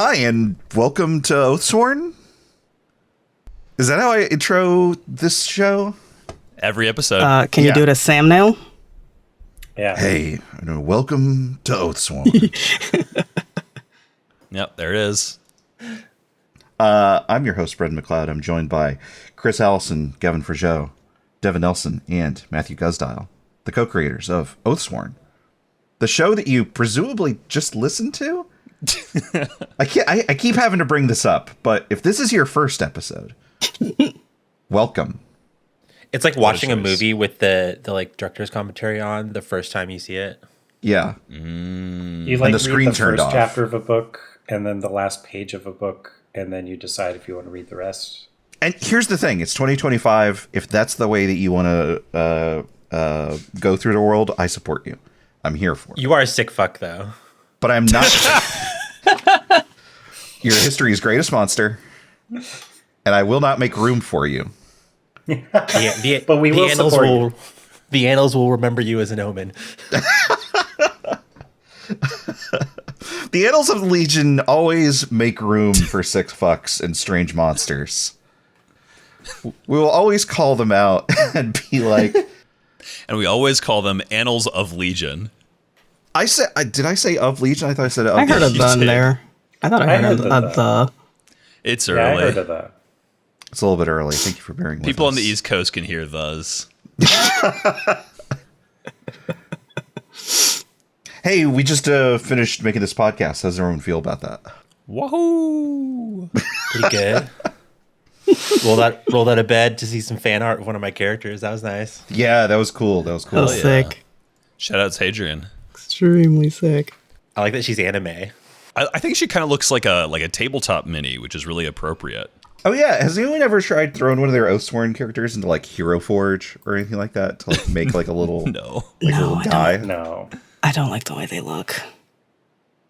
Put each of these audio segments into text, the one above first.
Hi, and welcome to Oathsworn. Is that how I intro this show? Every episode. Can you do it as Sam now? Yeah. Hey, welcome to Oathsworn. Yep, there it is. I'm your host, Brett McLeod. I'm joined by Kris Allison, Gavin Fregeau, Devin Nelson, and Matthew Guzdial, the co-creators of Oathsworn, the show that you presumably just listened to. I keep having to bring this up, but if this is your first episode, welcome. It's like watching a movie with the like director's commentary on the first time you see it. Yeah. You like the screen read the turned first off. chapter of a book and then the last page of a book, and then you decide if you want to read the rest. And here's the thing. It's 2025. If that's the way that you want to go through the world, I support you. I'm here for it. You are a sick fuck, though. But I'm not. You're history's greatest monster, and I will not make room for you. But we will support you. The annals will remember you as an omen. The Annals of the Legion always make room for sick fucks and strange monsters. We will always call them out and be like... And we always call them Annals of Legion. Did I say of Legion? I thought I said of I heard a Legion. the in there. I thought I heard a the. It's Yeah, early. I heard of that. It's a little bit early. Thank you for bearing with People us. on the East Coast can hear those. Hey, we just finished making this podcast. How does everyone feel about that? Wahoo! Pretty good. rolled out of bed to see some fan art of one of my characters. That was nice. Yeah, that was cool. That was cool. That was sick. Shout out to Hadrian. Extremely sick. I like that she's anime. I think she kind of looks like a tabletop mini, which is really appropriate. Oh yeah, has anyone ever tried throwing one of their Oathsworn characters into like Hero Forge or anything like that to like make like a little No. like a No, little I die? No. I don't like the way they look.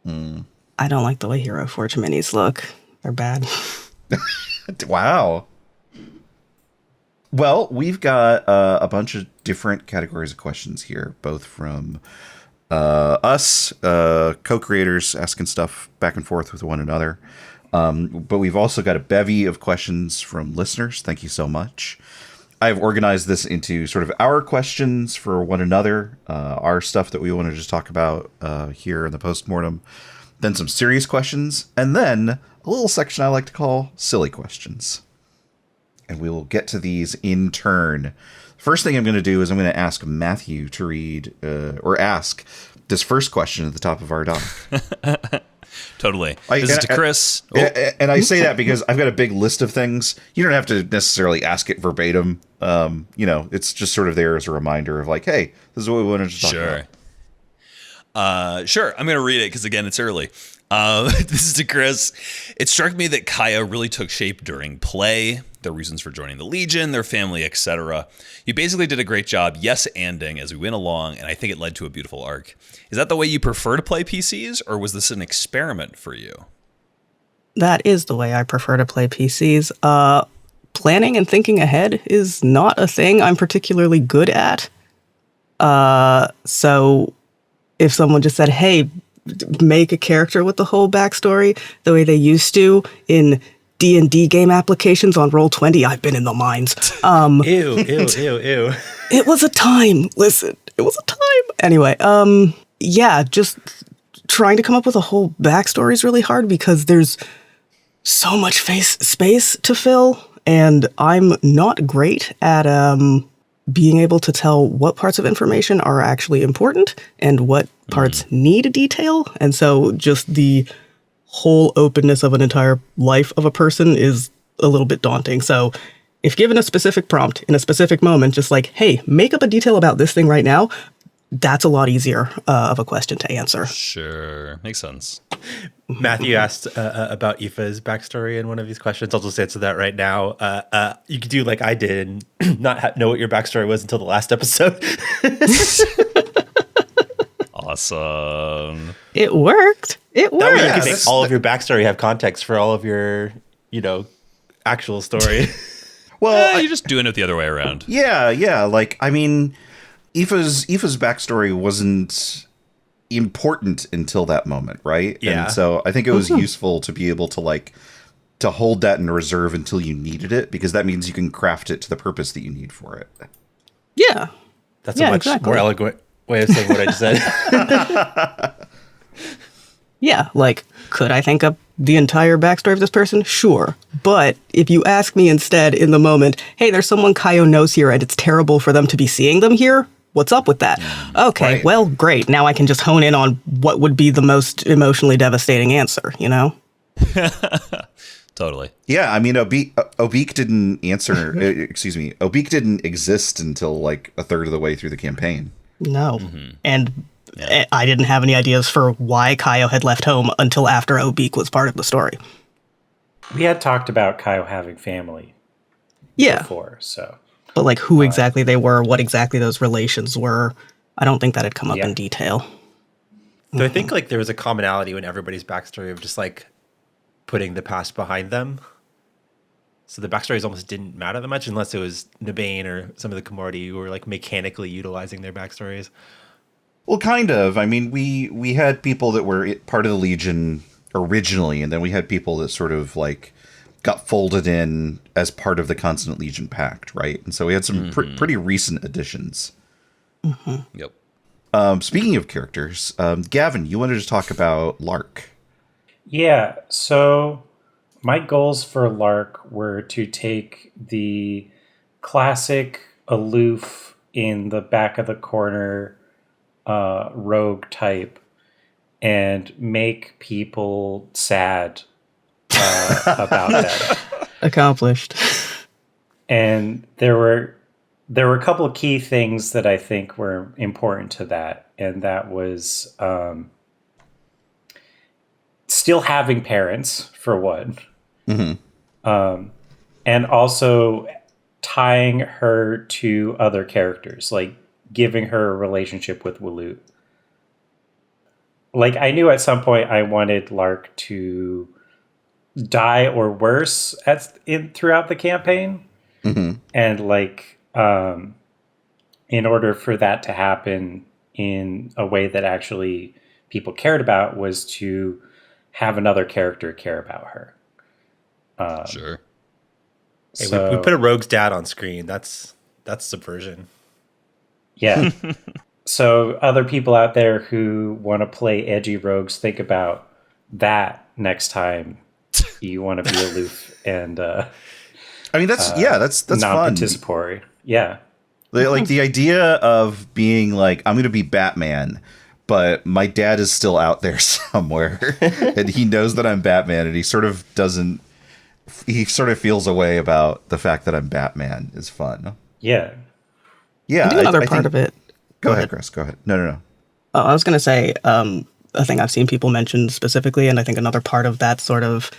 I don't like the way Hero Forge minis look. They're bad. Wow. Well, we've got a bunch of different categories of questions here, both from us, co-creators asking stuff back and forth with one another. But we've also got a bevy of questions from listeners. Thank you so much. I've organized this into sort of our questions for one another, our stuff that we want to just talk about here in the Postmortem, then some serious questions, and then a little section I like to call silly questions. And we will get to these in turn. First thing I'm going to do is I'm going to ask Matthew to read or ask this first question at the top of our doc. Totally. This is to Kris. And I say that because I've got a big list of things. You don't have to necessarily ask it verbatim. It's just sort of there as a reminder of like, hey, this is what we wanted to talk about. Sure. I'm going to read it because, again, it's early. This is to Kris. It struck me that Kaya really took shape during play, their reasons for joining the Legion, their family, etc. You basically did a great job yes-anding as we went along, and I think it led to a beautiful arc. Is that the way you prefer to play PCs, or was this an experiment for you? That is the way I prefer to play PCs. Planning and thinking ahead is not a thing I'm particularly good at. So if someone just said, hey, make a character with the whole backstory the way they used to in D&D game applications on Roll20, I've been in the mines. Ew. It was a time. Listen, it was a time. Anyway, yeah, just trying to come up with a whole backstory is really hard because there's so much space to fill, and I'm not great at being able to tell what parts of information are actually important and what parts need detail. And so just the whole openness of an entire life of a person is a little bit daunting. So if given a specific prompt in a specific moment, just like, hey, make up a detail about this thing right now, that's a lot easier of a question to answer. Sure. Makes sense. Matthew asked about Aoife's backstory in one of these questions. I'll just answer that right now. You could do like I did and not know what your backstory was until the last episode. Awesome. It worked. It That way worked. you can make all of your backstory have context for all of your, actual story. Well, You're just doing it the other way around. yeah. Like, I mean, Aoife's backstory wasn't important until that moment, right? Yeah. And so I think it was useful to be able to like to hold that in reserve until you needed it, because that means you can craft it to the purpose that you need for it. Yeah. That's a much more eloquent way of saying what I just said. Yeah, like, could I think of the entire backstory of this person? Sure. But if you ask me instead in the moment, hey, there's someone Kaio knows here and it's terrible for them to be seeing them here, what's up with that? Okay, Right. well, great. Now I can just hone in on what would be the most emotionally devastating answer, you know? Totally. Yeah, I mean, Obeek didn't answer. Obeek didn't exist until like a third of the way through the campaign. No. And I didn't have any ideas for why Kaio had left home until after Obeek was part of the story. We had talked about Kaio having family Yeah, before, so but like who exactly they were, what exactly those relations were, I don't think that had come up Yeah. in detail. So I think like there was a commonality in everybody's backstory of just like putting the past behind them. So the backstories almost didn't matter that much unless it was Nabane or some of the Komorti who were like mechanically utilizing their backstories. Well, kind of. I mean, we had people that were part of the Legion originally, and then we had people that sort of like got folded in as part of the Constant Legion Pact, right? And so we had some pretty recent additions. Yep. Speaking of characters, Gavin, you wanted to talk about Lark. yeah. So my goals for Lark were to take the classic aloof in the back of the corner rogue type and make people sad about that. Accomplished. And there were a couple of key things that I think were important to that, and that was still having parents for one, and also tying her to other characters, like giving her a relationship with Walut. Like I knew at some point I wanted Lark to die or worse throughout the campaign. And like in order for that to happen in a way that actually people cared about was to have another character care about her. Sure. Hey, So, we put a rogue's dad on screen. That's subversion. yeah. So other people out there who want to play edgy rogues, think about that next time you want to be aloof and I mean, that's fun. non-participatory. Yeah. Like the idea of being like, I'm going to be Batman, but my dad is still out there somewhere, and he knows that I'm Batman, and he sort of feels a way about the fact that I'm Batman is fun. Yeah. Yeah. I think another I part think, of it. Go ahead, Chris. Go ahead. No. Oh, I was going to say, a thing I've seen people mention specifically, and I think another part of that sort of,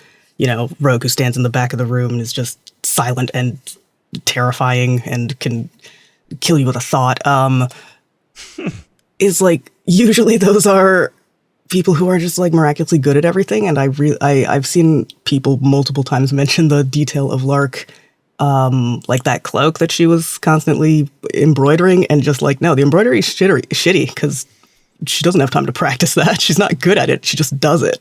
rogue who stands in the back of the room and is just silent and terrifying and can kill you with a thought, is like, usually those are people who are just like miraculously good at everything. And I've seen people multiple times mention the detail of Lark, like that cloak that she was constantly embroidering, and just like, no, the embroidery is shitty because she doesn't have time to practice that. She's not good at it. She just does it.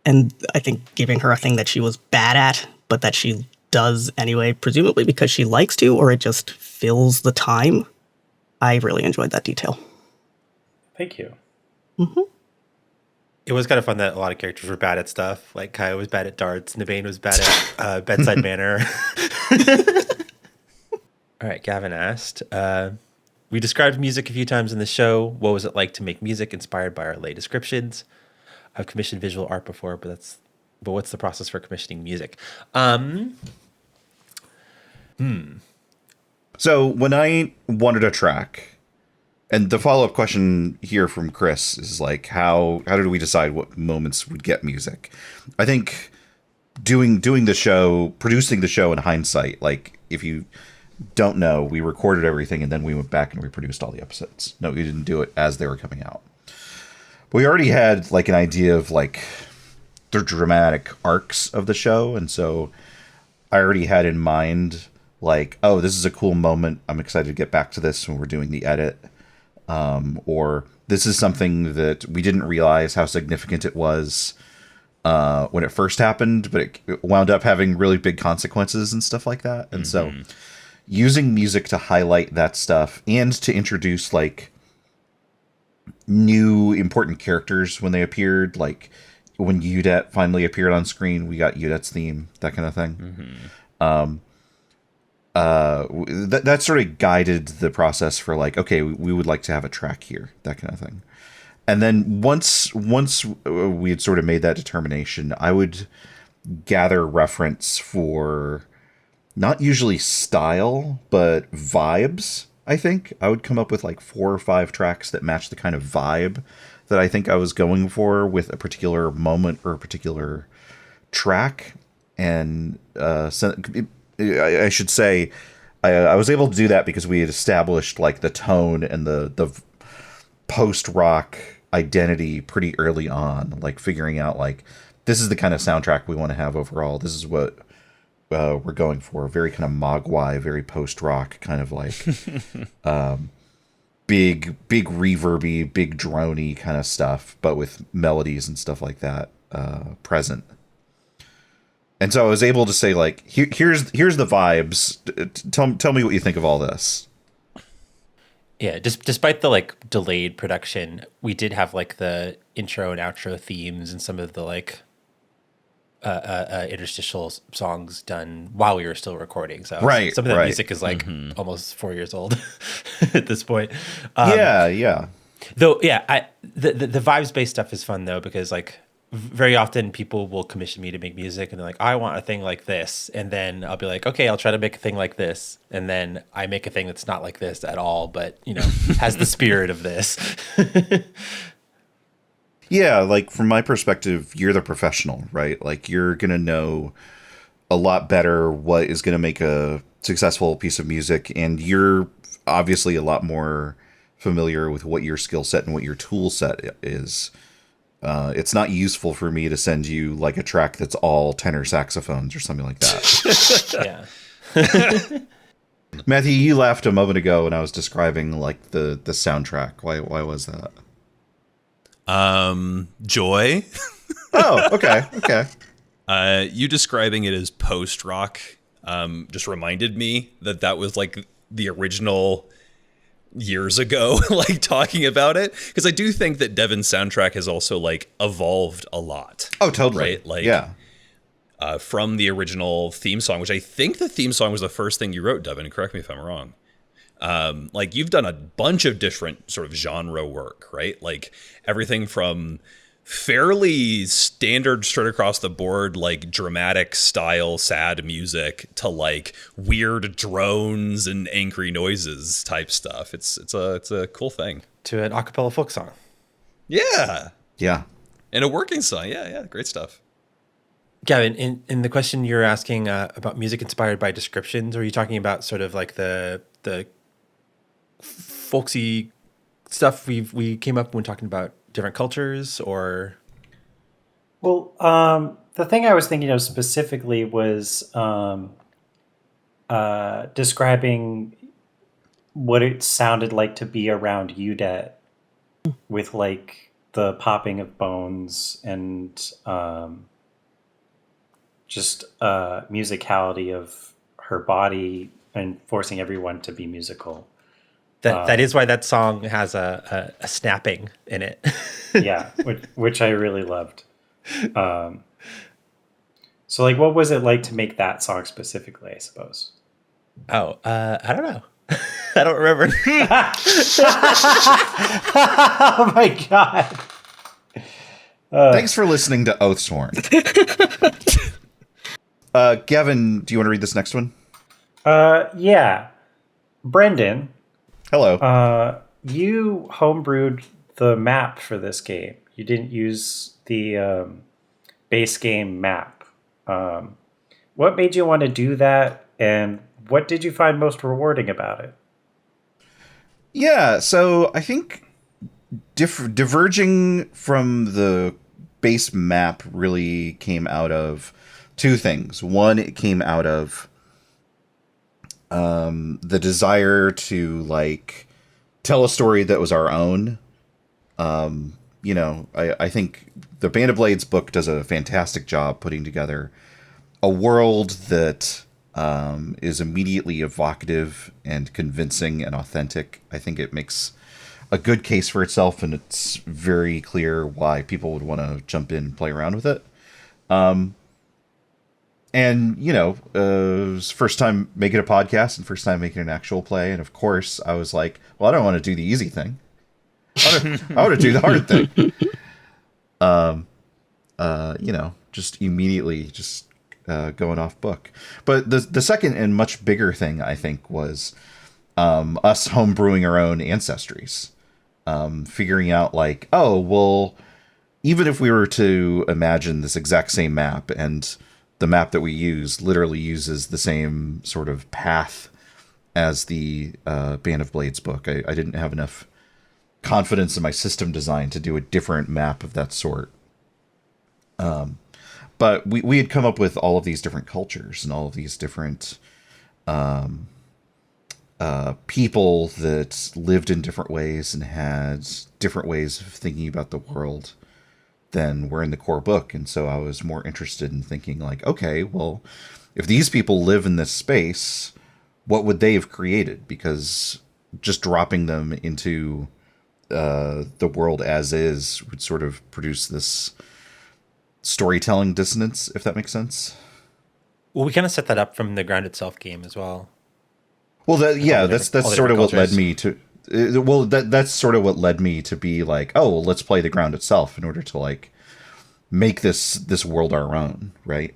And I think giving her a thing that she was bad at, but that she does anyway, presumably because she likes to, or it just fills the time. I really enjoyed that detail. Thank you. It was kind of fun that a lot of characters were bad at stuff. Like Kaio was bad at darts. Nabane was bad at bedside manner. All right, Gavin asked, we described music a few times in the show. What was it like to make music inspired by our lay descriptions? I've commissioned visual art before, but what's the process for commissioning music? So when I wanted a track, and the follow-up question here from Chris is like, how did we decide what moments would get music? I think doing the show, producing the show in hindsight, like if you don't know, we recorded everything and then we went back and we produced all the episodes. No, we didn't do it as they were coming out. But we already had like an idea of like the dramatic arcs of the show, and so I already had in mind like, oh, this is a cool moment. I'm excited to get back to this when we're doing the edit. or this is something that we didn't realize how significant it was when it first happened, but it wound up having really big consequences and stuff like that. And so using music to highlight that stuff and to introduce like new important characters when they appeared, like when Udet finally appeared on screen, we got Udet's theme, that kind of thing. That sort of guided the process for like, okay, we would like to have a track here, that kind of thing. And then once we had sort of made that determination, I would gather reference for not usually style, but vibes. I think I would come up with like 4 or 5 tracks that match the kind of vibe that I think I was going for with a particular moment or a particular track. And I should say I was able to do that because we had established like the tone and the post-rock identity pretty early on, like figuring out like this is the kind of soundtrack we want to have overall. This is what we're going for. Very kind of mogwai, very post-rock kind of like big reverby, big droney kind of stuff, but with melodies and stuff like that present. And so I was able to say like, here's the vibes. Tell me what you think of all this. Yeah, despite the like delayed production, we did have like the intro and outro themes and some of the like interstitial songs done while we were still recording. So right, some of that right. music is like almost 4 years old at this point. Yeah. Though, yeah, the vibes based stuff is fun though, because like very often people will commission me to make music and they're like, I want a thing like this. And then I'll be like, okay, I'll try to make a thing like this. And then I make a thing that's not like this at all, but you know, has the spirit of this. Yeah, like from my perspective, you're the professional, right? Like you're going to know a lot better what is going to make a successful piece of music. And you're obviously a lot more familiar with what your skill set and what your tool set is. It's not useful for me to send you like a track that's all tenor saxophones or something like that. Yeah. Matthew, you laughed a moment ago when I was describing like the soundtrack. Why was that? Joy. Oh, okay. You describing it as post rock just reminded me that was like the original years ago, like talking about it, because I do think that Devin's soundtrack has also like evolved a lot. Oh, totally. Right? Like, yeah. From the original theme song, which I think the theme song was the first thing you wrote, Devin. Correct me if I'm wrong. Like you've done a bunch of different sort of genre work, right? Like everything from fairly standard straight across the board, like dramatic style, sad music to like weird drones and angry noises type stuff. It's a cool thing. To an acapella folk song. Yeah. Yeah. And a working song. Yeah. Great stuff. Gavin, in the question you're asking about music inspired by descriptions, are you talking about sort of like the folksy stuff we came up when talking about different cultures, or? Well, the thing I was thinking of specifically was describing what it sounded like to be around Udet with like the popping of bones and just musicality of her body and forcing everyone to be musical. That is why that song has a snapping in it. Yeah, which I really loved. So like, what was it like to make that song specifically, I suppose? Oh, I don't know. I don't remember. Oh my God. Thanks for listening to Oathsworn. Gavin, do you want to read this next one? Yeah. Brendan. Hello. You homebrewed the map for this game. You didn't use the base game map. What made you want to do that, and what did you find most rewarding about it? Yeah, so I think diverging from the base map really came out of two things. One, it came out of the desire to like tell a story that was our own. I think the Band of Blades book does a fantastic job putting together a world that is immediately evocative and convincing and authentic. I think it makes a good case for itself, and it's very clear why people would want to jump in and play around with it. It was first time making a podcast and first time making an actual play. And of course I was like, well, I don't want to do the easy thing. I want to do the hard thing. Just immediately just going off book. But the second and much bigger thing, I think, was us homebrewing our own ancestries. Figuring out like, oh, well, even if we were to imagine this exact same map, and the map that we use literally uses the same sort of path as the Band of Blades book, I didn't have enough confidence in my system design to do a different map of that sort. But we had come up with all of these different cultures and all of these different people that lived in different ways and had different ways of thinking about the world than were in the core book. And so I was more interested in thinking like, okay, well, if these people live in this space, what would they have created? Because just dropping them into the world as is would sort of produce this storytelling dissonance, if that makes sense. Well, we kind of set that up from the Ground Itself game as well. Well, that's sort of what led me to. That's sort of what led me to be like, oh, well, let's play the Ground Itself in order to like make this world our own, right?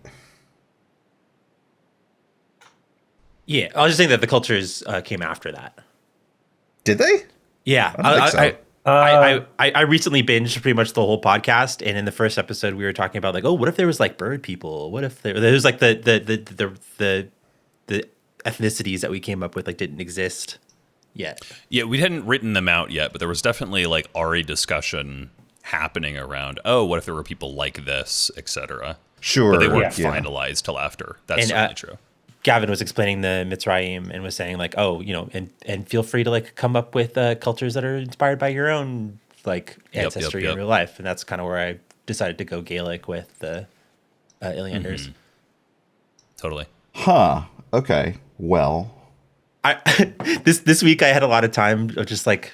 Yeah, I was just saying that the cultures came after that. Did they? Yeah, I recently binged pretty much the whole podcast, and in the first episode we were talking about like, oh, what if there was like bird people? What if there was like the ethnicities that we came up with like didn't exist yet? Yeah, we hadn't written them out yet, but there was definitely like already discussion happening around, oh, what if there were people like this, etc. Sure, but they weren't finalized till after. That's certainly true. Gavin was explaining the Mitzrayim and was saying like, oh, and feel free to like come up with cultures that are inspired by your own like ancestry in real life. And that's kind of where I decided to go Gaelic with the Ilianders. Mm-hmm. Totally. Huh. Okay. Well, this week I had a lot of time of just like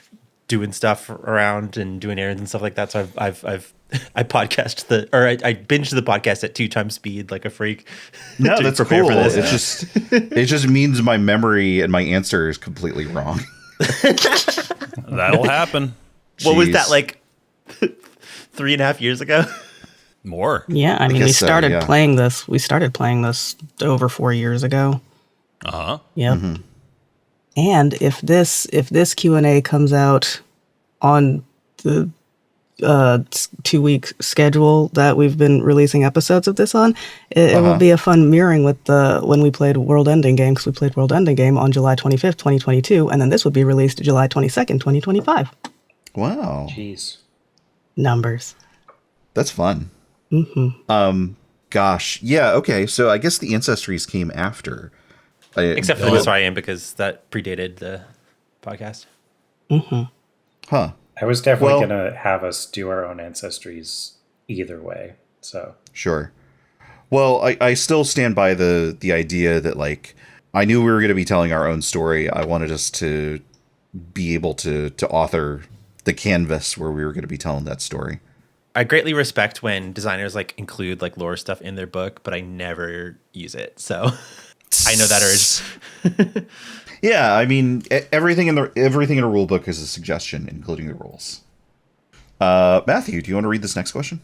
doing stuff around and doing errands and stuff like that. So I binged the podcast at 2 times speed like a freak. No, that's cool. It just means my memory and my answer is completely wrong. That'll happen. What was that, like 3.5 years ago? More. Yeah, I mean, we started playing this. We started playing this over 4 years ago. Uh-huh. Yep. Mm-hmm. And if this Q&A comes out on the 2-week schedule that we've been releasing episodes of this on, it will be a fun mirroring with when we played World Ending Game, because we played World Ending Game on July 25th, 2022, and then this would be released July 22nd, 2025. Wow. Jeez. Numbers. That's fun. Mm-hmm. Gosh. Yeah, okay. So I guess the Ancestries came after. Except for the Mitzrayim, because that predated the podcast. Mm-hmm. Huh. I was definitely going to have us do our own ancestries either way. So sure. Well, I still stand by the idea that like I knew we were going to be telling our own story. I wanted us to be able to author the canvas where we were going to be telling that story. I greatly respect when designers like include like lore stuff in their book, but I never use it. So I know that urge. Yeah, I mean, everything in a rule book is a suggestion, including the rules. Matthew, do you want to read this next question?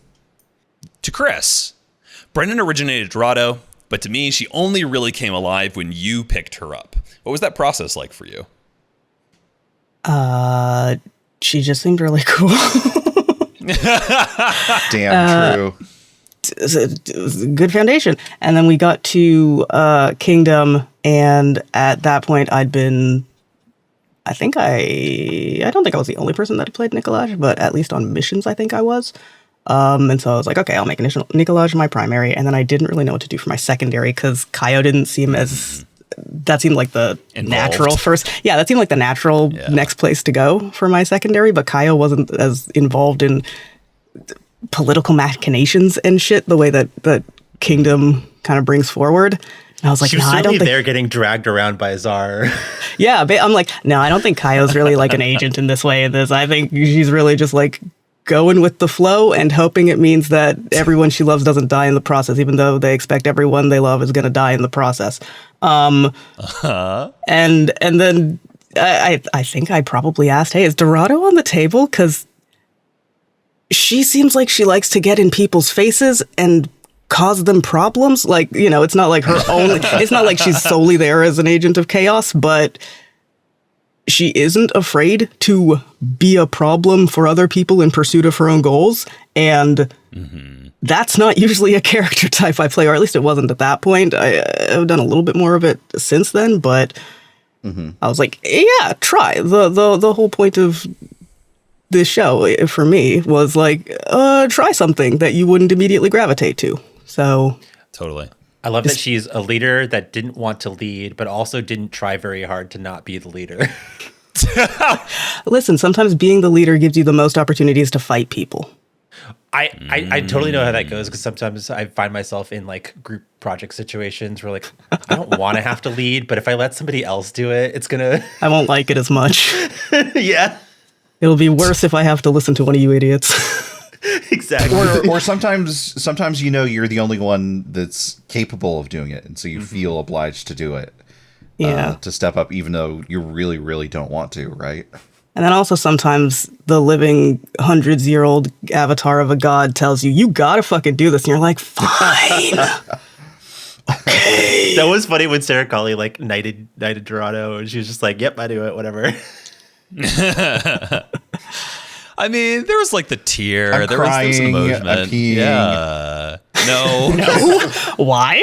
To Kris. Brendan originated Dorado, but to me, she only really came alive when you picked her up. What was that process like for you? She just seemed really cool. Damn true. It was a good foundation. And then we got to Kingdom, and at that point I don't think I was the only person that played Nicolaj, but at least on missions I think I was. And so I was like, okay, I'll make Nicolaj my primary, and then I didn't really know what to do for my secondary because Kaio didn't seem as that seemed like the natural first. Yeah, that seemed like the natural next place to go for my secondary. But Kaio wasn't as involved in political machinations and shit the way that Kingdom kind of brings forward. And I was like, she was I don't certainly think there getting dragged around by Azar. Yeah, I'm like, no, I don't think Kaio's really like an agent in this way. In this, I think she's really just like going with the flow and hoping it means that everyone she loves doesn't die in the process, even though they expect everyone they love is going to die in the process. And then I think I probably asked, hey, is Dorado on the table? Because she seems like she likes to get in people's faces and cause them problems. Like, you know, it's not like her own, it's not like she's solely there as an agent of chaos, but she isn't afraid to be a problem for other people in pursuit of her own goals. And that's not usually a character type I play, or at least it wasn't at that point. I've done a little bit more of it since then, but I was like, yeah, try. The whole point of this show for me was like, try something that you wouldn't immediately gravitate to. So Totally. I love that she's a leader that didn't want to lead, but also didn't try very hard to not be the leader. Listen, sometimes being the leader gives you the most opportunities to fight people. I totally know how that goes, because sometimes I find myself in like group project situations where like, I don't want to have to lead, but if I let somebody else do it, it's gonna... I won't like it as much. Yeah. It'll be worse if I have to listen to one of you idiots. Exactly. Or sometimes you know you're the only one that's capable of doing it, and so you feel obliged to do it. Yeah. To step up, even though you really, really don't want to, right? And then also sometimes the living hundreds-year-old avatar of a god tells you, you gotta fucking do this. And you're like, fine. Okay. That was funny when Sarah Colley like knighted Dorado, and she was just like, yep, I do it, whatever. I mean, there was like the tear. I'm there was some crying, emotion. I'm peeing. Yeah. No. No? Why?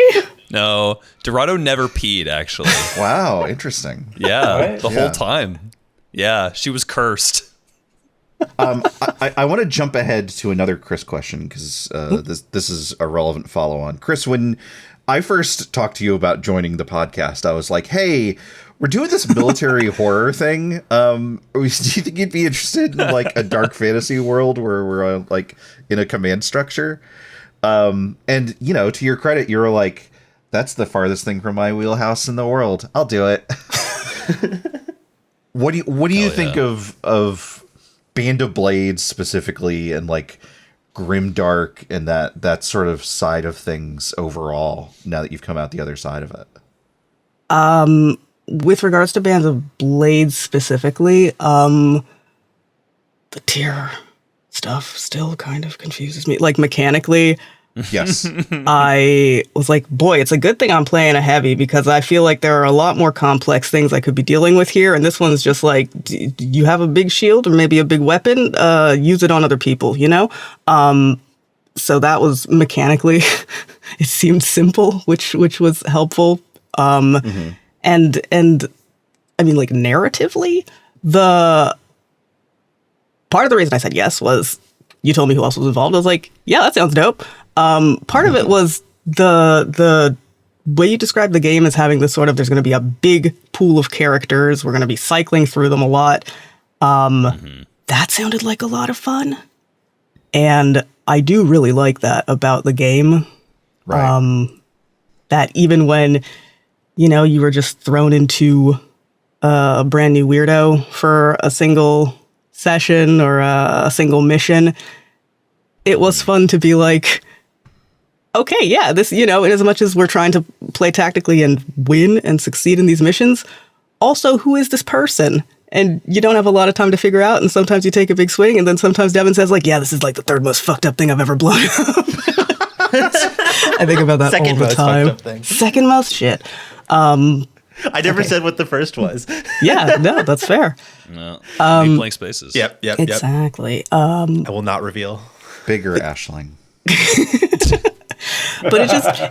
No. Dorado never peed, actually. Wow, interesting. Yeah. What? The Yeah. whole time. Yeah. She was cursed. I want to jump ahead to another Kris question, because this is a relevant follow-on. Kris, when I first talked to you about joining the podcast, I was like, hey, we're doing this military horror thing. Do you think you'd be interested in like a dark fantasy world where we're like in a command structure? And you know, to your credit, you were like, that's the farthest thing from my wheelhouse in the world. I'll do it. What do you think of Band of Blades specifically, and like grimdark and that sort of side of things overall, now that you've come out the other side of it? With regards to Bands of Blades specifically, the tier stuff still kind of confuses me. Like mechanically, Yes. I was like, boy, it's a good thing I'm playing a heavy, because I feel like there are a lot more complex things I could be dealing with here. And this one's just like, do you have a big shield or maybe a big weapon? Use it on other people, you know? So that was mechanically, it seemed simple, which was helpful. And I mean, like narratively, the part of the reason I said yes was you told me who else was involved. I was like, yeah, that sounds dope. Part of it was the way you described the game as having this sort of, there's going to be a big pool of characters. We're going to be cycling through them a lot. That sounded like a lot of fun. And I do really like that about the game. Right. That even when, you know, you were just thrown into a brand new weirdo for a single session or a single mission, it was fun to be like, okay, yeah, this, you know, in as much as we're trying to play tactically and win and succeed in these missions, also, who is this person? And you don't have a lot of time to figure out, and sometimes you take a big swing, and then sometimes Devin says, like, yeah, this is like the third most fucked up thing I've ever blown up. I think about that Second all the most time. fucked up thing. Second most shit. I never said what the first was. Yeah, no, that's fair. No. Leave blank spaces. Yep. Exactly. I will not reveal. Bigger Ashling. But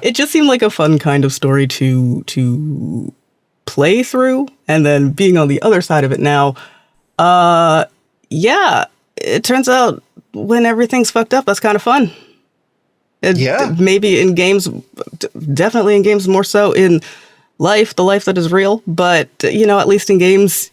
it just seemed like a fun kind of story to play through, and then being on the other side of it now, yeah, it turns out when everything's fucked up, that's kind of fun. Yeah. Maybe in games, definitely in games more so. In life, the life that is real. But, you know, at least in games,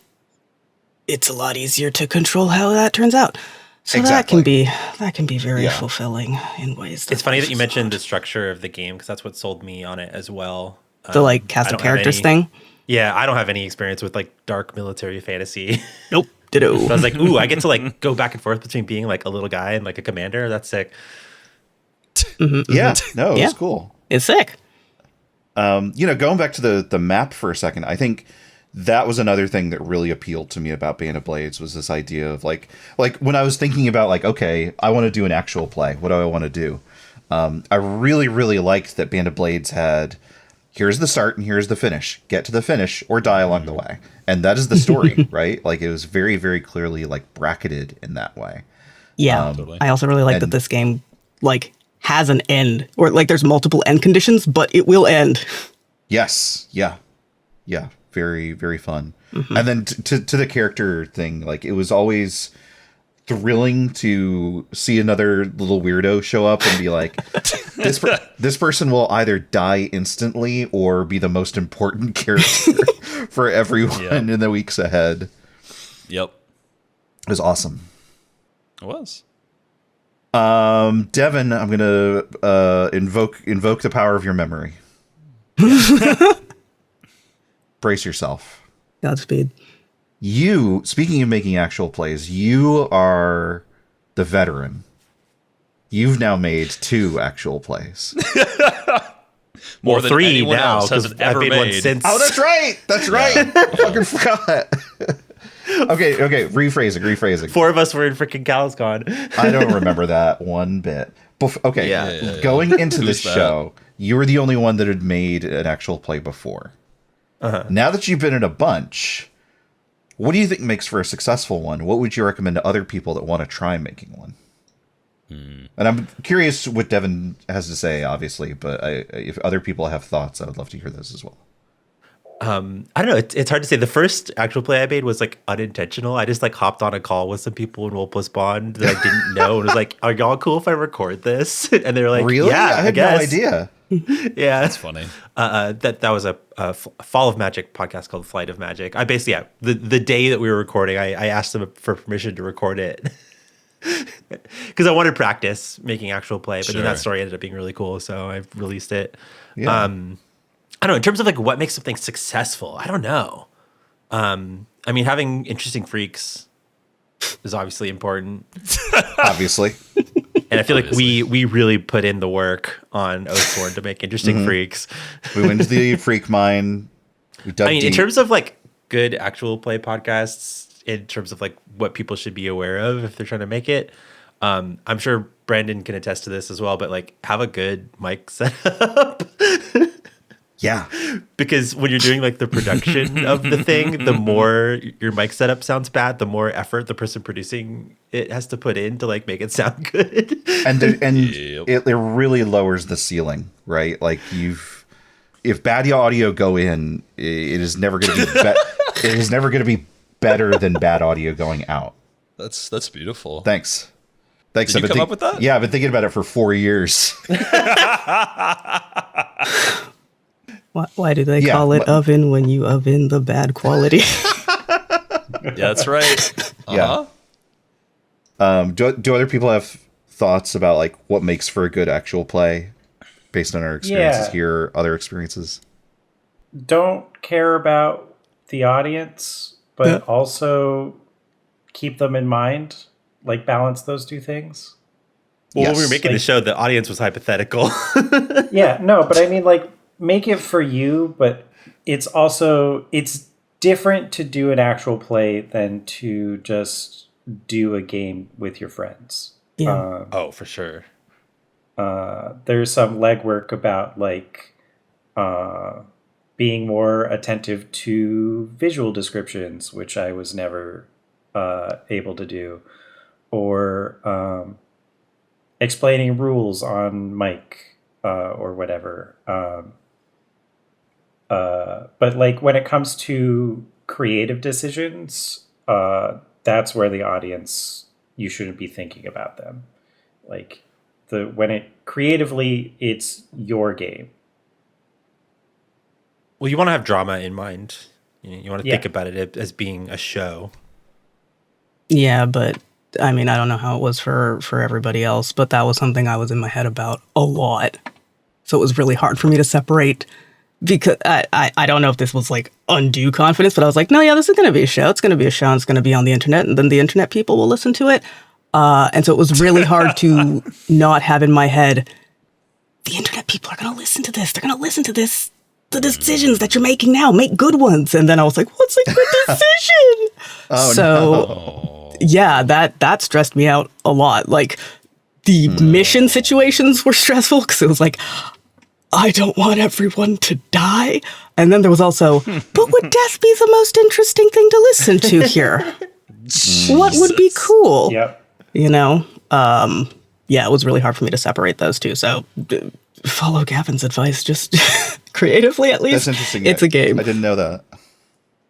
it's a lot easier to control how that turns out. So Exactly. that can be very Yeah. fulfilling in ways. It's funny life that you is mentioned not. the structure of the game because that's what sold me on it as well. The like I cast of don't have characters any- thing. Yeah, I don't have any experience with like dark military fantasy. Nope. Ditto. So I was like, ooh, I get to like go back and forth between being like a little guy and like a commander. That's sick. Yeah, no, it Yeah. was cool. It's sick. You know, going back to the map for a second, I think that was another thing that really appealed to me about Band of Blades was this idea of like when I was thinking about like, okay, I want to do an actual play. What do I want to do? I really, really liked that Band of Blades had, here's the start and here's the finish. Get to the finish or die along the way. And that is the story, right? Like it was very, very clearly like bracketed in that way. Yeah. Totally. I also really like that and- this game like has an end, or like there's multiple end conditions, but it will end. Yes. Yeah. Yeah. Very, very fun. And then to the character thing, like it was always thrilling to see another little weirdo show up and be like, this person will either die instantly or be the most important character for everyone in the weeks ahead. Yep. It was awesome. It was. Devin, I'm gonna invoke the power of your memory. Brace yourself. Godspeed. You, speaking of making actual plays, you are the veteran. You've now made 2 actual plays. More Well, than 3 anyone now else has because ever I've made one made. since. Oh, that's right. That's right. I fucking forgot. Okay. Rephrasing. 4 of us were in freaking CalsCon. I don't remember that one bit. Okay. Yeah. Going into Who's this that? show, you were the only one that had made an actual play before. Now that you've been in a bunch, what do you think makes for a successful one? What would you recommend to other people that want to try making one? And I'm curious what Devin has to say, obviously, but if other people have thoughts, I would love to hear those as well. I don't know. It's hard to say. The first actual play I made was like unintentional. I just like hopped on a call with some people in Roll Plus Bond that I didn't know and was like, "Are y'all cool if I record this?" And they were like, Really? "Yeah, I had no guess." idea. Yeah, That's funny. that was a Fall of Magic podcast called Flight of Magic. I basically the day that we were recording, I asked them for permission to record it because I wanted practice making actual play. But then Sure. that story ended up being really cool, so I released it. Yeah. I don't know. In terms of like what makes something successful, I don't know. I mean, having interesting freaks is obviously important, Obviously. and I feel like we really put in the work on Oathsworn to make interesting freaks. We went to the freak mine. We dug I mean, in deep. terms of like good actual play podcasts, in terms of like what people should be aware of if they're trying to make it, I'm sure Brandon can attest to this as well. But like, have a good mic setup. Yeah. Because when you're doing like the production of the thing, the more your mic setup sounds bad, the more effort the person producing it has to put in to like make it sound good. And Yep. it really lowers the ceiling, right? Like if bad audio go in, it is never going to be it is never going to be better than bad audio going out. That's beautiful. Thanks. Did you come up with that? Yeah, I've been thinking about it for 4 years. Why do they Yeah, call it but- oven when you oven the bad quality? Yeah, that's right. Yeah. Do other people have thoughts about like what makes for a good actual play based on our experiences Yeah. here, other experiences? Don't care about the audience, but also keep them in mind. Like balance those 2 things. Well, when we Yes. were making the show, the audience was hypothetical. Yeah, no, but I mean, like, make it for you, but it's different to do an actual play than to just do a game with your friends. Yeah. Oh, for sure. There's some legwork about like being more attentive to visual descriptions, which I was never able to do, or explaining rules on mic or whatever. But like when it comes to creative decisions, that's where the audience, you shouldn't be thinking about them. Like when it creatively, it's your game. Well, you want to have drama in mind. You want to Yeah. think about it as being a show. Yeah, but I mean, I don't know how it was for everybody else, but that was something I was in my head about a lot. So it was really hard for me to separate because I don't know if this was like undue confidence, but I was like, no, yeah, this is going to be a show. It's going to be a show and it's going to be on the internet and then the internet people will listen to it. And so it was really hard to not have in my head, the internet people are going to listen to this. They're going to listen to this. The decisions that you're making now, make good ones. And then I was like, what's a good decision? Yeah, that stressed me out a lot. Like the mission situations were stressful because it was like, I don't want everyone to die. And then there was also, but would death be the most interesting thing to listen to here? What would be cool? Yep. You know? Yeah, it was really hard for me to separate those two. So follow Gavin's advice, just creatively at least. That's interesting. It's a game. I didn't know that.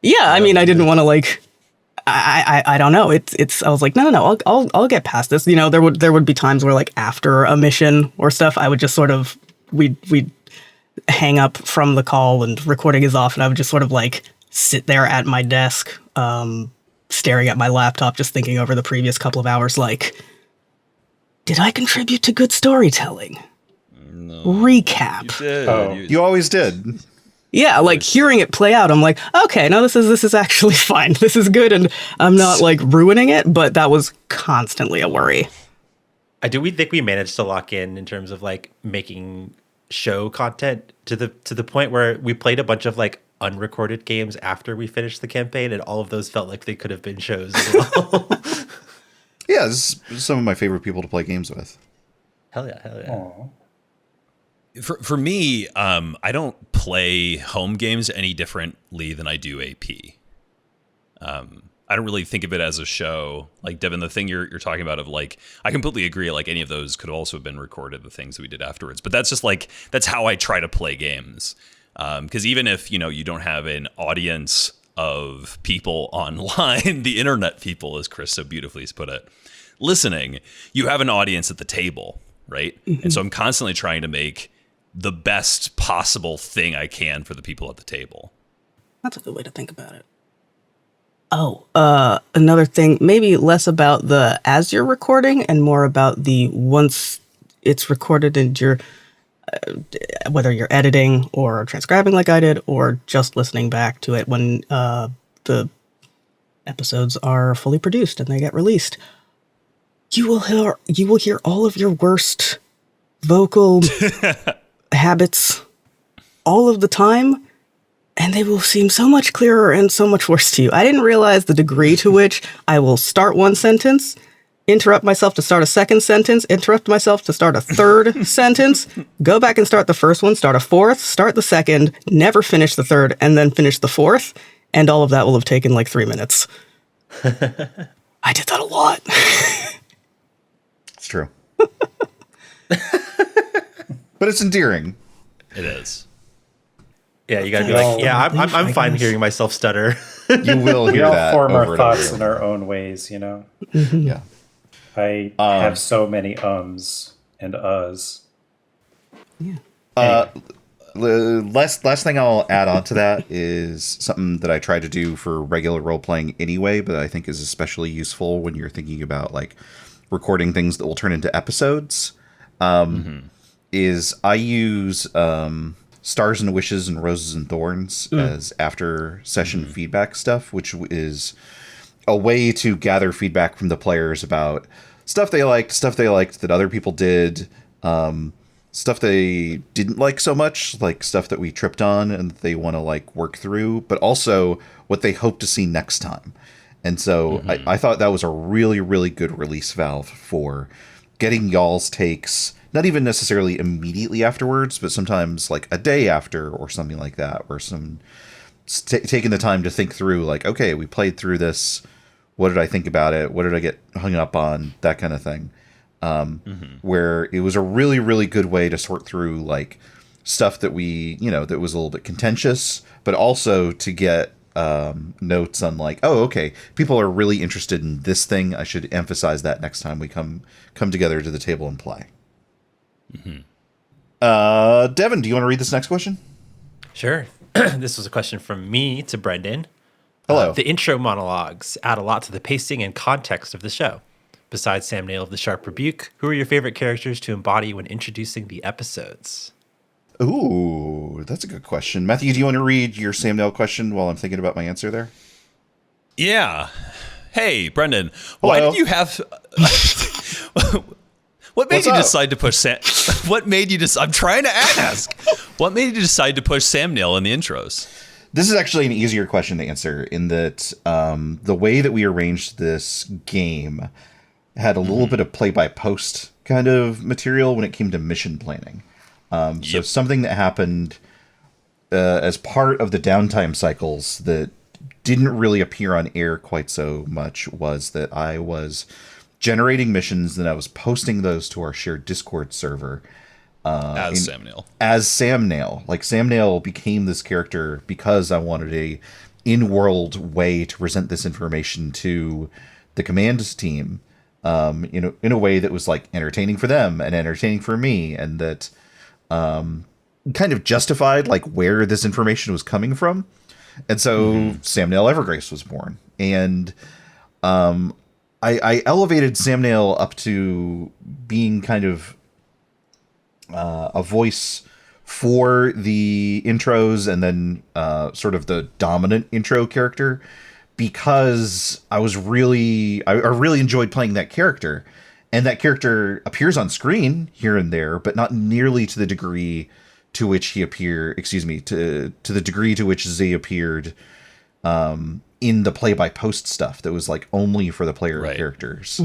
Yeah, I mean, I didn't want to like. I don't know. It's. I was like, no. I'll get past this. You know, there would be times where like after a mission or stuff, I would just sort of we'd hang up from the call and recording is off, and I would just sort of like sit there at my desk, staring at my laptop, just thinking over the previous couple of hours, like, did I contribute to good storytelling? No. Recap. You did. Oh. You always did. Yeah, like hearing it play out, I'm like, okay, no, this is actually fine. This is good, and I'm not like ruining it. But that was constantly a worry. Do we think we managed to lock in terms of like making show content to the point where we played a bunch of like unrecorded games after we finished the campaign, and all of those felt like they could have been shows as well. Yeah, this is some of my favorite people to play games with. Hell yeah. Aw. For me, I don't play home games any differently than I do AP. I don't really think of it as a show. Like Devin, the thing you're talking about of like, I completely agree. Like any of those could also have been recorded, the things that we did afterwards. But that's just like, that's how I try to play games. Because even if, you don't have an audience of people online, the internet people, as Kris so beautifully has put it, listening, you have an audience at the table, right? Mm-hmm. And so I'm constantly trying to make the best possible thing I can for the people at the table. That's a good way to think about it. Oh, another thing, maybe less about the as you're recording and more about the once it's recorded and you're, whether you're editing or transcribing like I did, or just listening back to it when the episodes are fully produced and they get released. You will hear all of your worst vocal habits all of the time, and they will seem so much clearer and so much worse to you. I didn't realize the degree to which I will start one sentence, interrupt myself to start a second sentence, interrupt myself to start a third sentence, go back and start the first one, start a fourth, start the second, never finish the third, and then finish the fourth, and all of that will have taken like 3 minutes. I did that a lot. It's true. But it's endearing. It is. Yeah, you gotta be like, yeah, I'm fine hearing myself stutter. You will We hear all that. form over our and thoughts over. in our own ways, you know? Yeah. I have so many ums and uhs. Yeah. Last thing I'll add on to that is something that I try to do for regular role playing anyway, but I think is especially useful when you're thinking about like recording things that will turn into episodes. Is I use Stars and Wishes and Roses and Thorns as after session feedback stuff, which is a way to gather feedback from the players about stuff they liked that other people did, stuff they didn't like so much, like stuff that we tripped on and they want to like work through, but also what they hope to see next time. And so I thought that was a really, really good release valve for getting y'all's takes, not even necessarily immediately afterwards, but sometimes like a day after or something like that, where taking the time to think through like, okay, we played through this. What did I think about it? What did I get hung up on? That kind of thing. Where it was a really, really good way to sort through like stuff that we, that was a little bit contentious, but also to get notes on like, oh, okay, people are really interested in this thing. I should emphasize that next time we come together to the table and play. Mm-hmm. Devin, do you want to read this next question? Sure. This was a question from me to Brendan. Hello. The intro monologues add a lot to the pacing and context of the show. Besides Sam Neill of the Sharp Rebuke, who are your favorite characters to embody when introducing the episodes? Ooh, that's a good question. Matthew, do you want to read your Sam Neill question while I'm thinking about my answer there? Yeah. Hey, Brendan, why Hello. did you have... What made What's you up? decide to push Sam... What made you I'm trying to ask. What made you decide to push Sam Neill in the intros? This is actually an easier question to answer in that the way that we arranged this game had a little bit of play-by-post kind of material when it came to mission planning. So something that happened as part of the downtime cycles that didn't really appear on air quite so much was that I was generating missions and I was posting those to our shared Discord server. As Sam Neill. As Sam Neill. Like, Sam Neill became this character because I wanted a in-world way to present this information to the Commands team, in a way that was, like, entertaining for them and entertaining for me, and that kind of justified, like, where this information was coming from. And so Sam Neill Evergrace was born. And I elevated Sam Neill up to being kind of a voice for the intros and then sort of the dominant intro character because I really enjoyed playing that character, and that character appears on screen here and there, but not nearly to the degree to which he appeared, to the degree to which Z appeared in the play-by-post stuff that was like only for the player characters.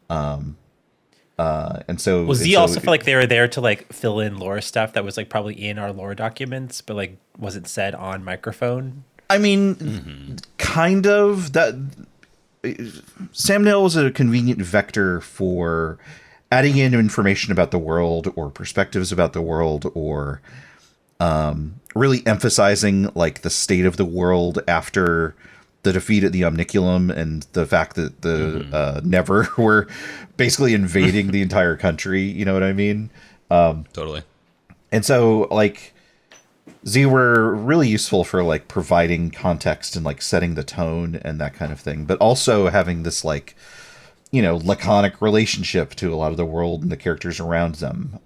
And so Was Z also feel like they were there to like fill in lore stuff that was like probably in our lore documents, but like wasn't said on microphone? I mean, kind of. That Sam Neill was a convenient vector for adding in information about the world or perspectives about the world, or really emphasizing like the state of the world after the defeat at the Omniculum and the fact that the Never were basically invading the entire country. You know what I mean? Totally. And so, like, Z were really useful for, like, providing context and, like, setting the tone and that kind of thing. But also having this, like, you know, laconic relationship to a lot of the world and the characters around them.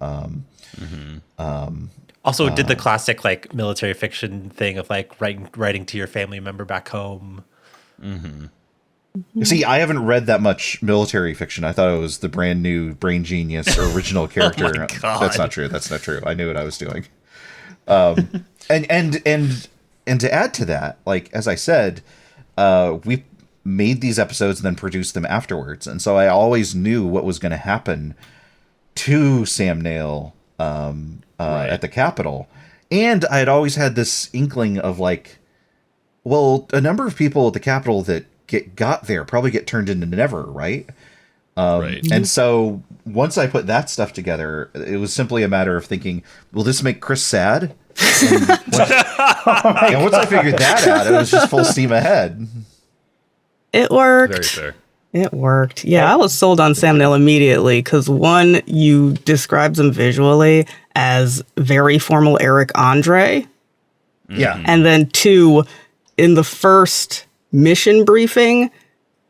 Also did the classic, like, military fiction thing of, like, writing to your family member back home. See, I haven't read that much military fiction. I thought it was the brand new Brain Genius original character. my God. That's not true. That's not true. I knew what I was doing. And to add to that, like, as I said, we made these episodes and then produced them afterwards. And so I always knew what was going to happen to Sam Neill at the Capitol. And I had always had this inkling of, like, well, a number of people at the Capitol that got there probably get turned into Never, right? Right. And so once I put that stuff together, it was simply a matter of thinking, will this make Kris sad? And once I figured that out, it was just full steam ahead. It worked. Very fair. It worked. Yeah, I was sold on Sam Neill immediately because one, you described him visually as very formal Eric Andre. Yeah. And then two, in the first mission briefing,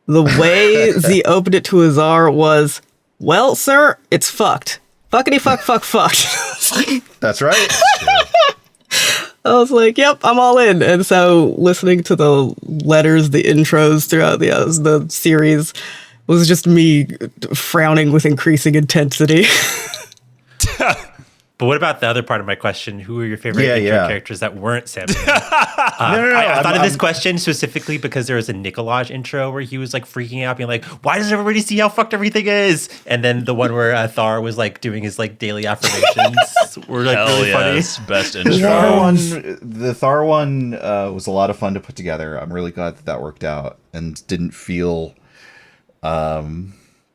the way Z opened it to Azar was, well, sir, it's fucked. Fuckity fuck, fuck, fuck. That's right. I was like, yep, I'm all in. And so listening to the letters, the intros throughout the series was just me frowning with increasing intensity. But what about the other part of my question? Who are your favorite intro characters that weren't Sam Neill? No. I thought of this question specifically because there was a McLeod intro where he was like freaking out, being like, "Why does everybody see how fucked everything is?" And then the one where Thar was like doing his like daily affirmations were like really yes. funny. Best The intro. Thar one was a lot of fun to put together. I'm really glad that worked out and didn't feel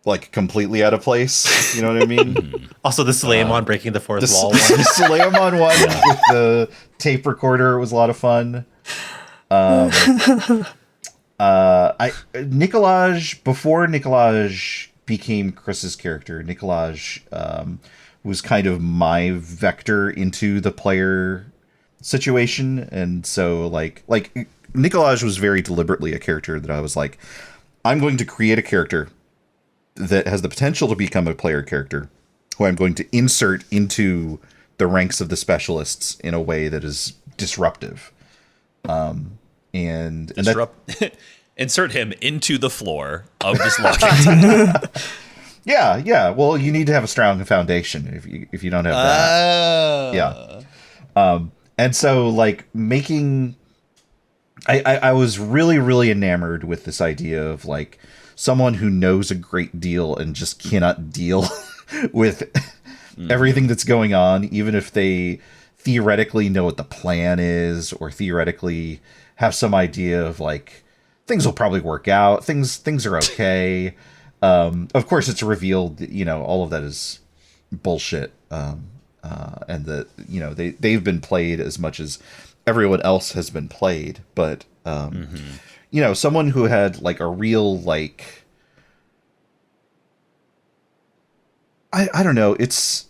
like completely out of place. You know what I mean? Also, the Suleiman breaking the fourth wall one. The Suleiman one with the tape recorder was a lot of fun. Nicolaj, before Nicolaj became Kris's character, Nicolaj was kind of my vector into the player situation, and so like Nicolaj was very deliberately a character that I was like, I'm going to create a character that has the potential to become a player character, who I'm going to insert into the ranks of the specialists in a way that is disruptive. And Insert him into the floor of this locked. yeah. Well, you need to have a strong foundation if you don't have that. Yeah. And so like making, I was really, really enamored with this idea of like someone who knows a great deal and just cannot deal with everything that's going on, even if they theoretically know what the plan is or theoretically have some idea of like things will probably work out. Things are okay. Of course, it's revealed, all of that is bullshit. And that, they've been played as much as everyone else has been played. But, someone who had like a real, like, I don't know. It's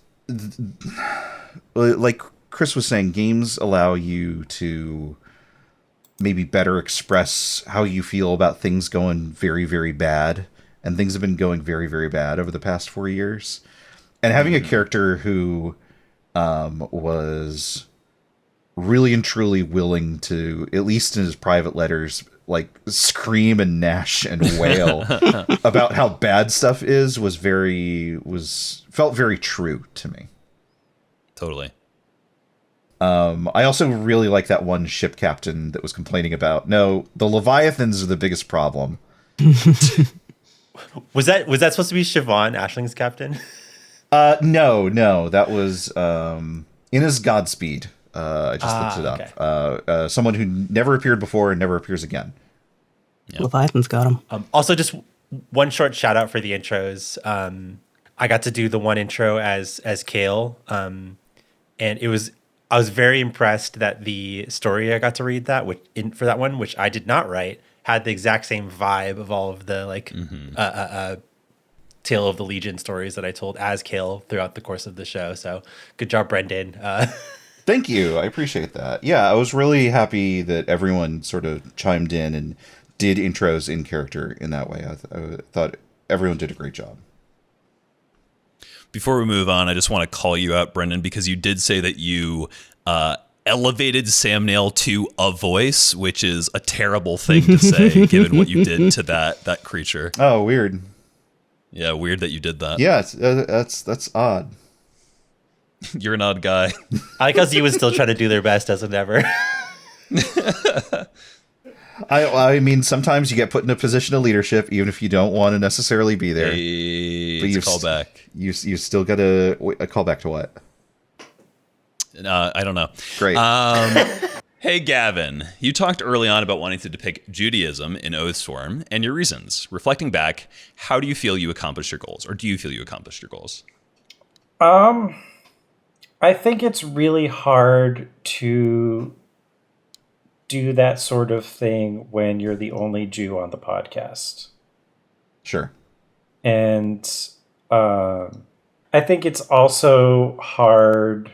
like Kris was saying, games allow you to maybe better express how you feel about things going very, very bad. And things have been going very, very bad over the past 4 years. And having a character who was really and truly willing to, at least in his private letters, like scream and gnash and wail about how bad stuff is felt very true to me. Totally. I also really like that one ship captain that was complaining about, no, the Leviathans are the biggest problem. Was that supposed to be Siobhan, Ashling's captain? No, that was Ina's Godspeed. I just looked it up. Okay. Someone who never appeared before and never appears again. Yep. Leviathan's got him. Also, just one short shout out for the intros. I got to do the one intro as Kale, and I was very impressed that the story I got to read for that one, which I did not write, had the exact same vibe of all of the like Tale of the Legion stories that I told as Kale throughout the course of the show. So good job, Brendan. Thank you. I appreciate that. Yeah, I was really happy that everyone sort of chimed in and did intros in character in that way. I thought everyone did a great job. Before we move on, I just want to call you out, Brendan, because you did say that you elevated Sam Neill to a voice, which is a terrible thing to say, given what you did to that creature. Oh, weird. Yeah, weird that you did that. Yeah, that's odd. You're an odd guy. I like how Z was still trying to do their best as an ever. I mean, sometimes you get put in a position of leadership, even if you don't want to necessarily be there. Hey, but it's a callback. You still got a callback to what? I don't know. Great. Hey, Gavin, you talked early on about wanting to depict Judaism in Oathsworn and your reasons. Reflecting back, how do you feel you accomplished your goals? Or do you feel you accomplished your goals? I think it's really hard to do that sort of thing when you're the only Jew on the podcast. Sure. And I think it's also hard.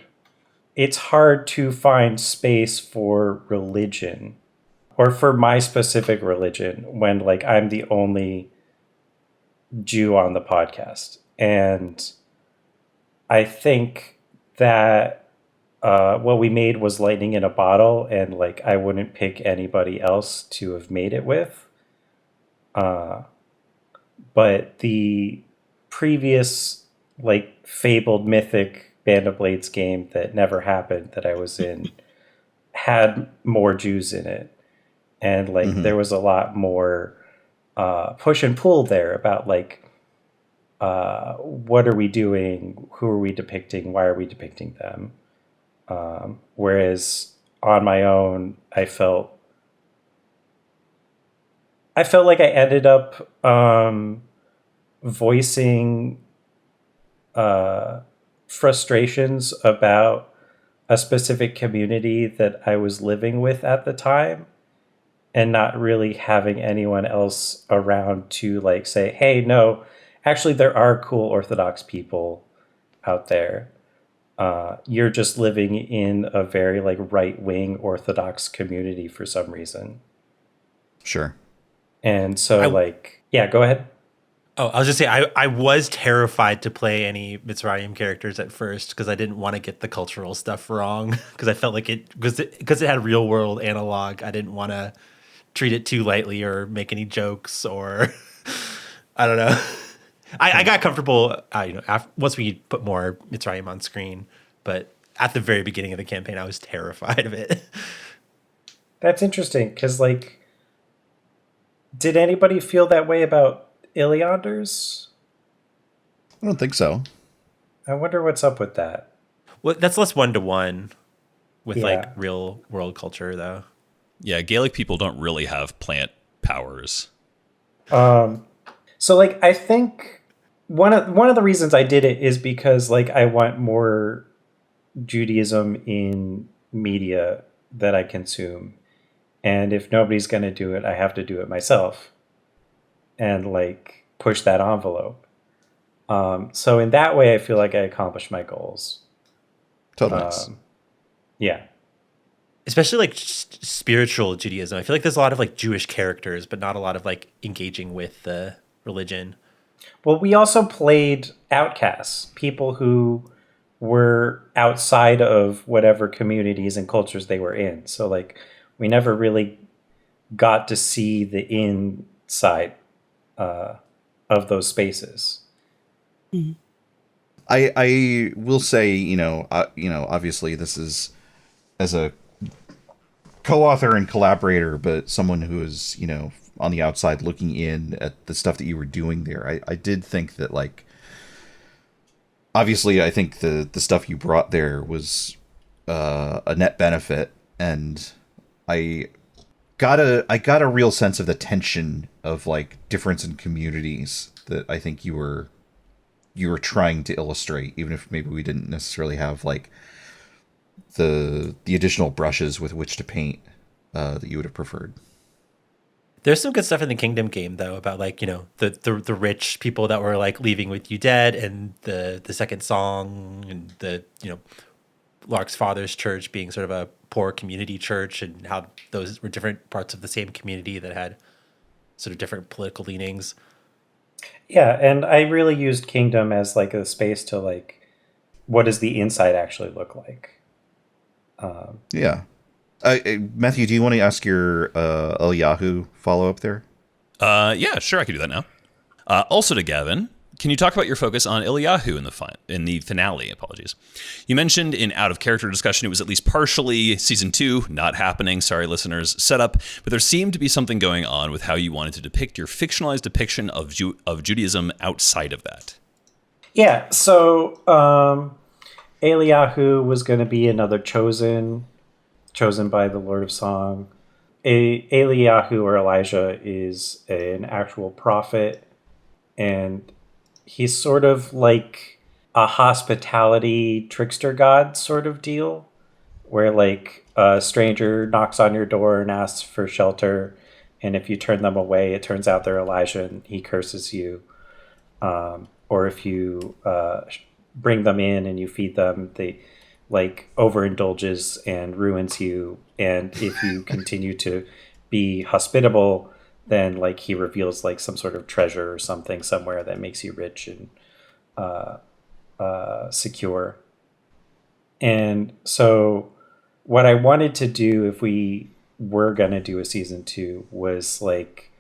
It's hard to find space for religion, or for my specific religion, when like I'm the only Jew on the podcast. And I think that what we made was lightning in a bottle, and like I wouldn't pick anybody else to have made it with. But the previous like fabled mythic Band of Blades game that never happened that I was in had more Jews in it, and like there was a lot more push and pull there about like what are we doing, who are we depicting, why are we depicting them. Whereas on my own, I felt like I ended up voicing frustrations about a specific community that I was living with at the time, and not really having anyone else around to like say, hey, no, actually there are cool Orthodox people out there. you're just living in a very like right-wing Orthodox community for some reason. Sure. And so yeah, go ahead. Oh, I was just saying, I was terrified to play any Mitzrayim characters at first because I didn't want to get the cultural stuff wrong because I felt like because it had real world analog. I didn't want to treat it too lightly or make any jokes or I don't know. I got comfortable, once we put more Mitzrayim on screen, but at the very beginning of the campaign, I was terrified of it. That's interesting because like, did anybody feel that way about Ilianders? I don't think so. I wonder what's up with that. Well, that's less 1-to-1 with like real world culture, though. Yeah, Gaelic people don't really have plant powers. So like, I think one of the reasons I did it is because like I want more Judaism in media that I consume, and if nobody's going to do it, I have to do it myself. And like push that envelope. So in that way, I feel like I accomplished my goals. Totally. Yeah. Especially like spiritual Judaism. I feel like there's a lot of like Jewish characters, but not a lot of like engaging with the religion. Well, we also played outcasts, people who were outside of whatever communities and cultures they were in. So like we never really got to see the inside of those spaces. Mm-hmm. I will say, obviously this is as a co-author and collaborator, but someone who is, on the outside looking in at the stuff that you were doing there. I did think that like, obviously I think the stuff you brought there was a net benefit, and I got a real sense of the tension of like difference in communities that I think you were trying to illustrate, even if maybe we didn't necessarily have like the additional brushes with which to paint that you would have preferred. There's some good stuff in the Kingdom game though about like, the rich people that were like leaving with you dead, and the second song, and the, Lark's father's church being sort of a poor community church, and how those were different parts of the same community that had sort of different political leanings. Yeah, and I really used Kingdom as like a space to like, what does the inside actually look like? Yeah. Matthew, do you want to ask your Eliyahu follow-up there? Yeah, sure, I could do that now. Also to Gavin, can you talk about your focus on Eliyahu in the finale? Apologies. You mentioned in out of character discussion it was at least partially season 2 not happening. Sorry, listeners. Setup, but there seemed to be something going on with how you wanted to depict your fictionalized depiction of Judaism outside of that. Yeah. So Eliyahu was going to be another chosen by the Lord of Song. Eliyahu or Elijah is an actual prophet, and he's sort of like a hospitality trickster god sort of deal, where like a stranger knocks on your door and asks for shelter, and if you turn them away, it turns out they're Elijah and he curses you. Or if you bring them in and you feed them, they like overindulges and ruins you. And if you continue to be hospitable, then like he reveals like some sort of treasure or something somewhere that makes you rich and secure. And so what I wanted to do if we were going to do a season 2 was like,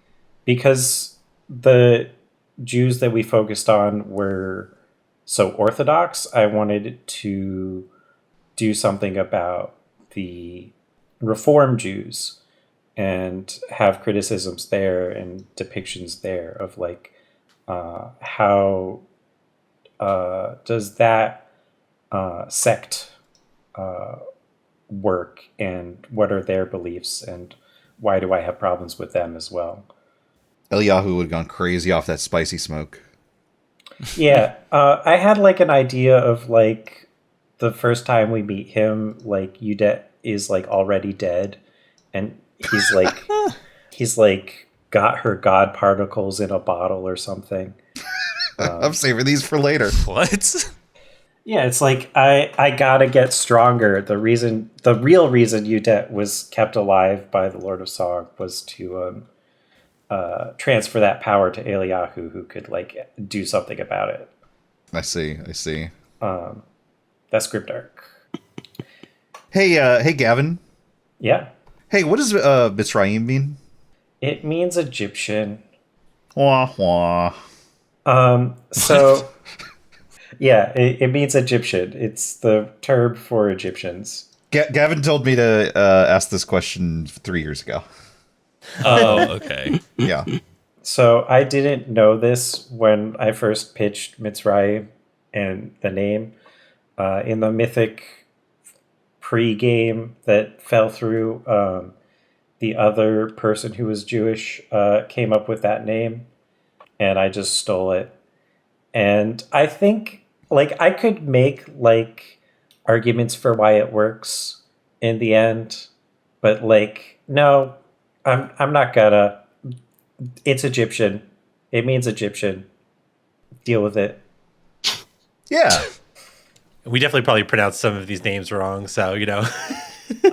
because the Jews that we focused on were so Orthodox, I wanted to do something about the Reform Jews and have criticisms there and depictions there of like how does that sect work, and what are their beliefs, and why do I have problems with them as well? Eliyahu would have gone crazy off that spicy smoke. Yeah, I had like an idea of like the first time we meet him, like Udet is like already dead, and he's like got her god particles in a bottle or something. I'm saving these for later. What? Yeah, it's like I gotta get stronger. The real reason Udet was kept alive by the Lord of Song was to transfer that power to Eliyahu, who could like do something about it. I see. That's script arc. Hey, Gavin. Yeah, Hey, what does Mitzrayim mean? it means Egyptian. Wah wah. So yeah, it means Egyptian. It's the term for Egyptians. Gavin told me to ask this question 3 years ago. Oh, okay. Yeah. So I didn't know this when I first pitched Mitzrayim and the name. In the Mythic pre-game that fell through, the other person who was Jewish came up with that name, and I just stole it. And I think like I could make like arguments for why it works in the end, but like no, I'm not gonna. It's Egyptian. It means Egyptian. Deal with it. Yeah. We definitely probably pronounced some of these names wrong, so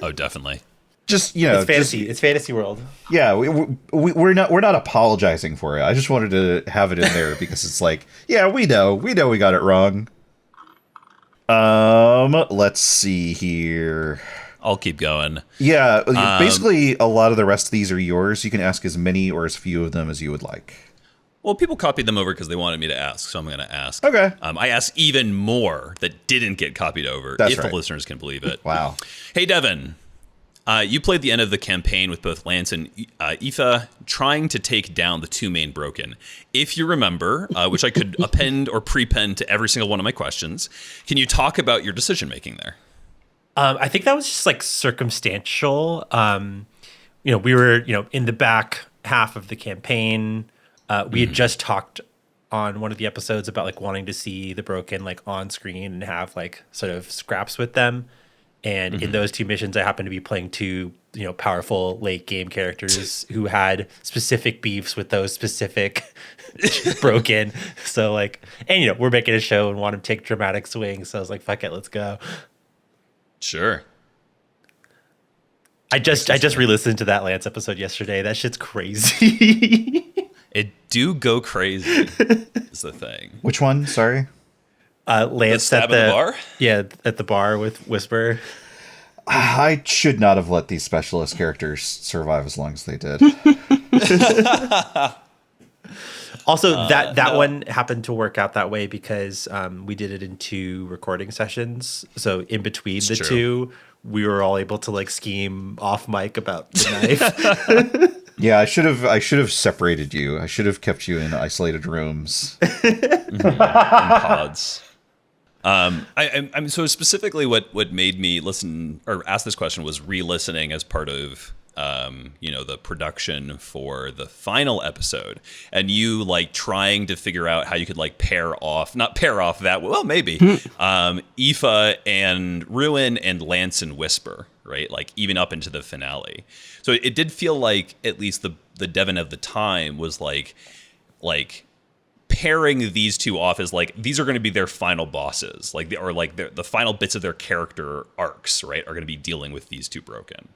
Oh, definitely. Just it's fantasy. It's fantasy world. Yeah, we're not apologizing for it. I just wanted to have it in there because it's like, yeah, we know we got it wrong. Let's see here. I'll keep going. Yeah, basically a lot of the rest of these are yours. You can ask as many or as few of them as you would like. Well, people copied them over because they wanted me to ask, so I'm going to ask. Okay. I asked even more that didn't get copied over, That's if right. the listeners can believe it. Wow. Hey, Devin. You played the end of the campaign with both Lance and Aoife trying to take down the two main broken. If you remember, which I could append or prepend to every single one of my questions, can you talk about your decision-making there? I think that was just like circumstantial. We were, in the back half of the campaign. We had just talked on one of the episodes about like wanting to see the broken like on screen and have like sort of scraps with them. And in those two missions, I happened to be playing two, powerful late game characters who had specific beefs with those specific broken. So like, and we're making a show and want to take dramatic swings. So I was like, fuck it, let's go. Sure. I just re-listened to that Lance episode yesterday. That shit's crazy. It do go crazy is the thing. Which one? Sorry. Lance stab at at the bar? Yeah, at the bar with Whisper. I should not have let these specialist characters survive as long as they did. Also, that one happened to work out that way because we did it in 2 recording sessions. So in between the true. two, we were all able to like scheme off mic about the knife. Yeah, I should have separated you. I should have kept you in isolated rooms. In pods. I'm so specifically what made me listen or ask this question was re-listening as part of the production for the final episode, and you like trying to figure out how you could like not pair off that well maybe Aoife and Ruin and Lance and Whisper, right? Like even up into the finale. So it did feel like at least the Devin of the time was like pairing these two off as like these are going to be their final bosses, like the final bits of their character arcs, right, are going to be dealing with these two broken.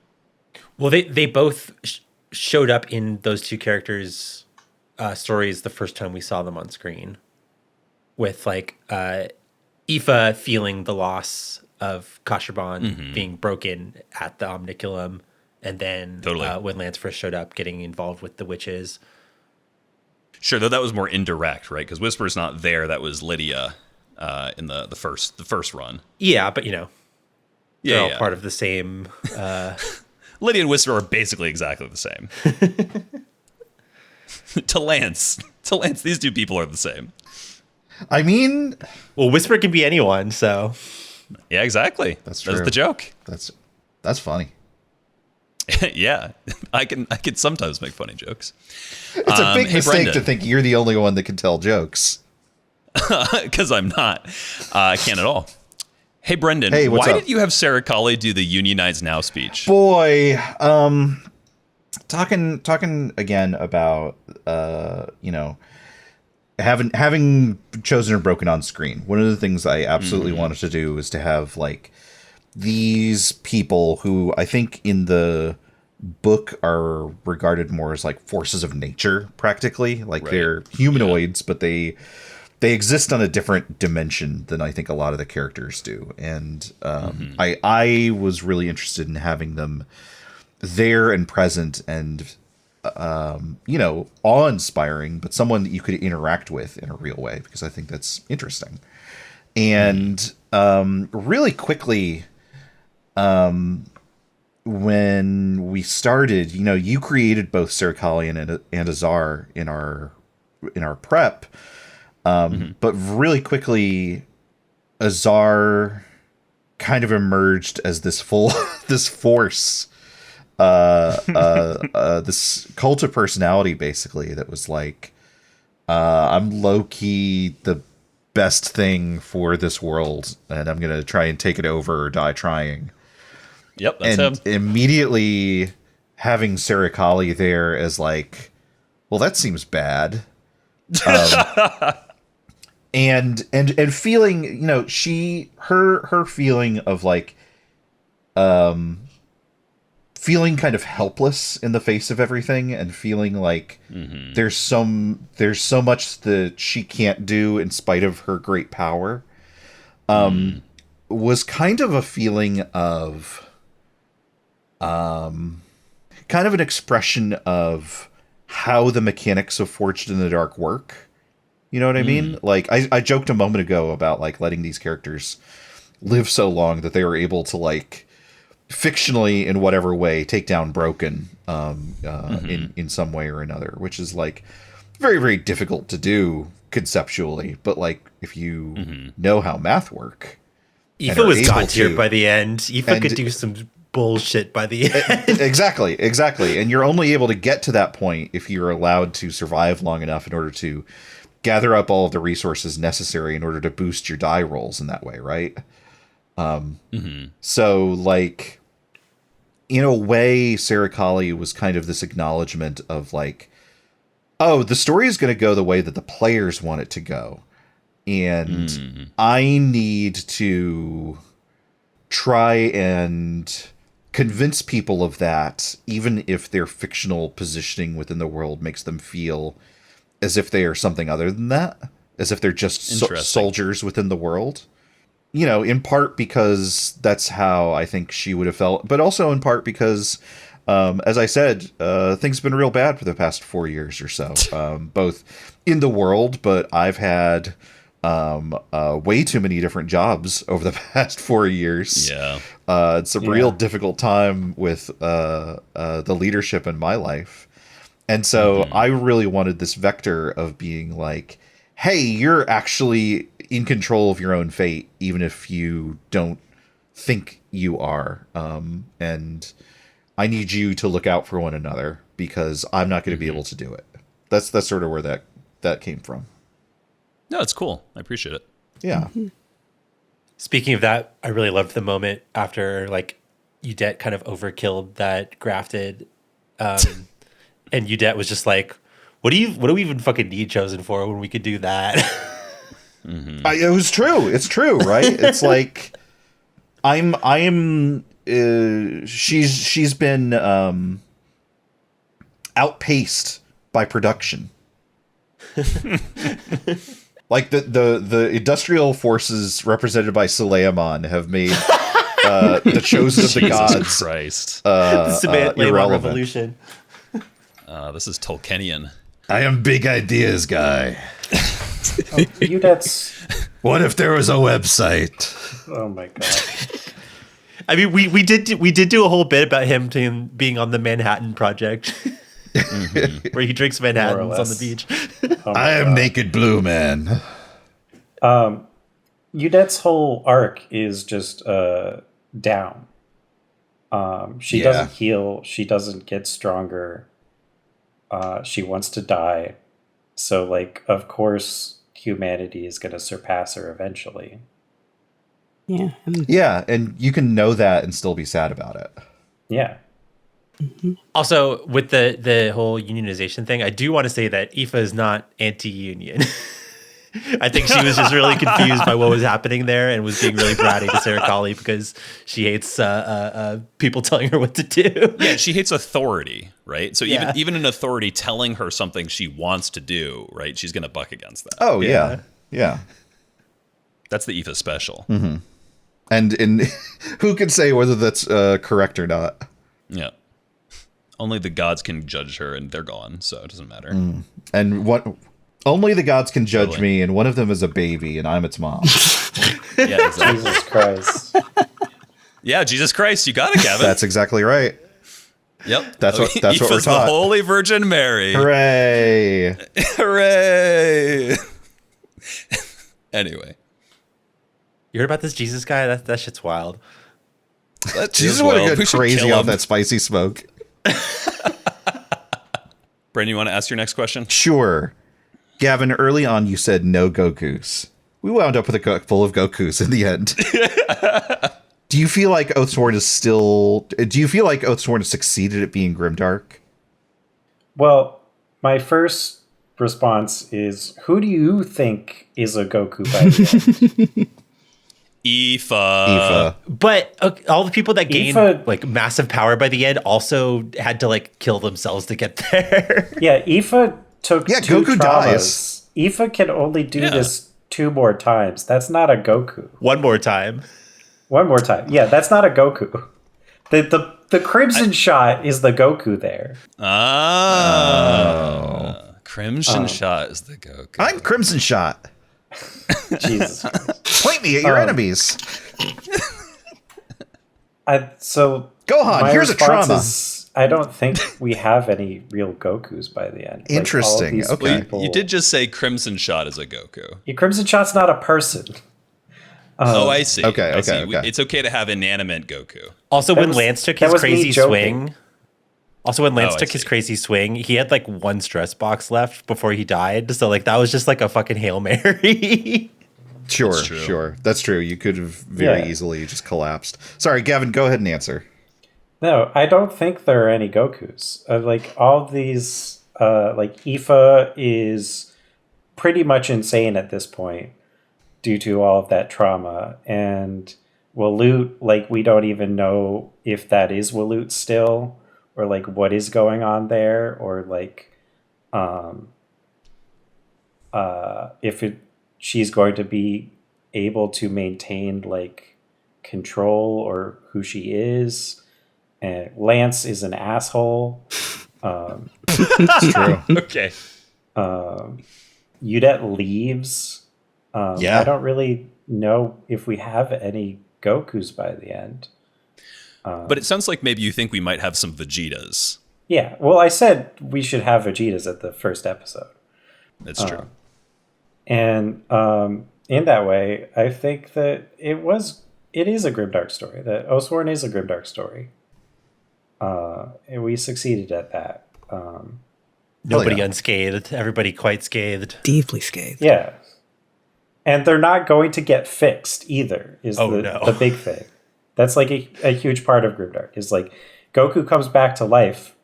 Well, they both showed up in those two characters' stories the first time we saw them on screen, with like Aoife feeling the loss of Kashaban being broken at the Omniculum, and then when Lance first showed up, getting involved with the witches. Sure, though that was more indirect, right? Because Whisper's not there. That was Lydia in the first run. Yeah, but they're all yeah. part of the same. Lydia and Whisper are basically exactly the same. to Lance, these two people are the same. I mean, well, Whisper can be anyone, so yeah, exactly. That's true. That's the joke. That's funny. Yeah, I can sometimes make funny jokes. It's a big mistake Brendan. to think you're the only one that can tell jokes. Because I'm not. I can't at all. Hey, Brendan, Hey, what's why up? did you have Sarah Colley do the Unionize Now speech? Boy, talking again about having chosen and broken on screen, one of the things I absolutely wanted to do was to have like these people who I think in the book are regarded more as like forces of nature, practically. Like they're humanoids, but they exist on a different dimension than I think a lot of the characters do. And I was really interested in having them there and present and awe-inspiring, but someone that you could interact with in a real way, because I think that's interesting. And really quickly, when we started, you created both Serikali and Azar in our prep, but really quickly, Azar kind of emerged as this force. This cult of personality, basically, that was like, I'm low-key the best thing for this world, and I'm gonna try and take it over or die trying. Yep, that's and him. Immediately having Serikali there as like, well, that seems bad. And feeling, her feeling of like, feeling kind of helpless in the face of everything, and feeling like there's so much that she can't do in spite of her great power, was kind of a feeling of kind of an expression of how the mechanics of Forged in the Dark work. You know what I mean? Like I joked a moment ago about like letting these characters live so long that they were able to like fictionally in whatever way take down Broken in some way or another, which is like very, very difficult to do conceptually, but like if you know how math work, Aoife was god tier by the end. Aoife could do some bullshit by the end. Exactly. And you're only able to get to that point if you're allowed to survive long enough in order to gather up all of the resources necessary in order to boost your die rolls in that way, right? So, like, in a way, Serikali was kind of this acknowledgement of, like, oh, the story is going to go the way that the players want it to go. And I need to try and convince people of that, even if their fictional positioning within the world makes them feel as if they are something other than that, as if they're just soldiers within the world. In part because that's how I think she would have felt, but also in part because, as I said, things have been real bad for the past 4 years or so, both in the world, but I've had way too many different jobs over the past 4 years. Yeah. It's a real difficult time with the leadership in my life. And so I really wanted this vector of being like, hey, you're actually in control of your own fate, even if you don't think you are. And I need you to look out for one another because I'm not going to be able to do it. That's sort of where that came from. No, it's cool. I appreciate it. Yeah. Speaking of that, I really loved the moment after like Udette kind of overkilled that grafted, and Udette was just like, "What do we even fucking need Chosen for when we could do that?" It was true. It's true, right? It's like she's been outpaced by production. Like the industrial forces represented by Suleiman have made the chosen of the gods. Jesus Christ. Irrelevant. Revolution. This is Tolkienian. I am big ideas guy. What if there was a website? Oh my god. I mean, we did do a whole bit about him being on the Manhattan Project, where he drinks Manhattans on the beach. I am Naked Blue Man. Udette's whole arc is just down. She doesn't heal. She doesn't get stronger. She wants to die. So, like, of course, humanity is going to surpass her eventually. Yeah. Yeah, and you can know that and still be sad about it. Yeah. Also, with the whole unionization thing, I do want to say that Aoife is not anti-union. I think she was just really confused by what was happening there and was being really bratty to Sarah Colley because she hates people telling her what to do. Yeah, she hates authority, right? So even an authority telling her something she wants to do, right? She's going to buck against that. Oh, yeah. Yeah. That's the Aoife special. Mm-hmm. And who can say whether that's correct or not? Yeah. Only the gods can judge her, and they're gone, so it doesn't matter. And what... Only the gods can judge me, and one of them is a baby, and I'm its mom. Yeah, exactly. Jesus Christ. Yeah, Jesus Christ, you got it, Gavin. That's exactly right. Yep. That's what we're Aoife's taught. the Holy Virgin Mary. Hooray! Hooray! Anyway. You heard about this Jesus guy? That shit's wild. Jesus would have got crazy off that spicy smoke. Brendan, you want to ask your next question? Sure. Gavin, early on you said no Gokus. We wound up with a cook full of Gokus in the end. Do you feel like Oathsworn has succeeded at being grimdark? Well, my first response is, who do you think is a Goku by the end? Aoife. But all the people that gained Aoife- like massive power by the end also had to like kill themselves to get there. Yeah, Aoife took two Goku traumas. dies. Aoife can only do this 2 more times. That's not a Goku. One more time. One more time. Yeah, that's not a Goku. The Crimson Shot is the Goku there. Crimson Shot is the Goku. I'm Crimson Shot. Jesus. Point me at your enemies. Gohan, my here's a response trauma. is, I don't think we have any real Gokus by the end. Interesting. Like, all of these Okay. people- You did just say Crimson Shot is a Goku. Yeah, Crimson Shot's not a person. Oh, I see. Okay, I see. okay. It's okay to have inanimate Goku. Also, when was- Lance took that his was me crazy joking. swing. Also, when Lance I took his see. crazy swing, he had like 1 stress box left before he died. So like that was just like a fucking Hail Mary. Sure, That's true. sure. That's true. You could have very Yeah. easily just collapsed. Sorry, Gavin, go ahead and answer. No, I don't think there are any Gokus. Like all of these, like Aoife is pretty much insane at this point due to all of that trauma, and Waloot, like we don't even know if that is Waloot still, or like what is going on there, or like, she's going to be able to maintain like control or who she is. And Lance is an asshole. It's true. Okay. Udette leaves. Yeah. I don't really know if we have any Gokus by the end. But it sounds like maybe you think we might have some Vegetas. Yeah, well, I said we should have Vegetas at the first episode. That's true. And in that way, I think that it is a grimdark story. That Oathsworn is a grimdark story. And we succeeded at that. Nobody yeah. unscathed. Everybody quite scathed. Deeply scathed. Yeah. And they're not going to get fixed either, is the big thing. That's like a huge part of Grimdark, is like Goku comes back to life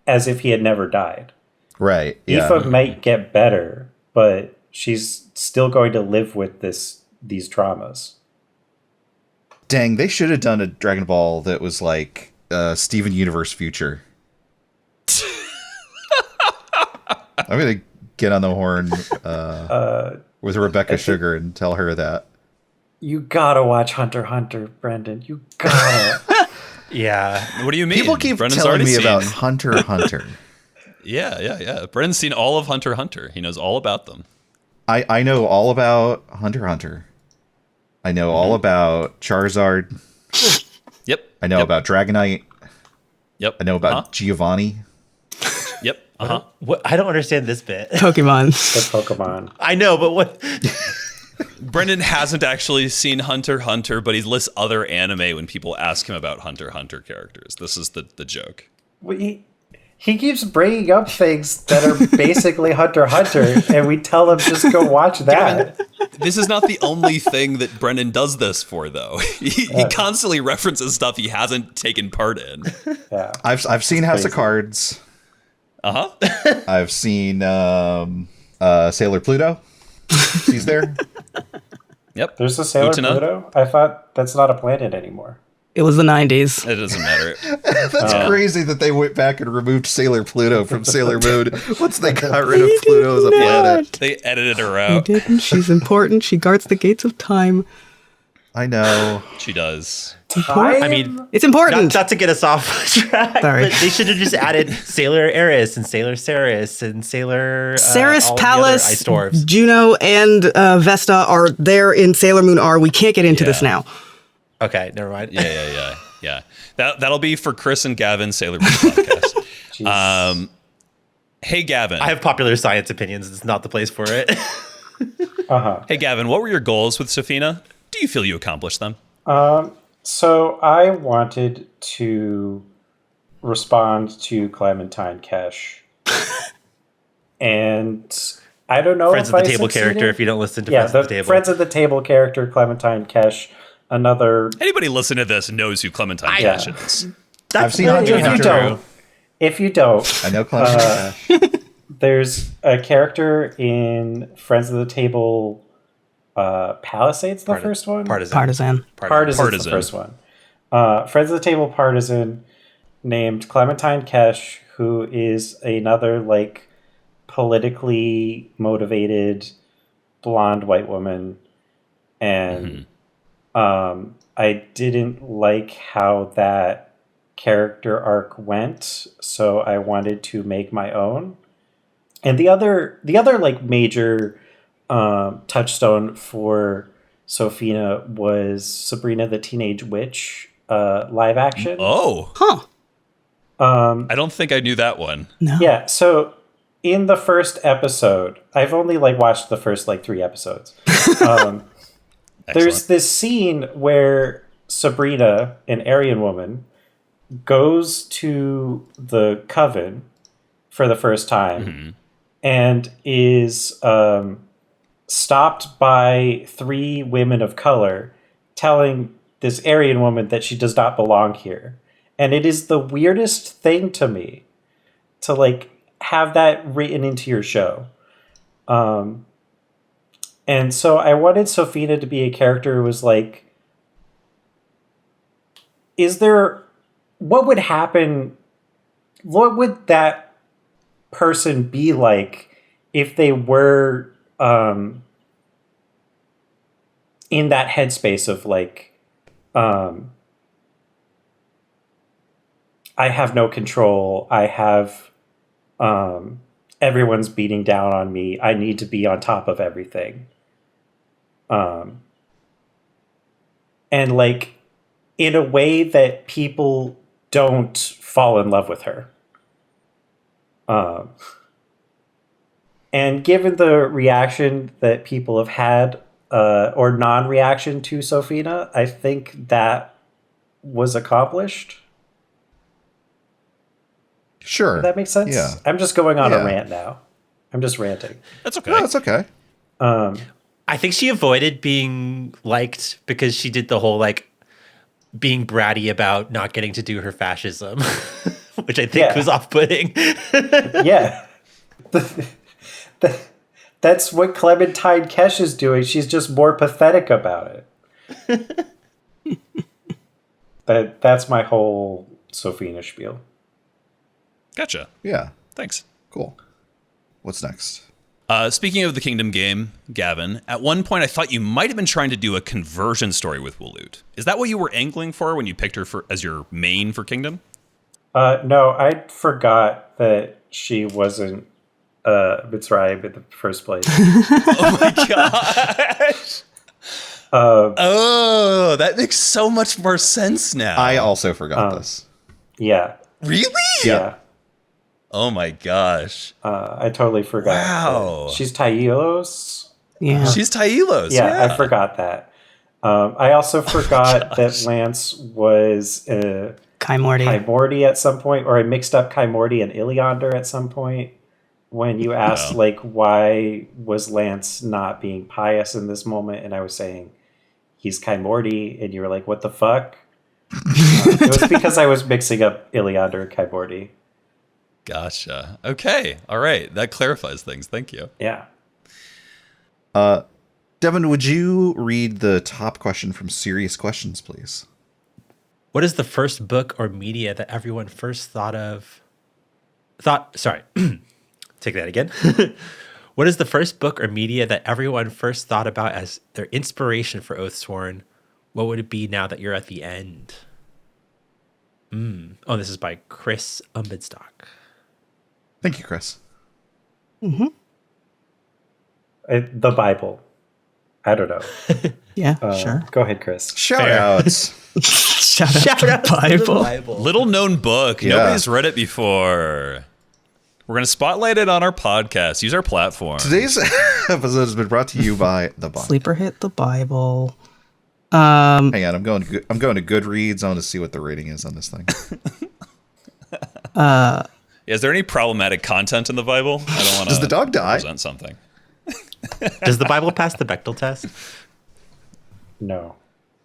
as if he had never died. Right. Yeah. Aoife might get better, but she's still going to live with these traumas. Dang, they should have done a Dragon Ball that was like Steven Universe Future. I'm going to get on the horn with Rebecca Sugar and tell her that. You gotta watch Hunter x Hunter, Brendan. You gotta. Yeah. What do you mean? People keep Brendan's telling already me about seen- Hunter x Hunter. Yeah. Brendan's seen all of Hunter x Hunter. He knows all about them. I know all about Hunter x Hunter. I know all about Charizard. Yep. I know about Dragonite. Yep. I know about Giovanni. Yep. Uh-huh. What? I don't understand this bit. Pokemon. The Pokemon. I know, but what? Brendan hasn't actually seen Hunter x Hunter, but he lists other anime when people ask him about Hunter x Hunter characters. This is the joke. He keeps bringing up things that are basically Hunter x Hunter, and we tell him just go watch that. This is not the only thing that Brendan does this for, though. He constantly references stuff he hasn't taken part in. Yeah. I've seen House of crazy. Cards. Uh-huh. I've seen Sailor Pluto. She's there. Yep. There's a Sailor Utena. Pluto? I thought that's not a planet anymore. It was the 90s. It doesn't matter. That's crazy that they went back and removed Sailor Pluto from Sailor Moon once they got rid of Pluto as a planet. They edited her She out. didn't. She's important. She guards the gates of time. I know. She does. I mean, It's important. not to get us off track, Sorry. but they should have just added Sailor Eris and Sailor Ceres and Sailor Ceres, all the other Pallas, ice dwarves. Juno, and Vesta are there in Sailor Moon R. We can't get into this Yeah. now. Okay, never mind. Yeah. That'll be for Chris and Gavin Sailor Moon podcast. Jeez. Hey, Gavin. I have popular science opinions. It's not the place for it. Hey, Gavin, what were your goals with Safina? Do you feel you accomplished them? So I wanted to respond to Clementine Kesh. And I don't know Friends if of the I Table succeeded. character, if you don't listen to Yeah, Friends of the Table. Friends of the Table character, Clementine Kesh. Another... Anybody listen to this knows who Clementine Yeah. Cash is. I've seen really Hunter If x you Hunter. don't, if you don't, I know Clementine. there's a character in Friends of the Table Palisades, the first one? Partisan. Partisan's the first one. Friends of the Table Partisan named Clementine Kesh, who is another like politically motivated blonde white woman, and I didn't like how that character arc went, so I wanted to make my own. And the other like major touchstone for Sophina was Sabrina the Teenage Witch live action. Oh, Huh. I don't think I knew that one. No. Yeah, so in the first episode, I've only like watched the first like 3 episodes. There's Excellent. this scene where Sabrina, an Aryan woman, goes to the coven for the first time and is stopped by 3 women of color telling this Aryan woman that she does not belong here. And it is the weirdest thing to me to like have that written into your show. And so I wanted Sophina to be a character who was like, what would happen? What would that person be like if they were in that headspace of like, I have no control. I have, everyone's beating down on me. I need to be on top of everything. And like, in a way that people don't fall in love with her. And given the reaction that people have had, or non-reaction to Sophina, I think that was accomplished. Sure. Does that make sense? Yeah. I'm just going on Yeah. a rant now. I'm just ranting. That's okay. No, it's okay. I think she avoided being liked because she did the whole like being bratty about not getting to do her fascism, which I think Yeah. was off-putting. Yeah. That's what Clementine Kesh is doing. She's just more pathetic about it. That's my whole Sophina spiel. Gotcha. Yeah. Thanks. Cool. What's next? Speaking of the Kingdom game, Gavin, at one point I thought you might have been trying to do a conversion story with Waloot. Is that what you were angling for when you picked her as your main for Kingdom? No, I forgot that she wasn't Mitzrayim in the first place. Oh my gosh. Oh, that makes so much more sense now. I also forgot this. Yeah. Really? Yeah. Oh my gosh. I totally forgot. Wow. She's Taielos. Yeah. She's Taielos. Yeah, I forgot that. I also forgot that Lance was Kai Morty. Kai Morty at some point, or I mixed up Kai Morty and Iliander at some point. when you asked like why was Lance not being pious in this moment, and I was saying he's Kai Morty, and you were like, what the fuck? It was because I was mixing up Iliander and Kai Morty. Gotcha. Okay. All right. That clarifies things. Thank you. Yeah. Devin, would you read the top question from Serious Questions, please? What is the first book or media that everyone first sorry, take that again. What is the first book or media that everyone first thought about as their inspiration for Oathsworn? What would it be now that you're at the end? Oh, this is by Kris Allison. Thank you, Kris. The Bible. I don't know. Yeah, sure. Go ahead, Kris. Shout outs. Shout out to the Bible. Little known book. Yeah. Nobody's read it before. We're going to spotlight it on our podcast. Use our platform. Today's episode has been brought to you by The Bible. Sleeper Hit the Bible. Hang on, I'm going to Goodreads. I want to see what the rating is on this thing. Is there any problematic content in the Bible? I don't want to. Does the dog die? Present something. Does the Bible pass the Bechdel test? No.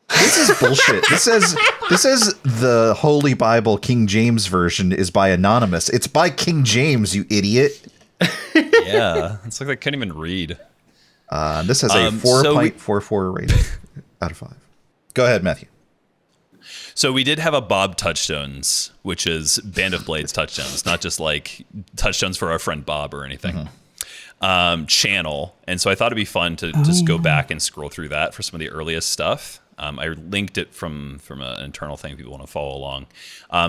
This is bullshit. This says the Holy Bible King James version is by Anonymous. It's by King James, you idiot. Yeah, it's like I can't even read. This has a 4.44 rating out of 5. Go ahead, Matthew. So we did have a Bob Touchstones, which is Band of Blades Touchstones, not just like Touchstones for our friend Bob or anything. Channel, and so I thought it'd be fun to just go back and scroll through that for some of the earliest stuff. I linked it from an internal thing if people want to follow along.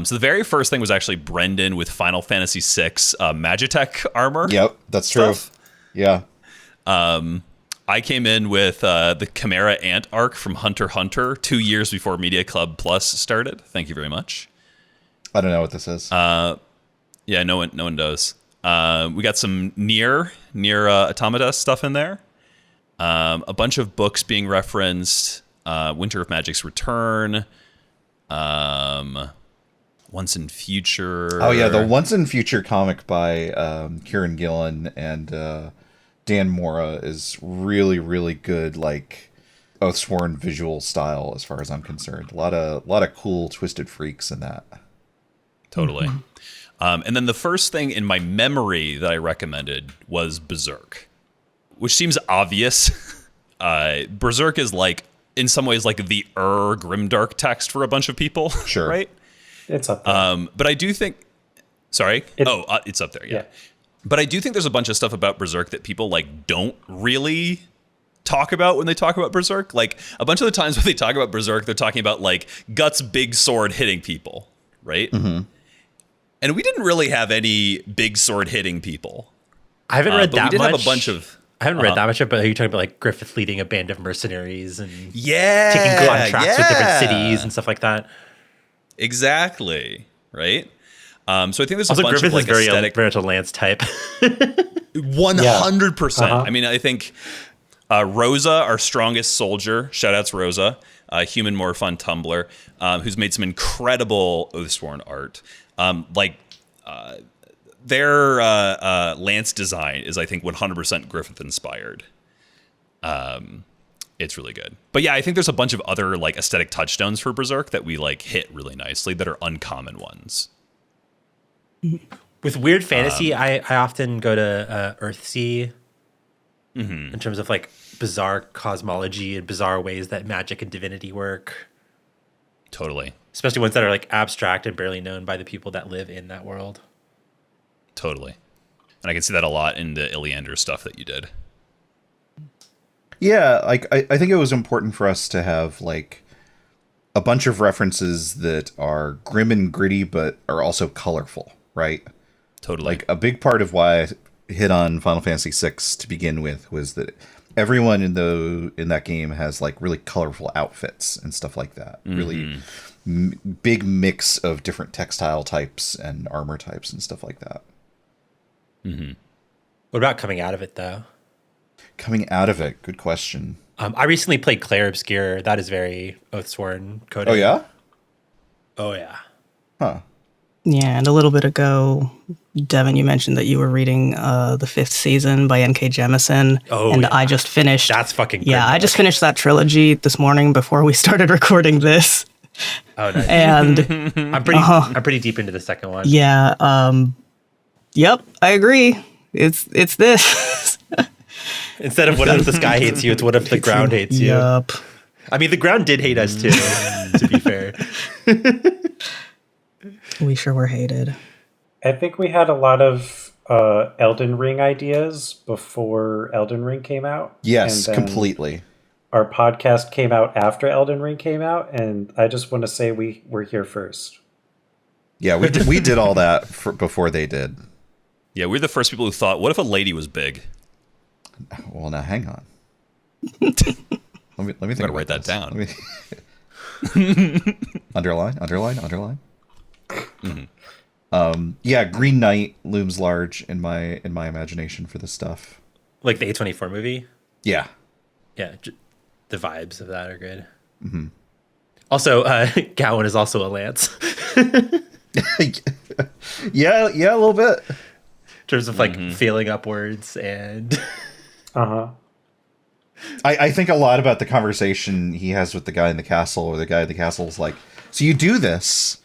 So the very first thing was actually Brendan with Final Fantasy VI Magitech armor. Yep, that's true. Yeah. I came in with the Chimera Ant arc from Hunter x Hunter 2 years before Media Club Plus started. Thank you very much. I don't know what this is. Yeah, no one knows. We got some near Automata stuff in there. A bunch of books being referenced. Winter of Magic's Return. Once in Future. Oh yeah, the Once in Future comic by Kieran Gillen and Dan Mora is really, really good, like Oathsworn visual style as far as I'm concerned. A lot of cool twisted freaks in that. Totally. And then the first thing in my memory that I recommended was Berserk, which seems obvious. Berserk is like, in some ways, like the grimdark text for a bunch of people. Sure. Right? It's up there. But I do think... Sorry? It's up there, yeah. But I do think there's a bunch of stuff about Berserk that people like don't really talk about when they talk about Berserk. Like a bunch of the times when they talk about Berserk, they're talking about like Guts' big sword hitting people, right? Mm-hmm. And we didn't really have any big sword hitting people. I haven't read that much. We did have a bunch of... I haven't read that much of it, but are you talking about like Griffith leading a band of mercenaries and taking contracts with different cities and stuff like that? Exactly, right? So I think there's also, a bunch Griffith of like is aesthetic... very much a Lance type. 100%. Uh-huh. I mean, I think Rosa, our strongest soldier, shout outs Rosa, Human Morph on Tumblr, who's made some incredible Oathsworn art. Their Lance design is, I think, 100% Griffith inspired. It's really good. But yeah, I think there's a bunch of other like aesthetic touchstones for Berserk that we like hit really nicely that are uncommon ones. With weird fantasy, I often go to Earthsea in terms of like bizarre cosmology and bizarre ways that magic and divinity work. Totally. Especially ones that are like abstract and barely known by the people that live in that world. Totally. And I can see that a lot in the Iliander stuff that you did. Yeah, like I think it was important for us to have like a bunch of references that are grim and gritty but are also colorful, right? Totally. Like a big part of why I hit on Final Fantasy VI to begin with was that everyone in that game has like really colorful outfits and stuff like that. Mm-hmm. Really big mix of different textile types and armor types and stuff like that. Mm-hmm. What about coming out of it though? Coming out of it, good question. I recently played Claire Obscure. That is very Oathsworn coded. Oh yeah? Oh yeah. Huh. Yeah, and a little bit ago, Devin, you mentioned that you were reading the 5th season by N.K. Jemisin. Oh, and yeah. I just finished. That's fucking Yeah, I grim. just finished that trilogy this morning before we started recording this. Oh, nice. And I'm pretty deep into the second one. yeah, yep, I agree. It's this. Instead of what if the sky hates you, it's what if the ground hates you. Yup. I mean, the ground did hate us too, to be fair. We sure were hated. I think we had a lot of Elden Ring ideas before Elden Ring came out. Yes, And then completely. Our podcast came out after Elden Ring came out, and I just want to say we were here first. Yeah, we did all that before they did. Yeah, we're the first people who thought, what if a lady was big? Well, now hang on. Let me think. I'm gonna write about that this. down. Underline. Yeah, Green Knight looms large in my imagination for this stuff. Like the A24 movie. Yeah. Yeah, the vibes of that are good. Mm-hmm. Also, Gowan is also a lance. yeah, a little bit. In terms of like feeling upwards and I think a lot about the conversation he has with the guy in the castle, or the guy in the castle is like, so you do this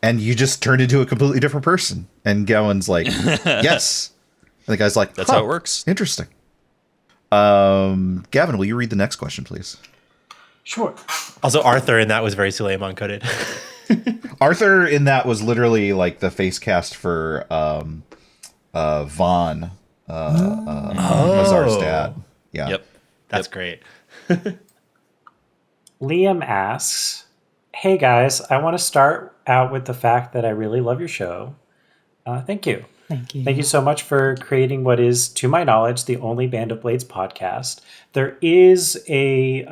and you just turn into a completely different person. And Gowan's like, yes. And the guy's like, That's how it works. Interesting. Gavin, will you read the next question, please? Sure. also Arthur in that was very Suleiman coded. Arthur in that was literally like the face cast for Vaughn, Mazar's dad. Yeah. Yep. That's great. Liam asks, hey guys, I want to start out with the fact that I really love your show. Thank you. Thank you. Thank you so much for creating what is, to my knowledge, the only Band of Blades podcast. There is a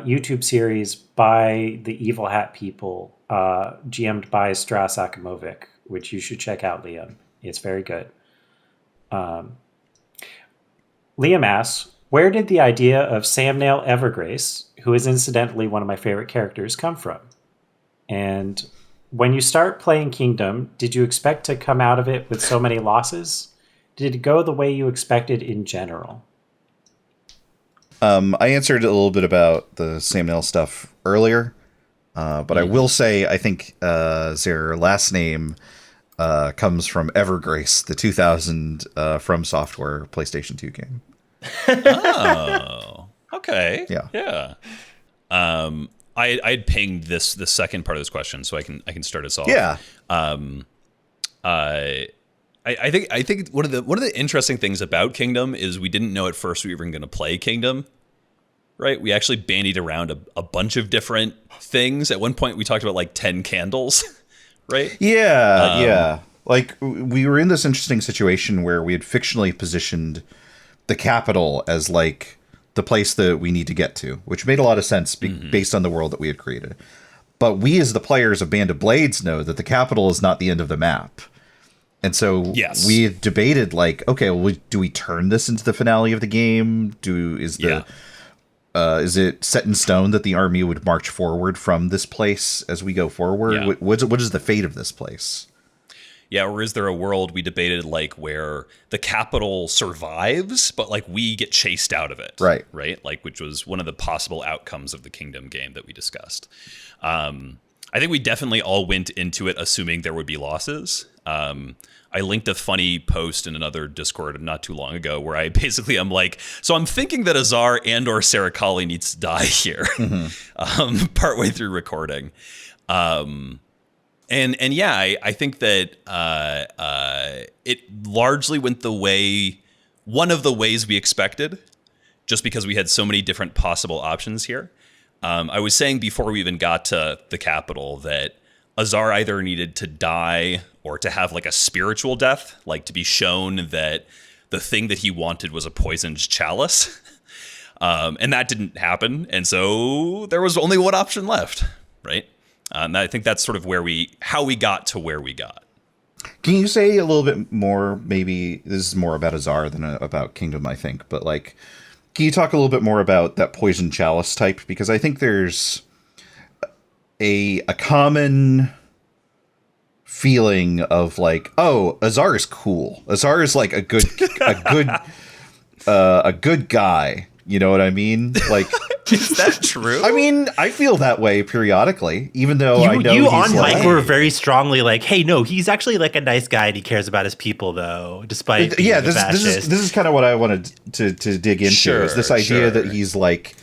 YouTube series by the Evil Hat people, GM'd by Stras Akimovic, which you should check out, Liam. It's very good. Liam asks, where did the idea of Samnail Evergrace, who is incidentally one of my favorite characters, come from? And when you start playing Kingdom, did you expect to come out of it with so many losses? Did it go the way you expected in general? I answered a little bit about the Samnail stuff earlier, but I will say I think their last name comes from Evergrace, the 2000 From Software PlayStation 2 game. Oh, okay. Yeah. I'd pinged the second part of this question, so I can start us off. Yeah. I think one of the interesting things about Kingdom is we didn't know at first we were even going to play Kingdom, right? We actually bandied around a bunch of different things. At one point, we talked about like 10 candles, right? Yeah, yeah. Like we were in this interesting situation where we had fictionally positioned the capital as like the place that we need to get to, which made a lot of sense based on the world that we had created. But we as the players of Band of Blades know that the capital is not the end of the map. And so we had debated like, okay, well, do we turn this into the finale of the game? Is it set in stone that the army would march forward from this place as we go forward? Yeah. What is the fate of this place? Yeah, or is there a world we debated like where the capital survives, but like we get chased out of it? Right. Right? Like, which was one of the possible outcomes of the Kingdom game that we discussed. I think we definitely all went into it assuming there would be losses. I linked a funny post in another Discord not too long ago where I basically am like, so I'm thinking that Azar and or Sarah Colley needs to die here partway through recording. And yeah, I think that it largely went one of the ways we expected, just because we had so many different possible options here. I was saying before we even got to the capital that Azar either needed to die or to have like a spiritual death, like to be shown that the thing that he wanted was a poisoned chalice. And that didn't happen. And so there was only one option left, right? And I think that's sort of how we got to where we got. Can you say a little bit more, maybe this is more about Azar than about Kingdom, I think, but like, can you talk a little bit more about that poison chalice type? Because I think there's a common feeling of like, oh, Azar is cool. Azar is like a good guy. You know what I mean? Like, Is that true? I mean, I feel that way periodically, even though I know you he's on like, mic were very strongly like, hey, no, he's actually like a nice guy and he cares about his people, though, despite being this is kind of what I wanted to dig into, is this idea that he's like,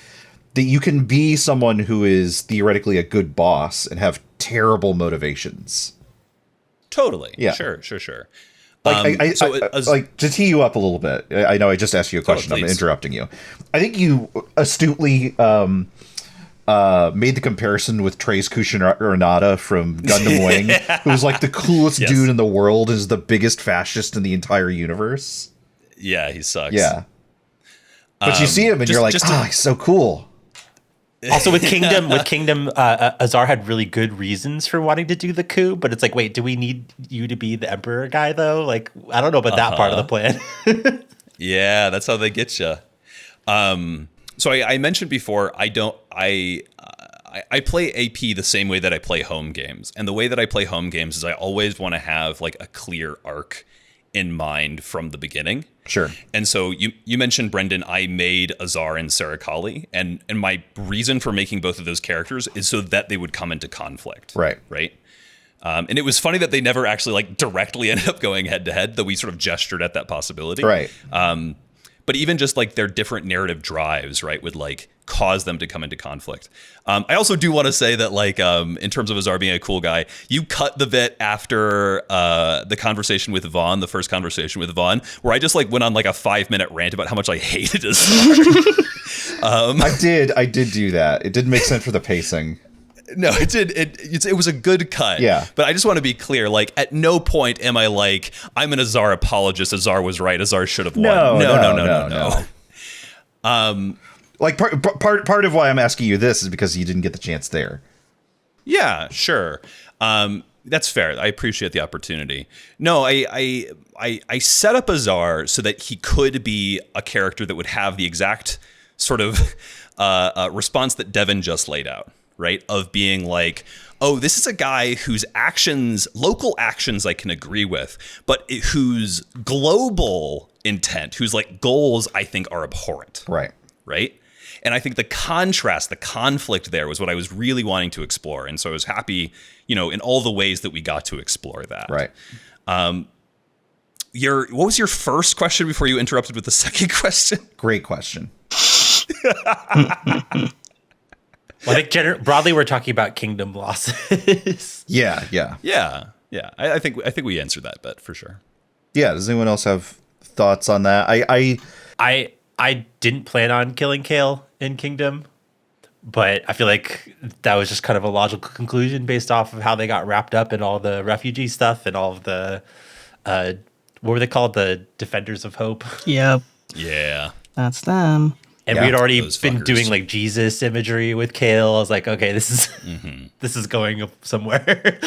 that you can be someone who is theoretically a good boss and have terrible motivations. Totally. Yeah. Sure. Like, like, to tee you up a little bit, I know I just asked you a question. I'm interrupting you. I think you astutely made the comparison with Trace Cucinato from Gundam Wing, who's like the coolest dude in the world, is the biggest fascist in the entire universe. Yeah, he sucks. Yeah. But you see him and you're like, he's so cool. Also, with Kingdom, Azar had really good reasons for wanting to do the coup, but it's like, wait, do we need you to be the Emperor guy though? Like, I don't know about that part of the plan. Yeah, that's how they get you. So I mentioned before, I play AP the same way that I play home games, and the way that I play home games is I always want to have like a clear arc in mind from the beginning. Sure. And so you mentioned, Brendan, I made Azar and Sarakali, and my reason for making both of those characters is so that they would come into conflict. Right. And it was funny that they never actually like directly ended up going head to head, though we sort of gestured at that possibility. Right. But even just like their different narrative drives, right, would like cause them to come into conflict. I also do want to say that, like, in terms of Azar being a cool guy, you cut the bit after the conversation with Vaughn, the first conversation with Vaughn, where I just like went on like a 5-minute rant about how much I hated Azar. I did do that. It didn't make sense for the pacing. No, it did. It was a good cut. Yeah. But I just want to be clear. Like, at no point am I like, I'm an Azar apologist. Azar was right. Azar should have won. No. Like part of why I'm asking you this is because you didn't get the chance there. Yeah, sure. That's fair. I appreciate the opportunity. No, I set up Azar so that he could be a character that would have the exact sort of response that Devin just laid out. Right? Of being like, oh, this is a guy whose local actions I can agree with, but whose global intent, whose like goals I think are abhorrent. Right? And I think the contrast, the conflict there was what I was really wanting to explore. And so I was happy, in all the ways that we got to explore that. Right. What was your first question before you interrupted with the second question? Great question. Well, I think broadly we're talking about kingdom losses. Yeah. I think we answered that bet for sure. Yeah. Does anyone else have thoughts on that? I didn't plan on killing Kale in Kingdom, but I feel like that was just kind of a logical conclusion based off of how they got wrapped up in all the refugee stuff and all of the what were they called? The Defenders of Hope. Yep. Yeah. That's them. And we'd already been doing like Jesus imagery with Kale. I was like, okay, this is going somewhere.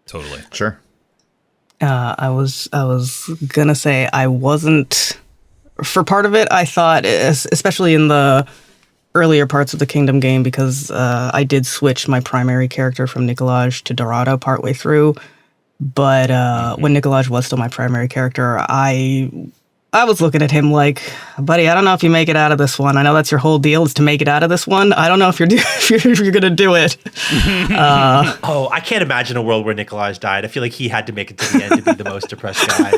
Totally. Sure. I was gonna say I wasn't, for part of it. I thought, especially in the earlier parts of the Kingdom game, because I did switch my primary character from McLeod to Dorado partway through. But when McLeod was still my primary character, I was looking at him like, buddy, I don't know if you make it out of this one. I know that's your whole deal, is to make it out of this one. I don't know if you're going to do it. I can't imagine a world where Nikolaj died. I feel like he had to make it to the end to be the most depressed guy.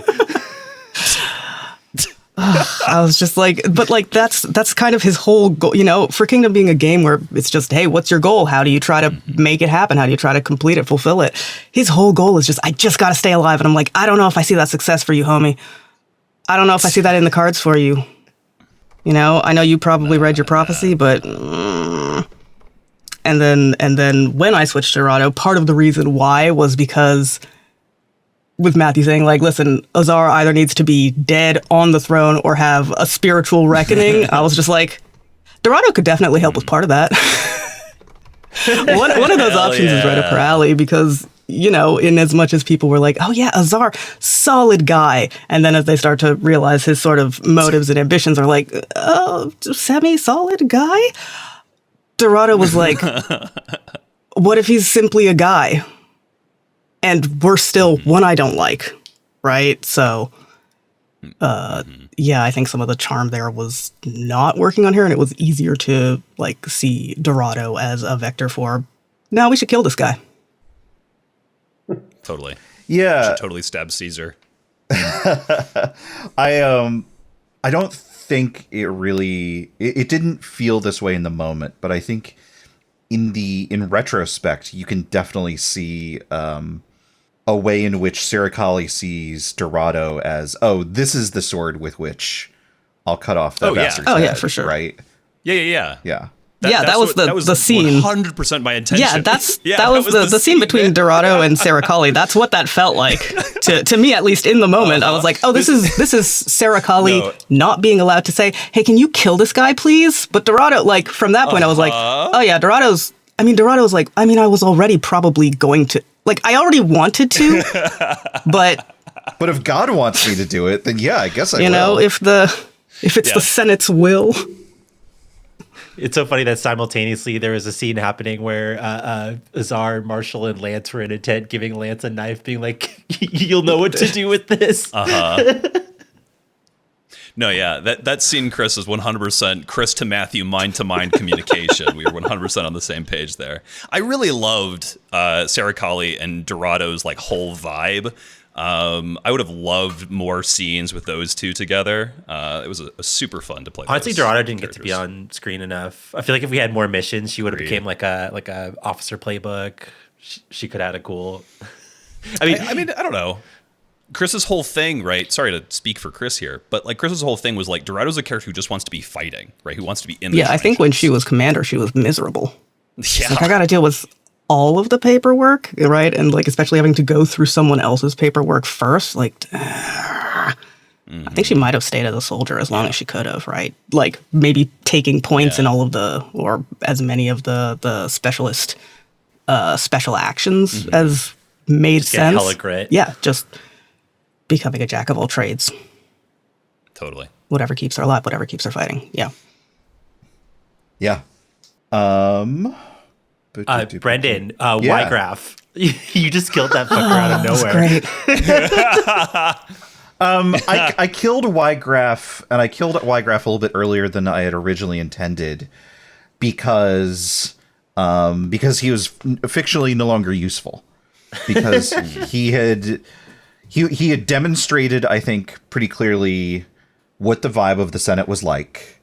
I was just like, but like that's kind of his whole goal, for Kingdom being a game where it's just, hey, what's your goal? How do you try to make it happen? How do you try to complete it, fulfill it? His whole goal is just, I just got to stay alive. And I'm like, I don't know if I see that success for you, homie. I don't know if I see that in the cards for you. I know you probably read your prophecy, but and then when I switched to Dorado, part of the reason why was because with Matthew saying like, listen, Azar either needs to be dead on the throne or have a spiritual reckoning. I was just like, Dorado could definitely help with part of that. one of those options is right up her alley because, in as much as people were like, oh yeah, Azar, solid guy. And then as they start to realize his sort of motives and ambitions are like, oh, semi-solid guy? Dorado was like, what if he's simply a guy? and we're still one I don't like, right? So, yeah, I think some of the charm there was not working on her, and it was easier to like see Dorado as a vector for, no, we should kill this guy. Totally. Yeah. Should totally stab Caesar. I don't think it really it didn't feel this way in the moment, but I think in retrospect you can definitely see a way in which Serikali sees Dorado as, oh, this is the sword with which I'll cut off that bastard's Oh, head, yeah, for sure. right? Yeah. That was the scene. 100% my intention. Yeah, that was the scene between Dorado and Serikali. That's what that felt like to me, at least in the moment. I was like, oh, this is Serikali not being allowed to say, hey, can you kill this guy, please? But Dorado, like from that point, I was like, oh yeah, Dorado's like, I was already probably going to, like, I already wanted to, but if God wants me to do it, then yeah, I guess I will. You know, if it's the Senate's will. It's so funny that simultaneously there was a scene happening where Azar, Marshall, and Lance were in a tent giving Lance a knife, being like, you'll know what to do with this. No, yeah, that scene, Chris, is 100% Chris to Matthew mind-to-mind communication. We were 100% on the same page there. I really loved Serikali and Dorado's like whole vibe. I would have loved more scenes with those two together. It was a super fun to play. Honestly, Dorado didn't get to be on screen enough. I feel like if we had more missions, she would have became like a officer playbook. She could have had a cool. I mean, I don't know. Chris's whole thing, right? Sorry to speak for Chris here, but like Chris's whole thing was like Dorado's a character who just wants to be fighting, right? Who wants to be in the Yeah, I think when she was commander, she was miserable. Yeah. Like, I got to deal with all of the paperwork, right? And like, especially having to go through someone else's paperwork first. Like, I think she might have stayed as a soldier as long as she could have, right? Like maybe taking points in all of or as many of the specialist special actions as made just sense. Get hella grit. Yeah, just becoming a jack of all trades. Totally. Whatever keeps her alive, whatever keeps her fighting. Yeah. Yeah. Brendan, Y-Graph. You just killed that fucker out of nowhere. Great. I killed Y-Graph, and I killed Y-Graph a little bit earlier than I had originally intended because he was fictionally no longer useful. Because he had demonstrated, I think, pretty clearly what the vibe of the Senate was like.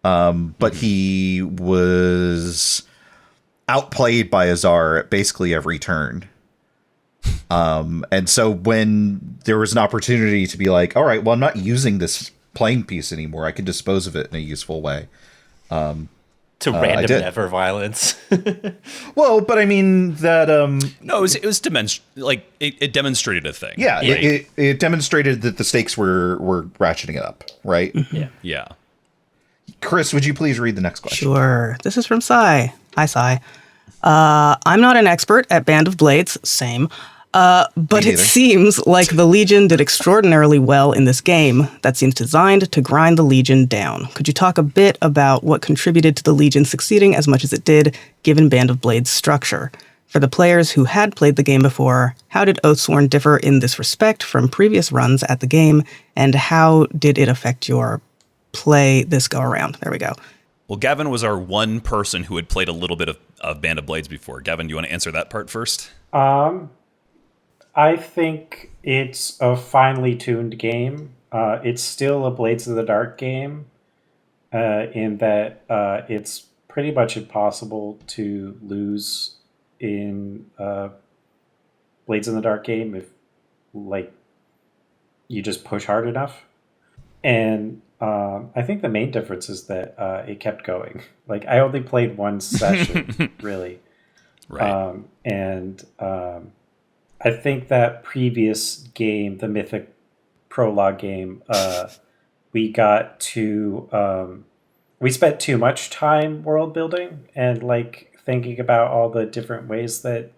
But he was outplayed by Azar at basically every turn. And so when there was an opportunity to be like, all right, well, I'm not using this playing piece anymore, I can dispose of it in a useful way. To random never violence. Well, but I mean that. No, it demonstrated a thing. Yeah, Like, it demonstrated that the stakes were ratcheting it up, right? yeah. Chris, would you please read the next question? Sure. This is from Sai. Hi, Sai. I'm not an expert at Band of Blades. Same. But it seems like the Legion did extraordinarily well in this game that seems designed to grind the Legion down. Could you talk a bit about what contributed to the Legion succeeding as much as it did, given Band of Blades' structure? For the players who had played the game before, how did Oathsworn differ in this respect from previous runs at the game, and how did it affect your play this go around? There we go. Well, Gavin was our one person who had played a little bit of Band of Blades before. Gavin, do you want to answer that part first? I think it's a finely tuned game. It's still a Blades of the Dark game in that it's pretty much impossible to lose in Blades in the Dark game if like you just push hard enough. And I think the main difference is that it kept going. Like I only played one session really. Right. I think that previous game, the Mythic Prologue game, we spent too much time world building and like thinking about all the different ways that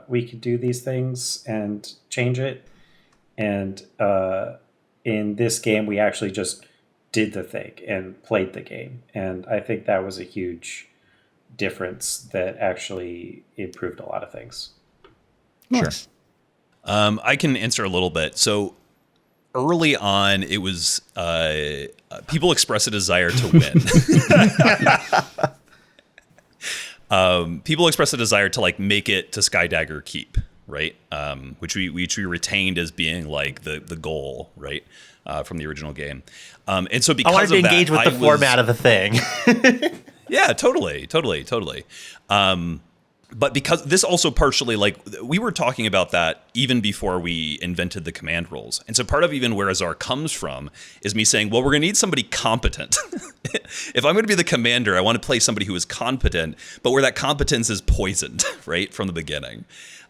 we could do these things and change it. And in this game, we actually just did the thing and played the game. And I think that was a huge difference that actually improved a lot of things. Sure. I can answer a little bit. So early on, it was people express a desire to win. People express a desire to like make it to Skydagger Keep, right? Which we retained as being like the goal, right? From the original game. And so because I wanted to of that, engage with the format of the thing. Yeah, totally. But because this also partially, like, we were talking about that even before we invented the command roles. And so part of even where Azar comes from is me saying, well, we're going to need somebody competent. If I'm going to be the commander, I want to play somebody who is competent, but where that competence is poisoned, right, from the beginning.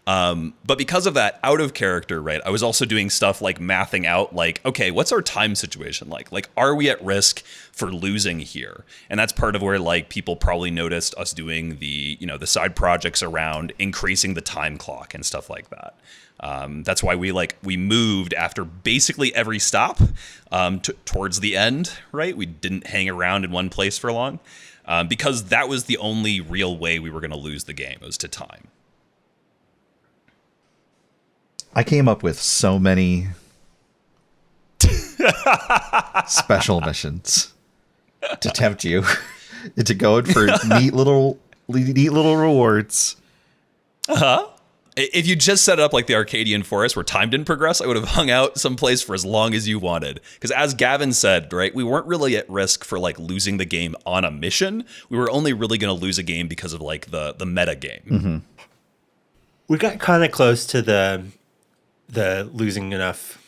But because of that, out of character, right, I was also doing stuff like mathing out, like, okay, what's our time situation like? Like, are we at risk for losing here? And that's part of where, like, people probably noticed us doing the, you know, the side projects around increasing the time clock and stuff like that. That's why we moved after basically every stop towards the end, right? We didn't hang around in one place for long because that was the only real way we were going to lose the game, was to time. I came up with so many special missions to tempt you into going for neat little rewards. If you just set it up like the Arcadian Forest where time didn't progress, I would have hung out someplace for as long as you wanted. Because as Gavin said, right, we weren't really at risk for like losing the game on a mission. We were only really going to lose a game because of like the meta game. Mm-hmm. We got kind of close to the losing enough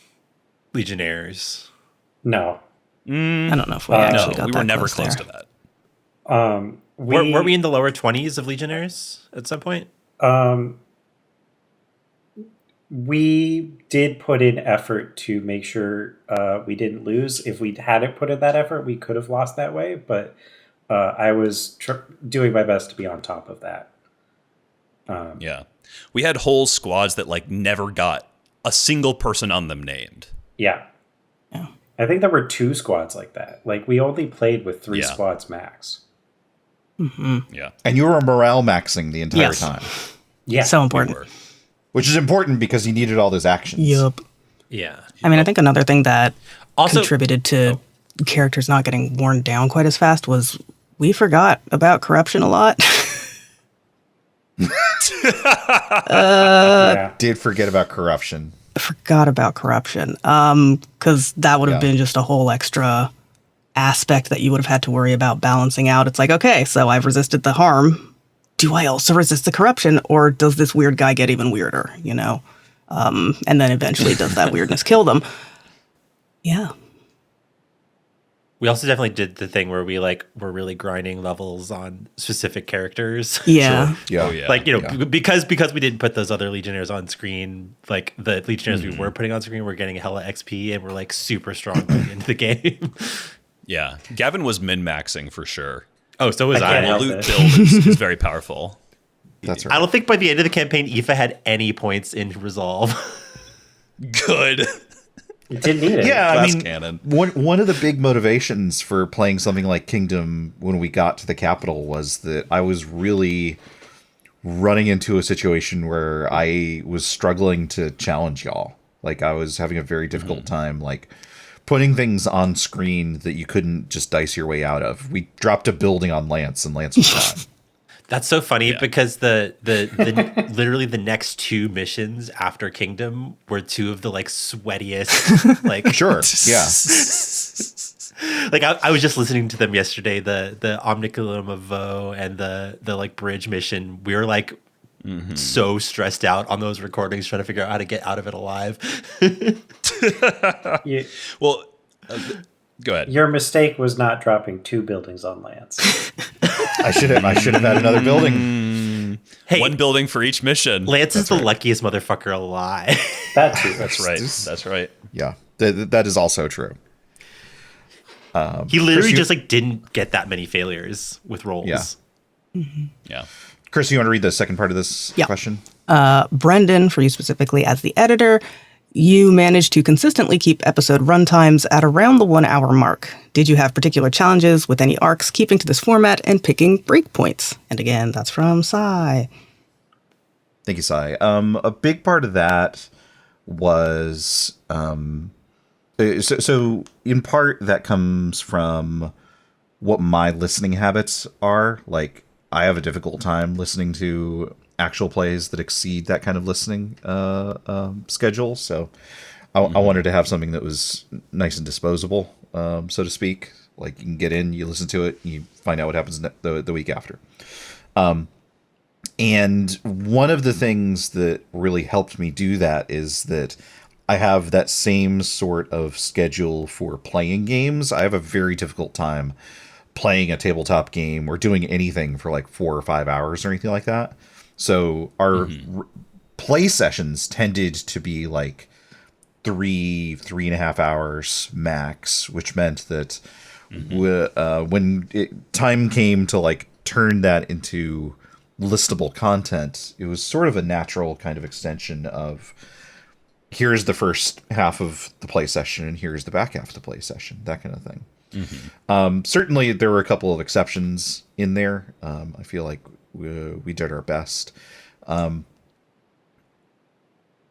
Legionnaires. No. I don't know if we actually got we that were never close close there. to that. Were we in the lower 20s of Legionnaires at some point? We did put in effort to make sure we didn't lose. If we hadn't put in that effort, we could have lost that way. But I was doing my best to be on top of that. Yeah. We had whole squads that like never got a single person on them named. Yeah. Yeah. I think there were 2 squads like that. Like, we only played with 3 Yeah. squads max. Mm-hmm. Yeah. And you were morale maxing the entire Yes. time, Yeah. So We important. were. which is important because you needed all those actions. Yup. Yeah. I mean, I think another thing that Also- contributed to characters not getting worn down quite as fast was we forgot about corruption a lot. Yeah. Did forget about corruption. Forgot about corruption. Because that would have Yeah. been just a whole extra aspect that you would have had to worry about balancing out. It's like, okay, so I've resisted the harm. Do I also resist the corruption, or does this weird guy get even weirder, you know? And then eventually does that weirdness kill them? Yeah. We also definitely did the thing where we like were really grinding levels on specific characters. Yeah. Yeah. Oh, yeah. Like, you know, Yeah. because we didn't put those other Legionnaires on screen, like the Legionnaires we were putting on screen were getting hella XP and we're like super strong by the end of the game. Yeah. Gavin was min-maxing for sure. Oh, so was I I. can't The help loot it. build is very powerful. That's I right. don't think by the end of the campaign, Aoife had any points in Resolve. Good. You didn't need it. Yeah, I Glass mean, cannon. one of the big motivations for playing something like Kingdom when we got to the capital was that I was really running into a situation where I was struggling to challenge y'all. Like, I was having a very difficult time, like, putting things on screen that you couldn't just dice your way out of. We dropped a building on Lance, and Lance was gone. That's so funny Yeah. because the literally the next 2 missions after Kingdom were 2 of the like sweatiest like Sure, yeah. like I was just listening to them yesterday, the Omniculum of Vo and the like bridge mission. We were like so stressed out on those recordings trying to figure out how to get out of it alive. You- Well, go ahead. your mistake was not dropping 2 buildings on Lance. I should have had another building. Hey, One building for each mission. Lance is the luckiest motherfucker alive. That too. That's right. That's right. Yeah, that is also true. He literally Chris, just like didn't get that many failures with rolls. Yeah. Yeah. Chris, you want to read the second part of this Yeah. question? Brendan, for you specifically as the editor, you managed to consistently keep episode runtimes at around the 1 hour mark. Did you have particular challenges with any arcs keeping to this format and picking breakpoints? And again, that's from Sai. Thank you, Sai. A big part of that was so in part that comes from what my listening habits are. Like, I have a difficult time listening to actual plays that exceed that kind of listening schedule. So I wanted to have something that was nice and disposable, so to speak. Like, you can get in, you listen to it, you find out what happens the week after. And one of the things that really helped me do that is that I have that same sort of schedule for playing games. I have a very difficult time playing a tabletop game or doing anything for like 4 or 5 hours or anything like that. So our play sessions tended to be like 3.5 hours max, which meant that when time came to like turn that into listable content, it was sort of a natural kind of extension of, here's the first half of the play session and here's the back half of the play session, that kind of thing. Certainly there were a couple of exceptions in there. I feel like we did our best.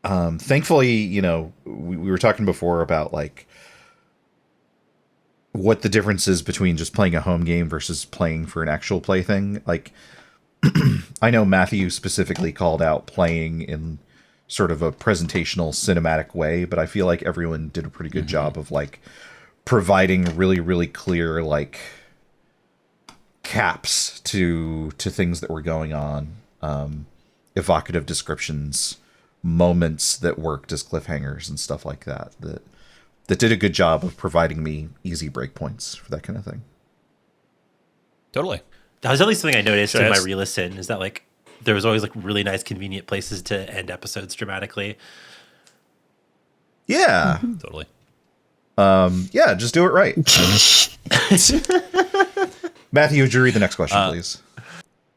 Thankfully, you know, we were talking before about like what the difference is between just playing a home game versus playing for an actual play thing. Like, I know Matthew specifically called out playing in sort of a presentational cinematic way, but I feel like everyone did a pretty good job of like providing really, really clear, like, caps to things that were going on, evocative descriptions, moments that worked as cliffhangers and stuff like that, that did a good job of providing me easy breakpoints for that kind of thing. Totally. That was at least something I noticed So in my that's- re-listen, is that like there was always like really nice, convenient places to end episodes dramatically. Yeah. Totally. Yeah, just do it right. Matthew, would you read the next question, please?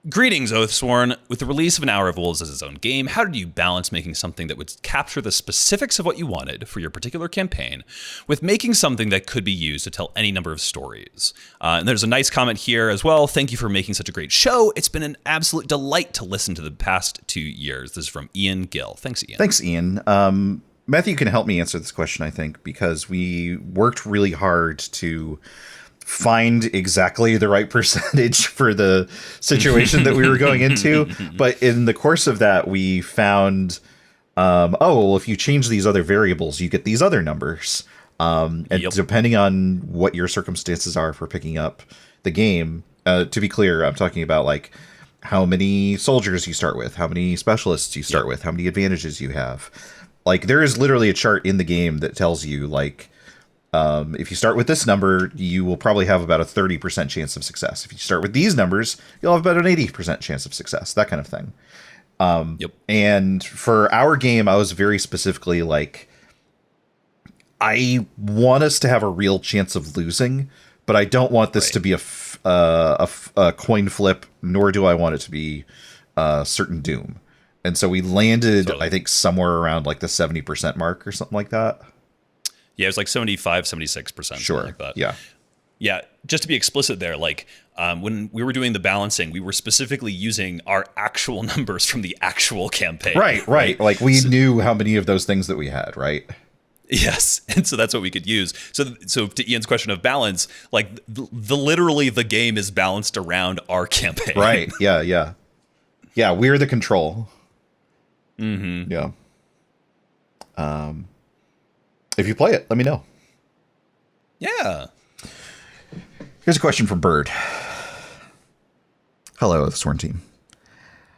Greetings, Oathsworn. With the release of An Hour of Wolves as its own game, how did you balance making something that would capture the specifics of what you wanted for your particular campaign with making something that could be used to tell any number of stories? And there's a nice comment here as well. Thank you for making such a great show. It's been an absolute delight to listen to the past 2 years. This is from Ian Gill. Thanks, Ian. Thanks, Ian. Matthew can help me answer this question, I think, because we worked really hard to find exactly the right percentage for the situation that we were going into. But in the course of that, we found, well, if you change these other variables, you get these other numbers. And depending on what your circumstances are for picking up the game, to be clear, I'm talking about like how many soldiers you start with, how many specialists you start with, how many advantages you have. Like, there is literally a chart in the game that tells you, like, if you start with this number, you will probably have about a 30% chance of success. If you start with these numbers, you'll have about an 80% chance of success, that kind of thing. And for our game, I was very specifically like, I want us to have a real chance of losing, but I don't want this to be a coin flip, nor do I want it to be certain doom. And so we landed, I think, somewhere around like the 70% mark or something like that. Yeah, it was like 75, 76%. Sure. Like that. Yeah. Yeah. Just to be explicit there, like when we were doing the balancing, we were specifically using our actual numbers from the actual campaign. Right. Like, we knew how many of those things that we had, right? Yes. And so that's what we could use. So to Ian's question of balance, like literally the game is balanced around our campaign. Right. Yeah. We're the control. Mm-hmm. Yeah. If you play it, let me know. Yeah. Here's a question from Bird. Hello, the Sworn team.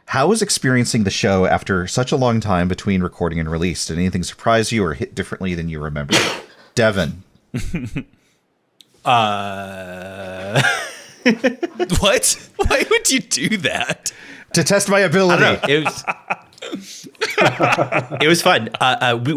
How was experiencing the show after such a long time between recording and release? Did anything surprise you or hit differently than you remember? Devin. What? Why would you do that? To test my ability. I don't know. It was fun.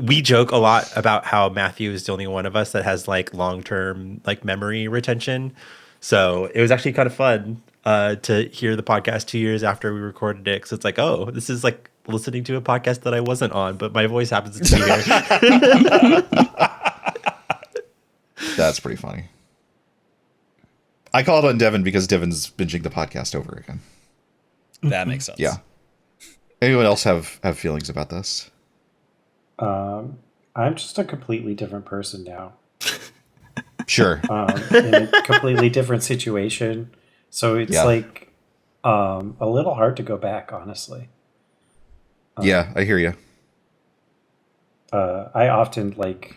We joke a lot about how Matthew is the only one of us that has like long-term like memory retention. So it was actually kind of fun to hear the podcast 2 years after we recorded it. Cause it's like, oh, this is like listening to a podcast that I wasn't on, but my voice happens to be here. That's pretty funny. I called on Devin because Devin's binging the podcast over again. That makes sense. Yeah. Anyone else have feelings about this? I'm just a completely different person now. Sure. In a completely different situation. So it's Yeah. like a little hard to go back, honestly. Yeah, I hear you. I often like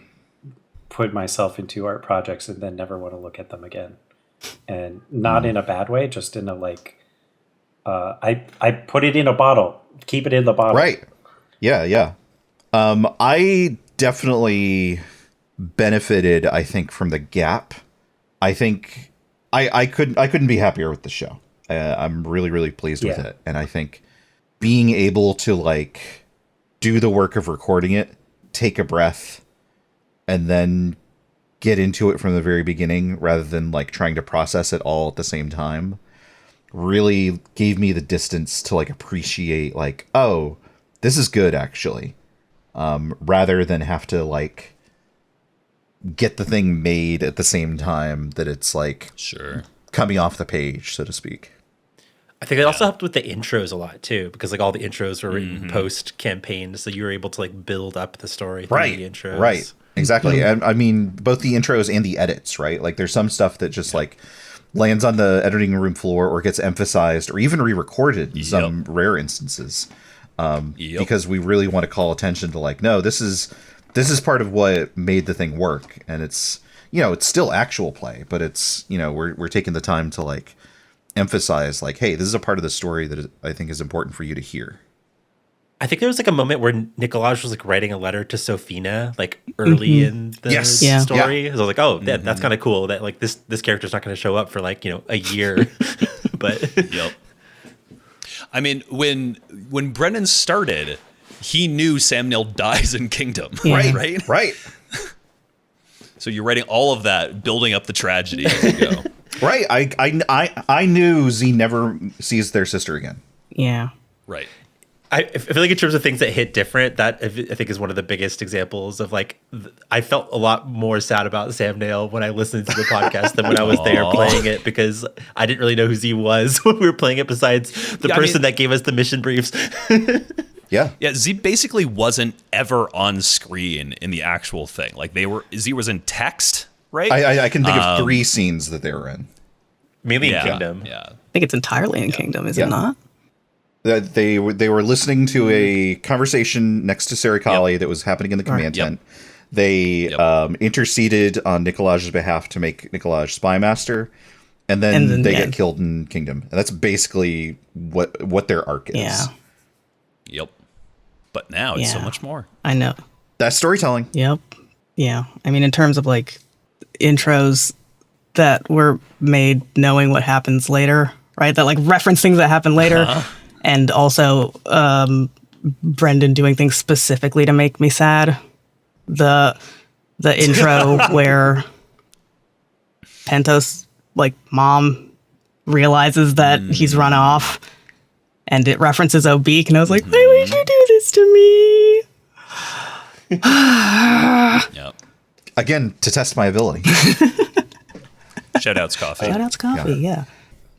put myself into art projects and then never want to look at them again. And not in a bad way, just in a like, I put it in a bottle, keep it in the bottle. Right. Yeah, yeah. I definitely benefited, I think, from the gap. I think I couldn't be happier with the show. I'm really, really pleased with it. And I think being able to like do the work of recording it, take a breath, and then get into it from the very beginning rather than like trying to process it all at the same time really gave me the distance to like appreciate like, oh, this is good actually. Rather than have to like get the thing made at the same time that it's like Sure. coming off the page, so to speak. I think it also helped with the intros a lot too, because like all the intros were written post campaign, so you were able to like build up the story through the intros. Right. Exactly. And I mean, both the intros and the edits, right? Like there's some stuff that just like lands on the editing room floor or gets emphasized or even re-recorded in some rare instances. Because we really want to call attention to like, no, this is part of what made the thing work. And it's, you know, it's still actual play, but it's, you know, we're taking the time to like emphasize like, hey, this is a part of the story that I think is important for you to hear. I think there was like a moment where McLeod was like writing a letter to Sophina like early in the story. Yeah. So I was like, oh, that's kind of cool that like this character's not going to show up for like, you know, a year. But I mean, when Brennan started, he knew Sam Neill dies in Kingdom, right? So you're writing all of that, building up the tragedy as you go. Right. I knew Z never sees their sister again. Yeah. Right. I feel like in terms of things that hit different, that I think is one of the biggest examples of like, I felt a lot more sad about Sam Neill when I listened to the podcast than when I was there playing it, because I didn't really know who Z was when we were playing it besides the person that gave us the mission briefs. Yeah. Yeah, Z basically wasn't ever on screen in the actual thing. Like Z was in text, right? I can think of 3 scenes that they were in. Mainly in Kingdom. Yeah. I think it's entirely in Kingdom, is it not? That they were listening to a conversation next to Serikali that was happening in the command tent. They interceded on Nikolaj's behalf to make Nikolaj spy master, and then they get killed in Kingdom. And that's basically what their arc is. Yeah. Yep. But now it's so much more. I know. That's storytelling. Yep. Yeah. I mean, in terms of like intros that were made knowing what happens later, right? That like reference things that happen later. And also Brendan doing things specifically to make me sad. The intro where Pentos, like mom, realizes that he's run off, and it references Obeek, and I was like, why would you do this to me? Yep. Again, to test my ability. Shoutouts Coffee. Shoutouts Coffee, yeah.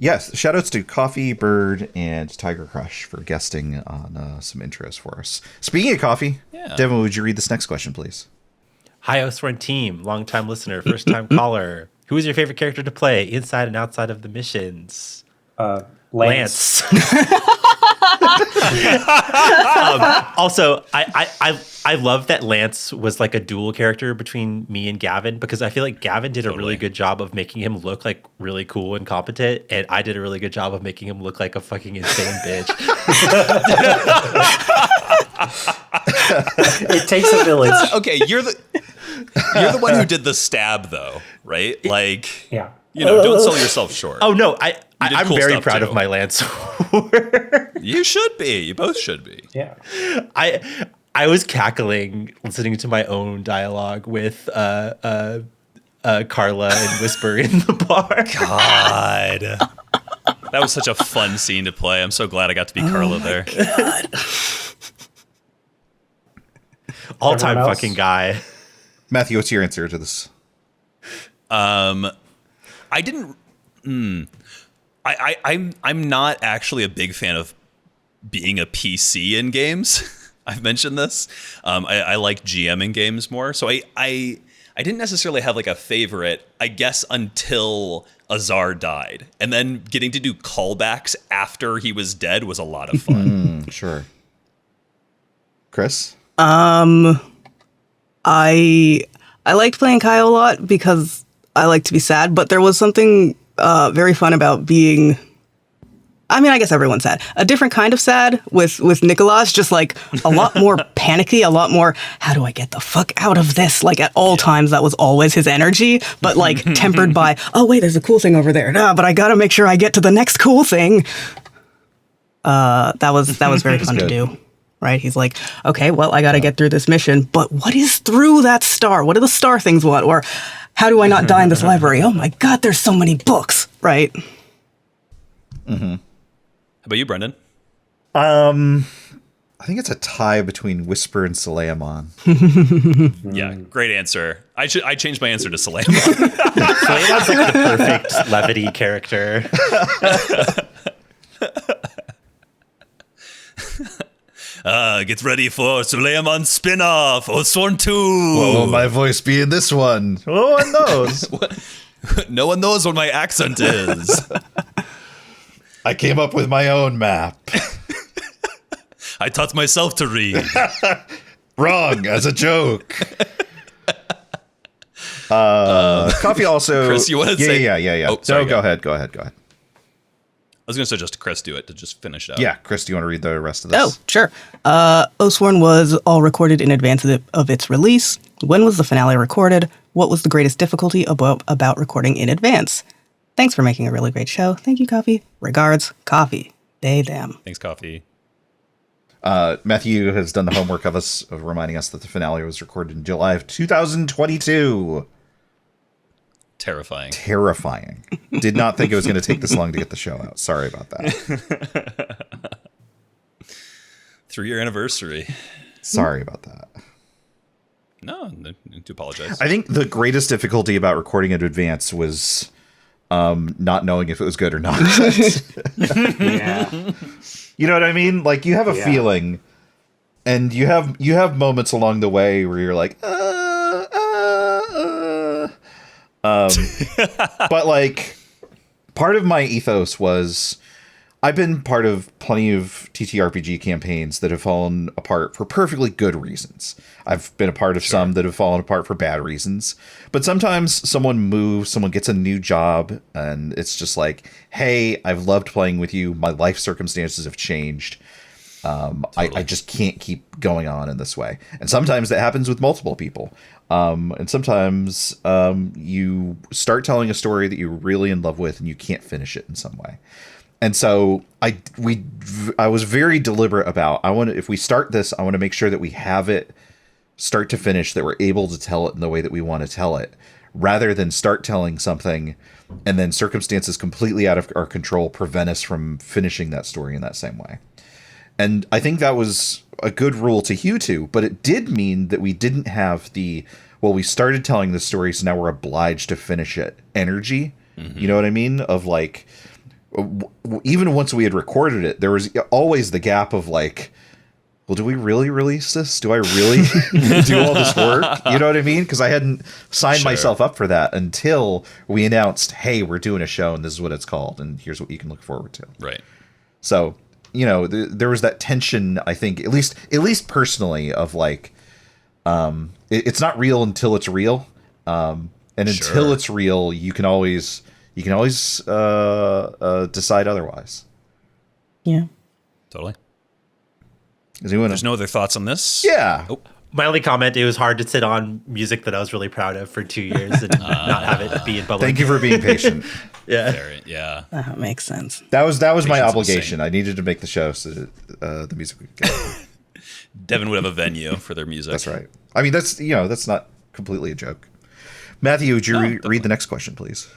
Yes, shoutouts to Coffee, Bird, and Tiger Crush for guesting on some intros for us. Speaking of coffee, Devin, would you read this next question, please? Hi, Oathsworn team, long-time listener, first-time caller. Who is your favorite character to play inside and outside of the missions? Lance. Also, I love that Lance was like a dual character between me and Gavin, because I feel like Gavin did a really good job of making him look like really cool and competent, and I did a really good job of making him look like a fucking insane bitch. It takes a village. Okay, you're the one who did the stab though, right? Like, Yeah. you know, don't sell yourself short. Oh no, I'm cool very stuff, proud too. of my Lance. You should be. You both should be. Yeah. I was cackling listening to my own dialogue with Carla and Whisper in the bar. God. That was such a fun scene to play. I'm so glad I got to be Carla there. All-time Everyone else? fucking guy. Matthew, what's your answer to this? I didn't. I'm not actually a big fan of being a PC in games. I've mentioned this. I like GMing games more. So I didn't necessarily have like a favorite, I guess, until Azar died. And then getting to do callbacks after he was dead was a lot of fun. Sure. Kris? I liked playing Kyle a lot because I like to be sad, but there was something very fun about being, I mean, I guess everyone's sad. A different kind of sad with Nicholas, just like a lot more panicky, a lot more, how do I get the fuck out of this? Like at all times, that was always his energy, but like tempered by, oh wait, there's a cool thing over there. Nah, but I gotta make sure I get to the next cool thing. That was very fun to do. Right? He's like, okay, well, I got to get through this mission, but what is through that star? What do the star things want? Or how do I not die in this library? Oh my God, there's so many books, right? How about you, Brendan? I think it's a tie between Whisper and Salamon. Yeah, great answer. I changed my answer to Salam. Slaymon's like the perfect levity character. Get ready for Suleiman spin-off, Oathsworn 2. What will my voice be in this one? No one knows. No one knows what my accent is. I came up with my own map. I taught myself to read. Wrong, as a joke. Coffee also... Kris, you want to say... Yeah. Oh, sorry, go ahead. I was going to suggest Kris do it to just finish it out. Yeah, Kris, do you want to read the rest of this? Oh, sure. Oathsworn was all recorded in advance of its release. When was the finale recorded? What was the greatest difficulty about recording in advance? Thanks for making a really great show. Thank you, Coffee. Regards, Coffee. They, them. Thanks, Coffee. Matthew has done the homework of reminding us that the finale was recorded in July of 2022. Terrifying. Did not think it was going to take this long to get the show out. Sorry about that. 3-year anniversary. Sorry about that. No need to apologize. I think the greatest difficulty about recording in advance was not knowing if it was good or not. Yeah. You know what I mean? Like you have a feeling, and you have moments along the way where you're like, but like part of my ethos was I've been part of plenty of TTRPG campaigns that have fallen apart for perfectly good reasons. I've been a part of some that have fallen apart for bad reasons. But sometimes someone moves, someone gets a new job, and it's just like, hey, I've loved playing with you. My life circumstances have changed. I just can't keep going on in this way. And sometimes that happens with multiple people. And sometimes you start telling a story that you're really in love with and you can't finish it in some way. And so I was very deliberate about, if we start this, I want to make sure that we have it start to finish, that we're able to tell it in the way that we want to tell it, rather than start telling something and then circumstances completely out of our control prevent us from finishing that story in that same way. And I think that was a good rule to hew to, but it did mean that we didn't have we started telling the story, so now we're obliged to finish it energy. Mm-hmm. You know what I mean? Of like, even once we had recorded it, there was always the gap of like, well, do we really release this? Do I really do all this work? You know what I mean? Because I hadn't signed myself up for that until we announced, hey, we're doing a show and this is what it's called. And here's what you can look forward to. Right. So, you know, there was that tension, I think, at least personally, of like, it's not real until it's real. And until it's real, you can always decide otherwise. Yeah. Totally. There's no other thoughts on this? Yeah. Oh. My only comment, it was hard to sit on music that I was really proud of for 2 years and not have it be in public. Thank you for being patient. Yeah. That makes sense. That was my obligation. Insane. I needed to make the show so that the music would go. Devin would have a venue for their music. That's right. I mean, that's not completely a joke. Matthew, would you read the next question, please?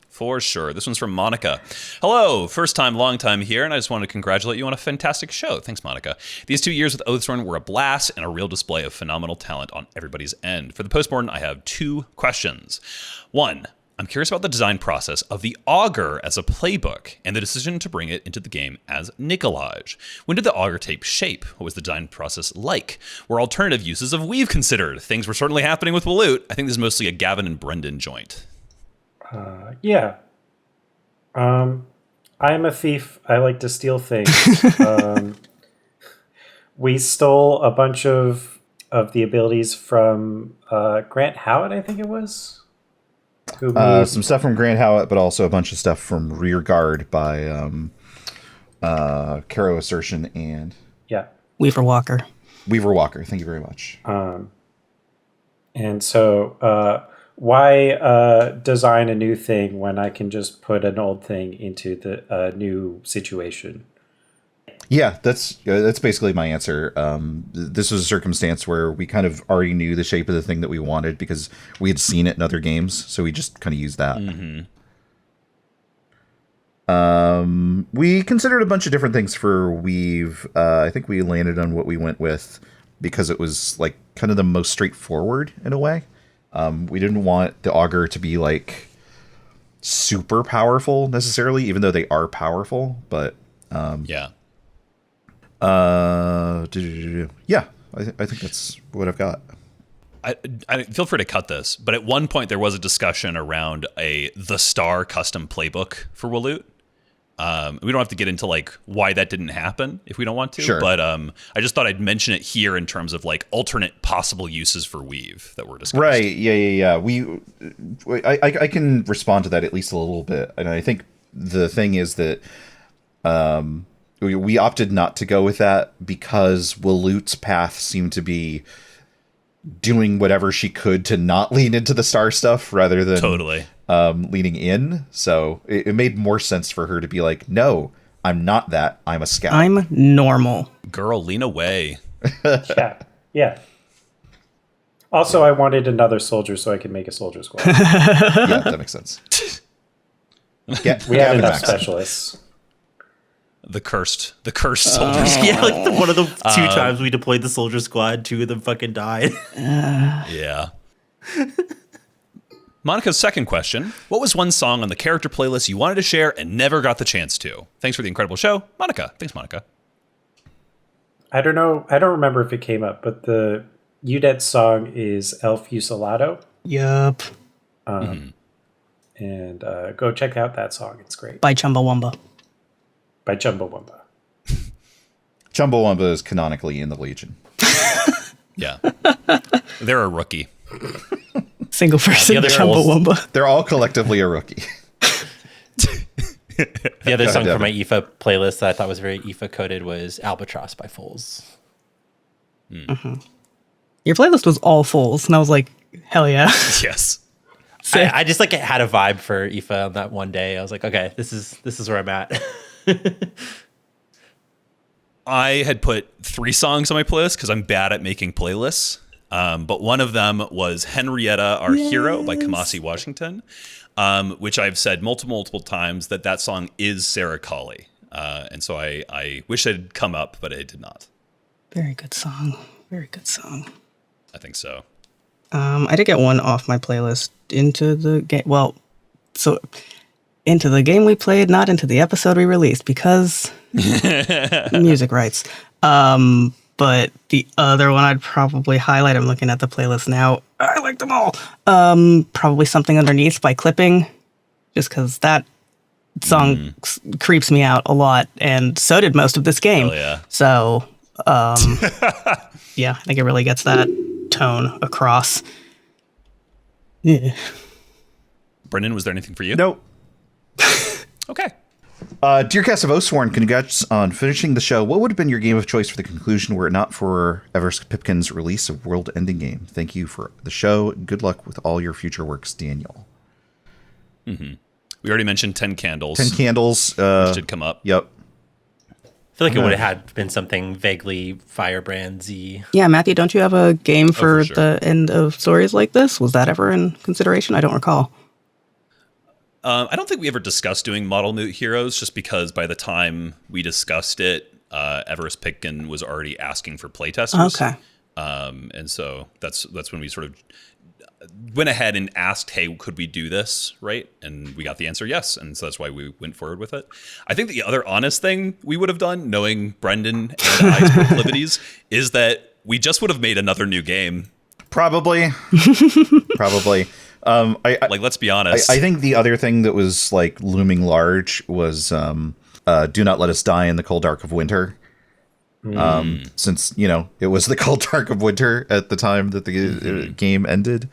For sure. This one's from Monica. Hello, first time, long time here, and I just want to congratulate you on a fantastic show. Thanks, Monica. These 2 years with Oathsworn were a blast and a real display of phenomenal talent on everybody's end. For the Postmortem, I have 2 questions. 1, I'm curious about the design process of the Augur as a playbook and the decision to bring it into the game as Nicolage. When did the Augur take shape? What was the design process like? Were alternative uses of Weave considered? Things were certainly happening with Waloot. I think this is mostly a Gavin and Brendan joint. Yeah. I'm a thief. I like to steal things. We stole a bunch of the abilities from Grant Howitt, I think it was. Who made Some stuff from Grant Howitt, but also a bunch of stuff from Rearguard by Caro Assertion and Weaver Walker. Weaver Walker. Thank you very much. And so why design a new thing when I can just put an old thing into the new situation? Yeah, that's basically my answer. This was a circumstance where we kind of already knew the shape of the thing that we wanted because we had seen it in other games, so we just kind of used that. We considered a bunch of different things for Weave. I think we landed on what we went with because it was like kind of the most straightforward in a way. We didn't want the Augur to be like super powerful necessarily, even though they are powerful. But Yeah. I think that's what I've got. I feel free to cut this, but at one point there was a discussion around the Star custom playbook for Waloot. We don't have to get into like why that didn't happen if we don't want to. Sure. But I just thought I'd mention it here in terms of like alternate possible uses for Weave that were discussed. Right. Yeah. I can respond to that at least a little bit. And I think the thing is that we opted not to go with that because Waloot's path seemed to be doing whatever she could to not lean into the Star stuff rather than Totally. Leaning in. So it made more sense for her to be like, no, I'm not that. I'm a scout. I'm normal. Girl, lean away. Yeah. Also, I wanted another soldier so I could make a soldier squad. Yeah, that makes sense. Yeah, We had enough specialists. The cursed soldiers. Yeah, like one of the two times we deployed the soldier squad, two of them fucking died. Yeah. Monica's second question. What was one song on the character playlist you wanted to share and never got the chance to? Thanks for the incredible show. Monica. Thanks, Monica. I don't know. I don't remember if it came up, but the UDET song is El Fusilado. Yup. And go check out that song. It's great. By Chumbawamba. By Chumbawamba. Chumbawamba is canonically in the Legion. Yeah. They're a rookie. Single person other Chumbawamba. They're all collectively a rookie. The other song Devin. for my IFA playlist that I thought was very IFA coded was Albatross by Foles. Your playlist was all Foles, and I was like, hell yeah. Yes. I just like had a vibe for IFA on that one day. I was like, okay, this is where I'm at. I had put 3 songs on my playlist because I'm bad at making playlists. But one of them was Henrietta, Our Hero by Kamasi Washington, which I've said multiple times that song is Sarah Colley. And so I wish it had come up, but it did not. Very good song. Very good song. I think so. I did get one off my playlist into the game. Well, so into the game we played, not into the episode we released because music rights. But the other one I'd probably highlight, I'm looking at the playlist now. I like them all. Probably Something Underneath by Clipping, just because that song creeps me out a lot, and so did most of this game. Oh, yeah. So, yeah, I think it really gets that tone across. Yeah. Brendan, was there anything for you? Nope. Okay. Dear cast of Oathsworn, congrats on finishing the show. What would have been your game of choice for the conclusion were it not for Everest Pipkin's release of World Ending Game? Thank you for the show. Good luck with all your future works, Daniel. We already mentioned 10 Candles. 10 Candles. Which did come up. Yep. I feel like it would have had been something vaguely Firebrand-y. Yeah, Matthew, don't you have a game for sure. the end of stories like this? Was that ever in consideration? I don't recall. I don't think we ever discussed doing Model Moot Heroes just because by the time we discussed it, Everest Pitkin was already asking for playtesters. Okay. And so that's when we sort of went ahead and asked, hey, could we do this, right? And we got the answer yes, and so that's why we went forward with it. I think the other honest thing we would have done, knowing Brendan and I's proclivities, is that we just would have made another new game. Probably. Let's be honest. I think the other thing that was like looming large was Do Not Let Us Die in the Cold Dark of Winter. Since, it was the Cold Dark of Winter at the time that the game ended,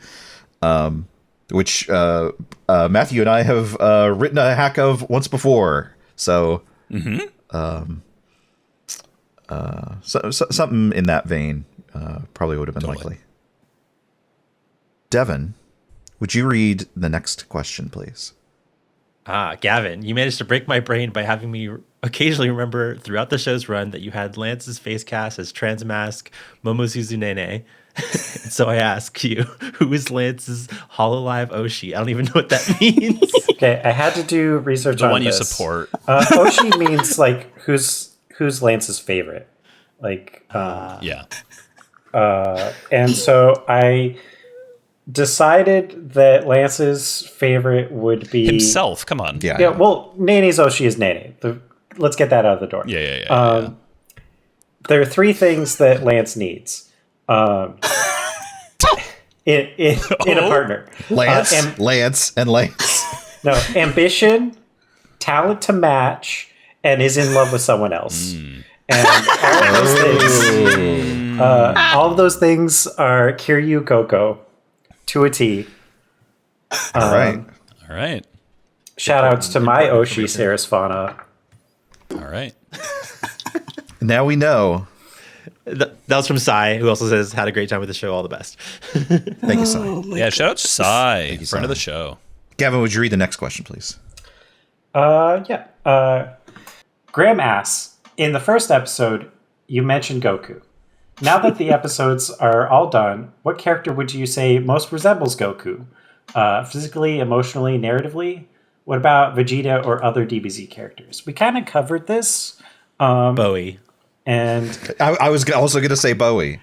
which Matthew and I have written a hack of once before. So, something in that vein probably would have been likely. Devin, would you read the next question, please? Gavin, you managed to break my brain by having me occasionally remember throughout the show's run that you had Lance's face cast as Transmask Momosuzu Nene. So I ask you, who is Lance's Hololive Oshi? I don't even know what that means. Okay, I had to do research the on one this. You support. Oshi means like who's Lance's favorite. Like Yeah. And so I decided that Lance's favorite would be Himself, come on. Yeah. Well, Nene's Oshi is Nene. Let's get that out of the door. Yeah. There are three things that Lance needs in a partner. Lance. No, ambition, talent to match, and is in love with someone else. And all of those things are Kiryu Goku to a T. All right. Shout outs to my Oshi, Sarasvana. All right. Now we know. That was from Sai, who also says, had a great time with the show. All the best. Thank you, Sai. Yeah, shout out to Sai, friend Sai. of the show. Gavin, would you read the next question, please? Yeah. Graham asks, in the first episode, you mentioned Goku. Now that the episodes are all done, what character would you say most resembles Goku? Physically, emotionally, narratively? What about Vegeta or other DBZ characters? We kind of covered this. Bowie. And I was also going to say Bowie.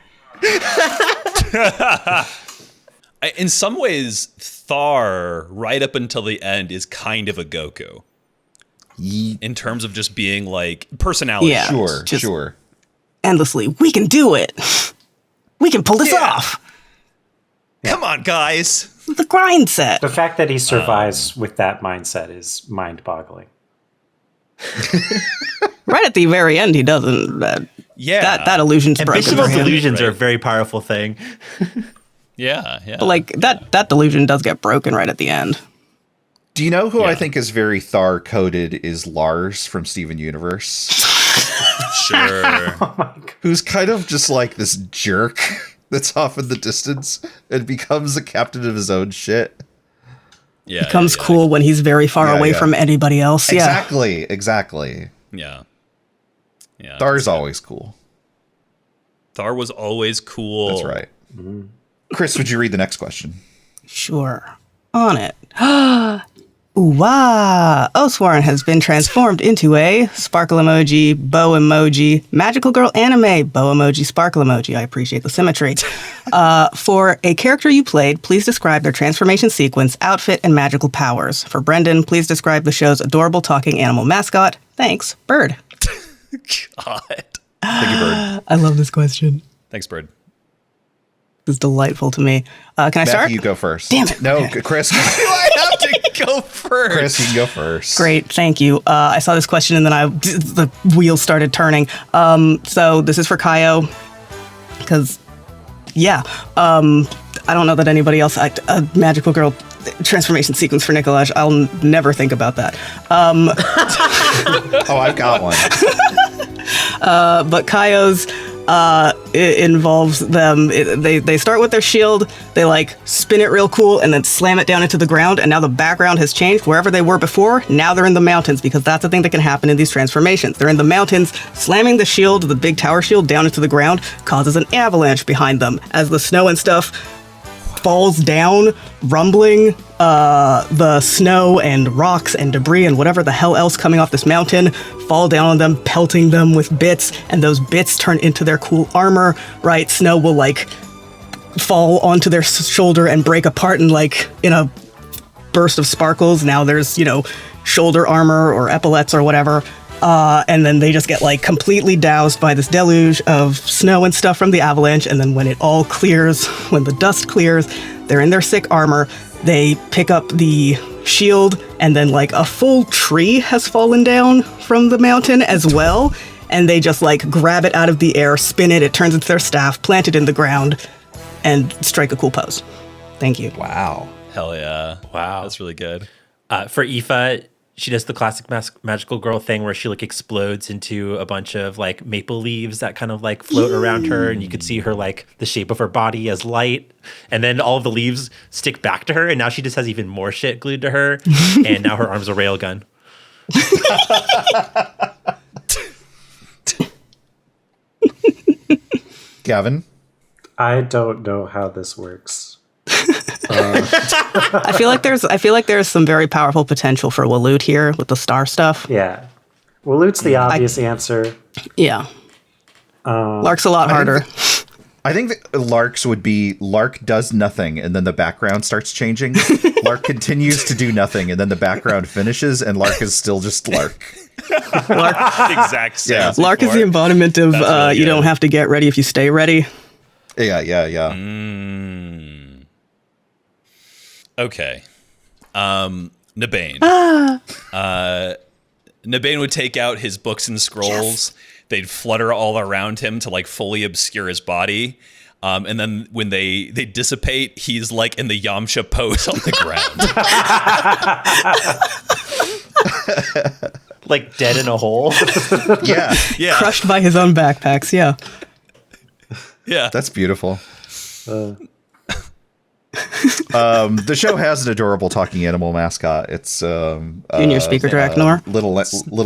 In some ways, Thar, right up until the end, is kind of a Goku. In terms of just being like personality. Yeah. Sure. Endlessly. We can do it. We can pull this off. Come on, guys. The grind set. the fact that he survives with that mindset is mind-boggling. Right at the very end, he doesn't. That illusion's broken for Ambitional him. delusions are a very powerful thing. Yeah. But like that delusion does get broken right at the end. Do you know who I Yeah. think is very Thar coded is Lars from Steven Universe? Sure. Who's kind of just like this jerk that's off in the distance and becomes the captain of his own shit. Yeah. Becomes cool when he's very far away from anybody else. Yeah. Exactly. Yeah. Thar's always cool. Thar was always cool. That's right. Kris, would you read the next question? Sure. On it. Ooh-wah! Oathsworn has been transformed into a sparkle emoji, bow emoji, magical girl anime, bow emoji, sparkle emoji. I appreciate the symmetry. For a character you played, please describe their transformation sequence, outfit, and magical powers. For Brendan, please describe the show's adorable talking animal mascot. Thanks, Bird. God. Thank you, Bird. I love this question. Thanks, Bird. This is delightful to me. Can I start? Matthew, you go first. Damn it. No, Kris. I have to go first. Kris, you can go first. Great, thank you. I saw this question and then the wheels started turning. So this is for Kaio, because, I don't know that anybody else, a magical girl transformation sequence for Nicolaj, I'll never think about that. Oh, I've got one. But Kaio's it involves them. They start with their shield. They like spin it real cool and then slam it down into the ground. And now the background has changed. Wherever they were before, now they're in the mountains because that's the thing that can happen in these transformations. They're in the mountains. Slamming the shield, the big tower shield, down into the ground causes an avalanche behind them as the snow and stuff falls down, rumbling. The snow and rocks and debris and whatever the hell else coming off this mountain fall down on them, pelting them with bits, and those bits turn into their cool armor, right? Snow will like fall onto their shoulder and break apart in a burst of sparkles. Now there's, shoulder armor or epaulets or whatever. And then they just get completely doused by this deluge of snow and stuff from the avalanche. And then when it all clears, when the dust clears, they're in their sick armor. They pick up the shield, and then a full tree has fallen down from the mountain as well. And they just grab it out of the air, spin it, it turns into their staff, plant it in the ground, and strike a cool pose. Thank you. Wow. Hell yeah. Wow. That's really good. For Aoife, she does the classic magical girl thing where she explodes into a bunch of maple leaves that kind of float around her, and you could see her the shape of her body as light, and then all of the leaves stick back to her, and now she just has even more shit glued to her, and now her arm's a railgun. Gavin? I don't know how this works. I feel like there's some very powerful potential for Waloot here with the star stuff. Yeah. Waloot's the obvious answer. Yeah. Lark's a lot harder. I think that Lark's would be Lark does nothing and then the background starts changing. Lark continues to do nothing and then the background finishes and Lark is still just Lark. Exact same. Yeah. as Lark is before. the embodiment of really you good. don't have to get ready if you stay ready. Yeah. Okay. Nabane. Nabane would take out his books and scrolls. They'd flutter all around him to fully obscure his body. And then when they dissipate, he's in the Yamcha pose on the ground. Dead in a hole. Yeah. Yeah. Crushed by his own backpacks, yeah. Yeah. That's beautiful. The show has an adorable talking animal mascot. It's Junior Speaker Draknor. Little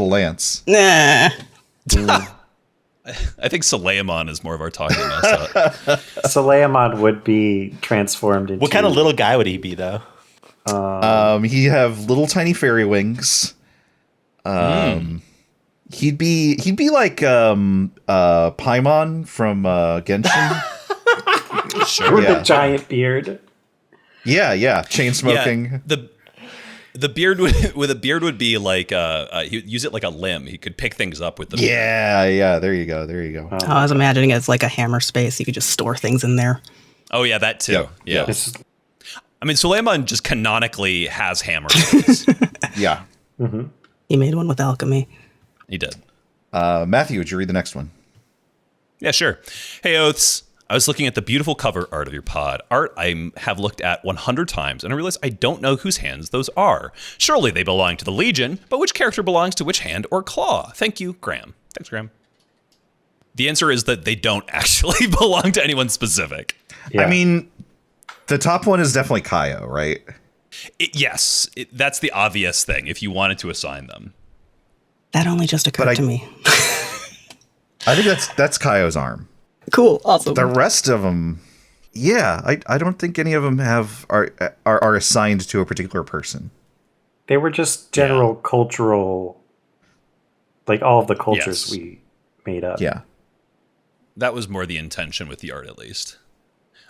Lance. Nah. I think Suleiman is more of our talking mascot. Suleiman would be transformed into... What kind of little guy would he be, though? He'd have little tiny fairy wings. He'd be like Paimon from Genshin. Sure. With Yeah. a giant beard. Yeah. Chain smoking. Yeah, the beard would be he'd use it like a limb. He could pick things up with the beard. Yeah. There you go. I was imagining it's like a hammer space. You could just store things in there. Oh yeah, that too. Yeah. It's- I mean, Suleiman just canonically has hammers. Yeah. He made one with alchemy. He did. Matthew, would you read the next one? Yeah, sure. Hey, Oaths. I was looking at the beautiful cover art of your pod. Art I have looked at 100 times, and I realized I don't know whose hands those are. Surely they belong to the Legion, but which character belongs to which hand or claw? Thank you, Graham. Thanks, Graham. The answer is that they don't actually belong to anyone specific. yeah. I mean, the top one is definitely Kaio, right? Yes, that's the obvious thing if you wanted to assign them. That only just occurred to me. I think that's Kaio's arm. Cool. Awesome. The rest of them, yeah, I don't think any of them are assigned to a particular person. They were just general cultural, all of the cultures Yes. we made up. Yeah. That was more the intention with the art, at least.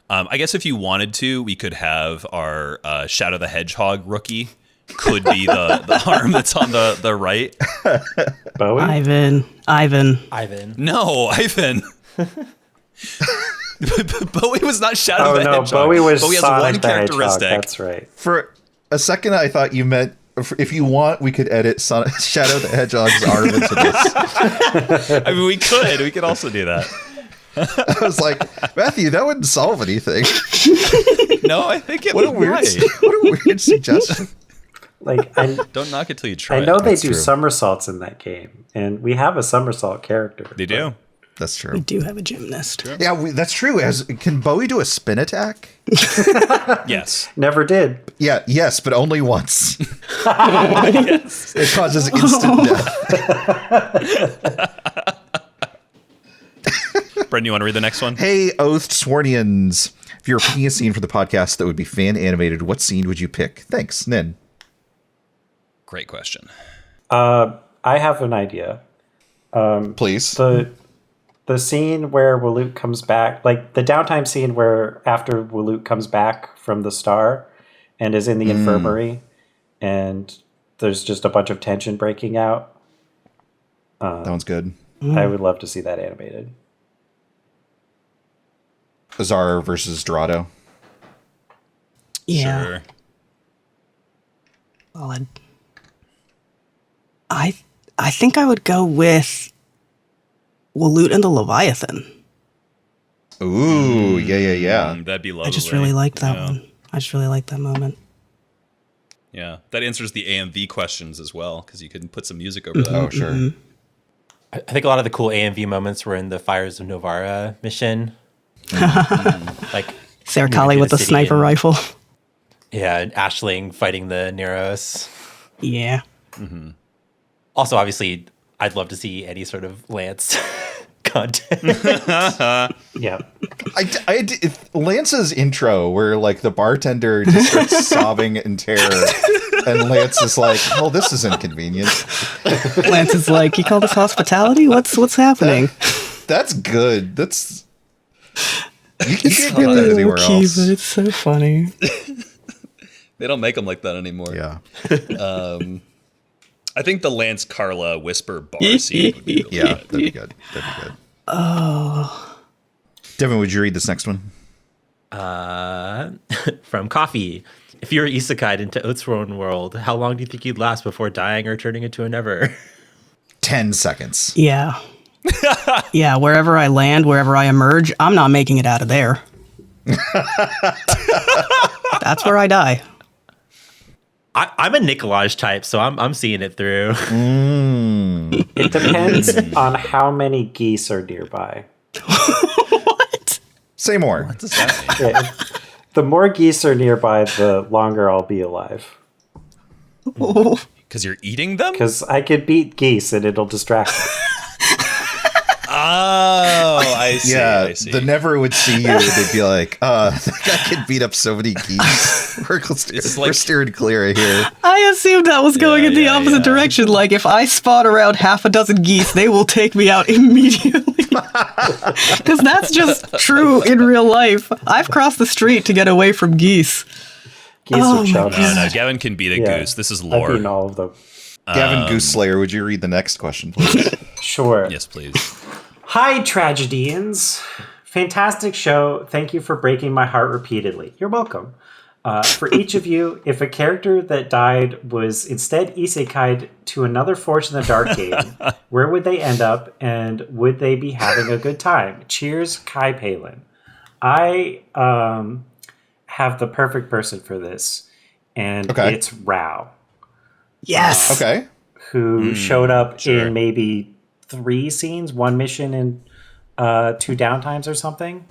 I guess if you wanted to, we could have our Shadow the Hedgehog rookie could be the arm that's on the right. Bowie? Ivan. No, Ivan. Bowie was not Shadow Oh, the no, Hedgehog. Bowie was Bowie has Sonic one the Hedgehog. characteristic. That's right. For a second, I thought you meant if you want, we could edit Shadow the Hedgehog's arm into this. I mean, we could also do that. I was like, Matthew, that wouldn't solve anything. No, I think it What a would. weird, what a weird suggestion. Don't knock it till you try. I know it. they That's do true. somersaults in that game, and we have a somersault character. They do. That's true. We do have a gymnast. Yeah, that's true. Can Bowie do a spin attack? Yes. Never did. Yeah, yes, but only once. It causes instant death. Brendan, you want to read the next one? Hey, Oathswornians. If you were picking a scene for the podcast that would be fan animated, what scene would you pick? Thanks, Nin. Great question. I have an idea. Please. The the scene where Waloot comes back, like the downtime scene where after Waloot comes back from the star and is in the infirmary, and there's just a bunch of tension breaking out. That one's good. I would love to see that animated. Azar versus Dorado. Yeah. Sure. Solid. I think I would go with Waloot and the Leviathan. Ooh, yeah. That'd be lovely. I just really liked that one. I just really liked that moment. Yeah, that answers the AMV questions as well, because you can put some music over that. Oh, sure. I think a lot of the cool AMV moments were in the Fires of Novara mission. Like Sarah moving Kali through with the city sniper and- rifle. Yeah, and Ashling fighting the Neros. Yeah. Also, obviously, I'd love to see any sort of Lance content. Yeah. Lance's intro, where like the bartender just starts sobbing in terror, and Lance is like, "Oh, this is inconvenient." Lance is like, "You call this hospitality? What's happening?" That's good. That's you can't get that anywhere Key, else. but it's so funny. They don't make them like that anymore. Yeah. I think the Lance Carla whisper bar scene would be really Yeah, good. that'd be good. That'd be good. Oh. Devin, would you read this next one? From Coffee. If you were isekai'd into Oathsworn world, how long do you think you'd last before dying or turning into a never? 10 seconds. Yeah. Yeah, wherever I land, wherever I emerge, I'm not making it out of there. That's where I die. I'm a Nicolaj type, so I'm seeing it through. It depends on how many geese are nearby. What? Say more. What does that mean? Yeah, the more geese are nearby, the longer I'll be alive. Because you're eating them? Because I could beat geese and it'll distract me. Oh, I see. Yeah, I see. the Never would see you. They'd be like, that guy could beat up so many geese. We're like- steering clear of here. I assumed that was going in the yeah, opposite yeah. direction. Like, if I spot around half a dozen geese, they will take me out immediately. Because that's just true in real life. I've crossed the street to get away from geese. Geese Oh are my chow No, no, Gavin can beat a Yeah. goose. This is I've lore. eaten all of them. Gavin Goose Slayer, would you read the next question, please? Sure. Yes, please. Hi, Tragedians. Fantastic show. Thank you for breaking my heart repeatedly. You're welcome. For each of you, if a character that died was instead isekai'd to another Forge in the Dark game, where would they end up, and would they be having a good time? Cheers, Kai Palin. I have the perfect person for this, and Okay. it's Rao, Yes. Okay. who showed up sure. in maybe 3 scenes, 1 mission and 2 downtimes or something.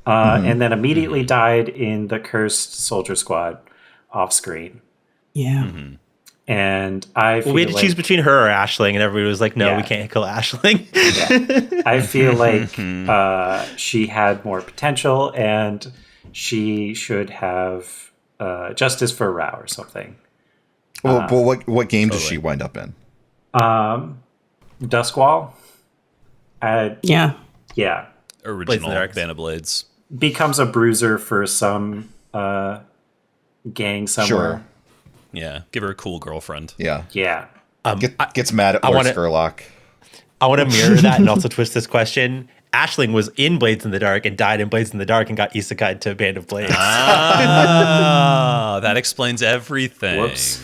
And then immediately died in the Cursed Soldier Squad off screen. Yeah. And I feel We had to like, choose between her or Ashling, and everybody was like, no, Yeah. we can't kill Ashling. I feel like she had more potential, and she should have justice for Rao or something. Well, what game does she wind up in? Duskwall. Yeah. Yeah. Original Darks. Band of Blades. Becomes a bruiser for some gang somewhere. Sure. Yeah, give her a cool girlfriend. Yeah. Yeah. Gets mad at I Lord wanna- Skurlock. I want to mirror that and also twist this question. Ashling was in Blades in the Dark and died in Blades in the Dark and got isekai'd to Band of Blades. Ah, that explains everything. Whoops.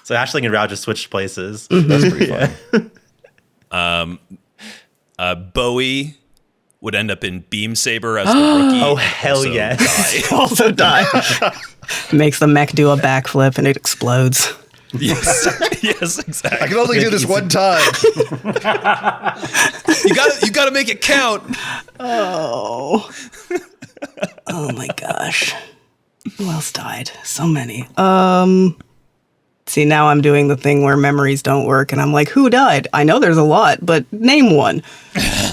So Ashling and Rao just switched places. That's pretty fun. Bowie would end up in Beam Saber as the rookie. Oh, hell Also yes. die. Also die. Makes the mech do a backflip and it explodes. Yes, yes, exactly. I can only do this one time. You gotta make it count. Oh. Oh my gosh. Who else died? So many. See, now I'm doing the thing where memories don't work, and I'm like, who died? I know there's a lot, but name one.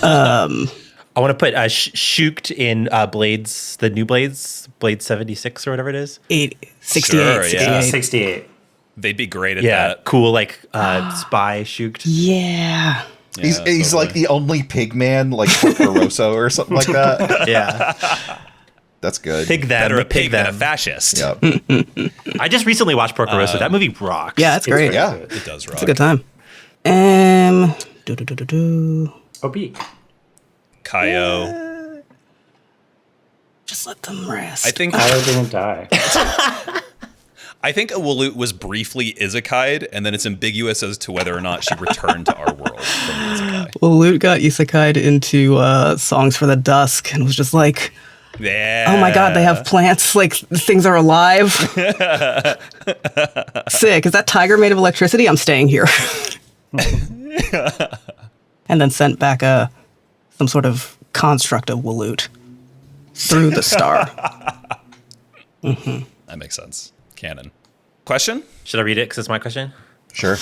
I want to put Shuked in Blades, the new Blades, Blade 76 or whatever it is. 68. Sure, yeah. 68. They'd be great at Yeah, that. cool, like spy Shuked. Yeah. He's totally. like the only pig man, like Porco Rosso or something like that. Yeah. That's good. Pig them. Better a pig than a them. fascist. Yeah. I just recently watched Porco Rosso. That movie rocks. Yeah, it's great. Yeah. It does rock. It's a good time. Do. Obik. Kaio. Just let them rest. I think Kylo didn't die. a Waloot was briefly Izakai'd, and then it's ambiguous as to whether or not she returned to our world from the Izakai. Well, Lute got isekai'd into Songs for the Dusk and was just like, Yeah. oh my god, they have plants, like things are alive. Sick. Is that tiger made of electricity? I'm staying here. And then sent back some sort of construct of Waloot through the star. That makes sense. Canon. Question? Should I read it because it's my question? Sure.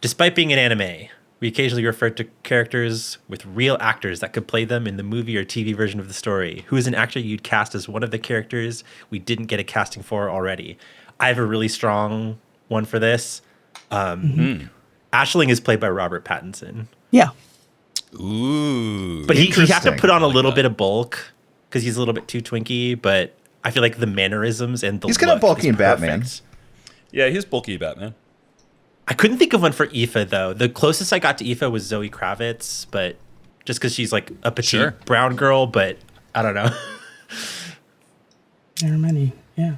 Despite being an anime, we occasionally refer to characters with real actors that could play them in the movie or TV version of the story. Who is an actor you'd cast as one of the characters we didn't get a casting for already? I have a really strong one for this. Ashling is played by Robert Pattinson. Yeah. Ooh. But he have to Interesting. put on a little bit of bulk because he's a little bit too twinky, but I feel like the mannerisms and the He's kind of look bulky is in Batman. perfect. Yeah, he's bulky Batman. I couldn't think of one for Aoife though. The closest I got to Aoife was Zoe Kravitz, but just because she's like a petite Sure. brown girl, but I don't know. There are many. Yeah.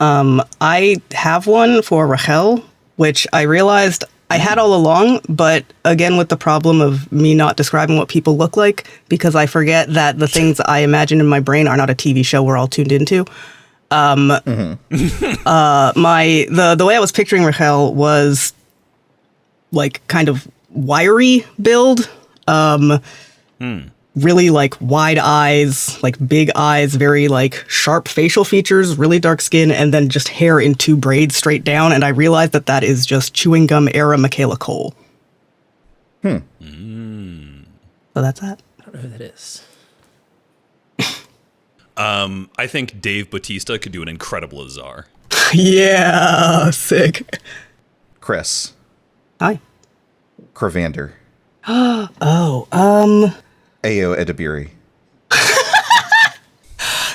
I have one for Rachel, which I realized I had all along, but again, with the problem of me not describing what people look like, because I forget that the things I imagine in my brain are not a TV show we're all tuned into. The way I was picturing Rachel was like kind of wiry build, really like wide eyes, like big eyes, very like sharp facial features, really dark skin, and then just hair in two braids straight down. And I realized that is just chewing gum era Michaela Cole. So that's that. I don't know who that is. I think Dave Bautista could do an incredible Azar. Yeah, sick. Kris. Hi. Cravander. Oh, Ayo Edibiri.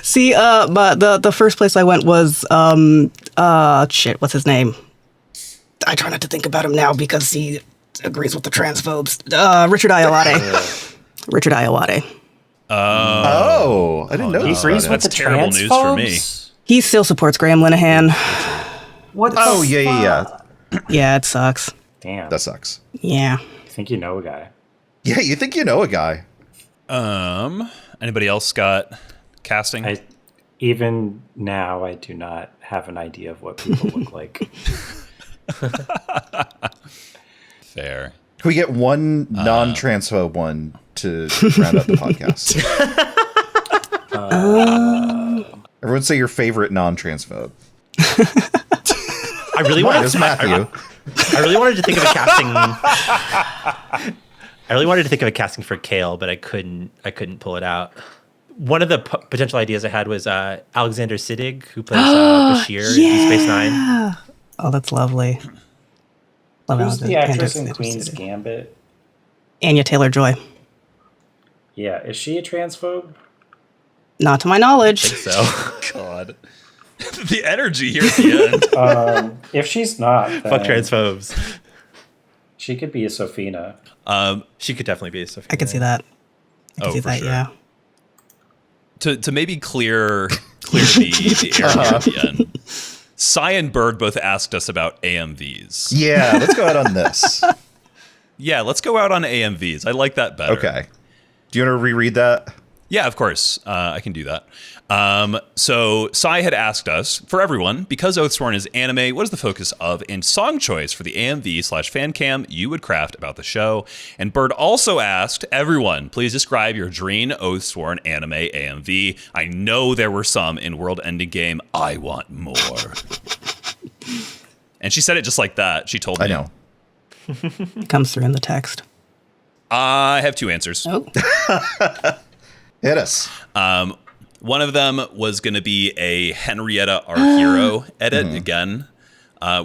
see, but the first place I went was shit, what's his name? I try not to think about him now because he agrees with the transphobes. Richard Ayoade. Richard Ayoade. Oh, I didn't know He this agrees about with it. the terrible news for me. transphobes? He still supports Graham Linehan. What? Oh, the yeah. fuck? Yeah, it sucks. Damn. That sucks. Yeah. I think you know a guy. Yeah, you think you know a guy. Anybody else got casting? Even now, I do not have an idea of what people look like. Fair. Can we get one non-transphobe one to round up the podcast? Everyone say your favorite non-transphobe. I really Mine wanted is to, Matthew. I really wanted to think of a casting. I really wanted to think of a casting for Kale, but I couldn't pull it out. One of the potential ideas I had was Alexander Siddig, who plays Bashir in Deep Space Nine. Oh, that's lovely. Love Who's the actress in Alexander Queen's Siddig. Gambit? Anya Taylor-Joy. Yeah, is she a transphobe? Not to my knowledge. So God. The energy here at the end. If she's not, then fuck transphobes. she could be a Sophina. She could definitely be a Sophia. I can see that. I can see for that, sure. yeah. To maybe clear the air here at the end. Cy and Bird both asked us about AMVs. Yeah, let's go out on this. Yeah, let's go out on AMVs. I like that better. Okay. Do you want to reread that? Yeah, of course. I can do that. So Cy had asked us, for everyone, because Oathsworn is anime, what is the focus of and song choice for the AMV/fan cam you would craft about the show? And Bird also asked, everyone, please describe your dream Oathsworn anime AMV. I know there were some in World Ending Game. I want more. And she said it just like that. She told me. I know. It comes through in the text. I have two answers. Oh. Hit us. One of them was going to be a Henrietta Our Hero edit again.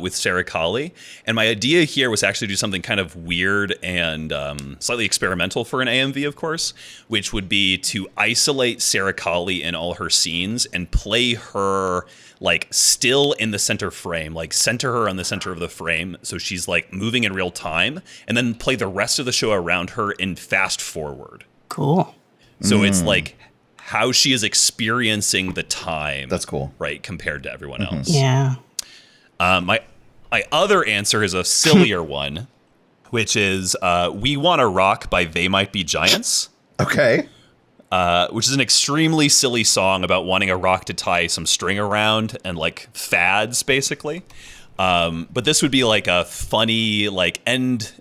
with Sarah Colley. And my idea here was actually do something kind of weird and slightly experimental for an AMV, of course, which would be to isolate Sarah Colley in all her scenes and play her like still in the center frame, like center her on the center of the frame. So she's like moving in real time, and then play the rest of the show around her in fast forward. Cool. So it's like how she is experiencing the time. That's cool. Right, compared to everyone else. Yeah. My other answer is a sillier one, which is We Wanna Rock by They Might Be Giants. Okay. Which is an extremely silly song about wanting a rock to tie some string around and like fads, basically. But this would be like a funny like end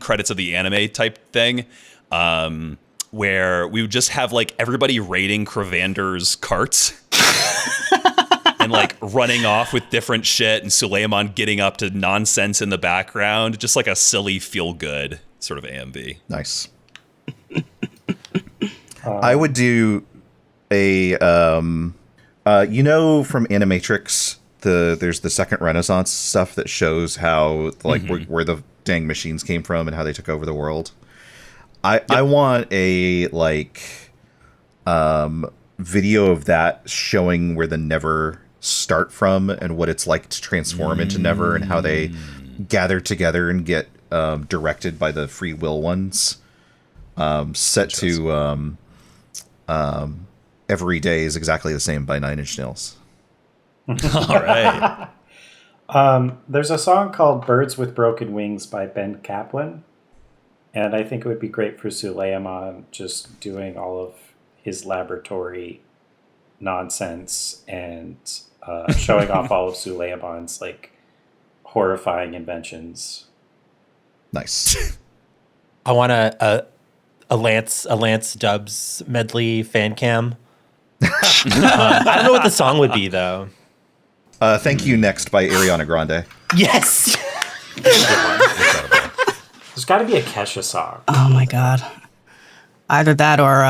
credits of the anime type thing, where we would just have like everybody raiding Crovander's carts and like running off with different shit, and Suleiman getting up to nonsense in the background, just like a silly feel good sort of AMV. Nice. I would do a, from Animatrix, there's the Second Renaissance stuff that shows how, like, where the dang machines came from and how they took over the world. I want a, like, video of that showing where the Never start from and what it's like to transform into Never and how they gather together and get directed by the free will ones. Set to Every Day is Exactly the Same by Nine Inch Nails. All right. There's a song called Birds with Broken Wings by Ben Kaplan. And I think it would be great for Suleiman just doing all of his laboratory nonsense and showing off all of Suleiman's like horrifying inventions. Nice. I want a Lance Dubs medley fan cam. I don't know what the song would be though. Thank You Next by Ariana Grande. Yes. There's got to be a Kesha song. Oh my god. Either that or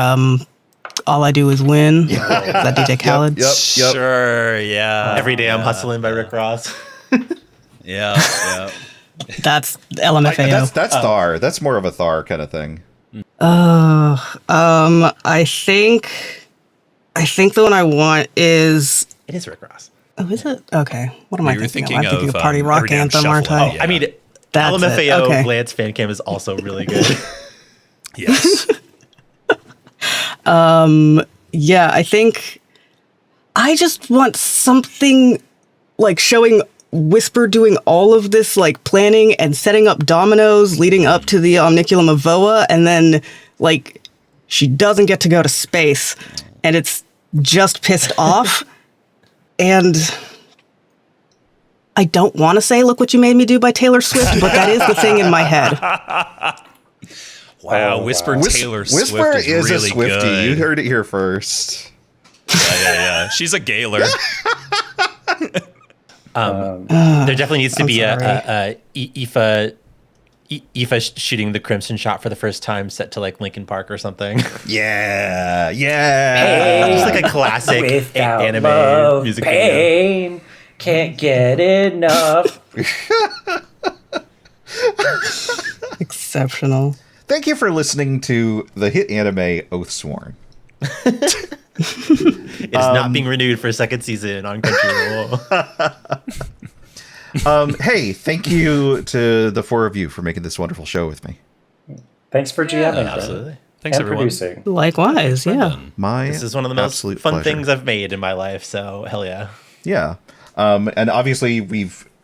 All I Do Is Win. Is that DJ Khaled? Yep. Sure, yeah. Every Day I'm Hustling by Rick Ross. Yeah. That's LMFAO. That's Thar. That's more of a Thar kind of thing. I think the one I want is. It is Rick Ross. Oh, is it? Okay. What am I You were thinking of? I'm thinking thinking of of, Party Rock Every Damn Anthem, Shuffle. aren't I? Oh, yeah. I mean, That's it. LMFAO Okay. Lance fan cam is also really good. Yes. Yeah, I think I just want something like showing Whisper doing all of this like planning and setting up dominoes leading up to the Omniculum of Voa, and then like she doesn't get to go to space and it's just pissed off. And I don't want to say Look What You Made Me Do by Taylor Swift, but that is the thing in my head. Wow, Whisper Taylor Swift Whisper is really a Swiftie. good. You heard it here first. Yeah. She's a Gaylor. There definitely needs to I'm be sorry. Aoife shooting the Crimson shot for the first time set to like Linkin Park or something. Yeah. Just like a classic anime love, music video. pain, can't get enough. Exceptional. Thank you for listening to the hit anime Oathsworn. It is not being renewed for a second season on Crunchyroll. Hey, thank you to the four of you for making this wonderful show with me. Thanks for GMing. Absolutely. Thanks, And everyone. producing. Likewise, yeah. My This is one of the most absolute fun pleasure. things I've made in my life, so hell yeah. Yeah. And obviously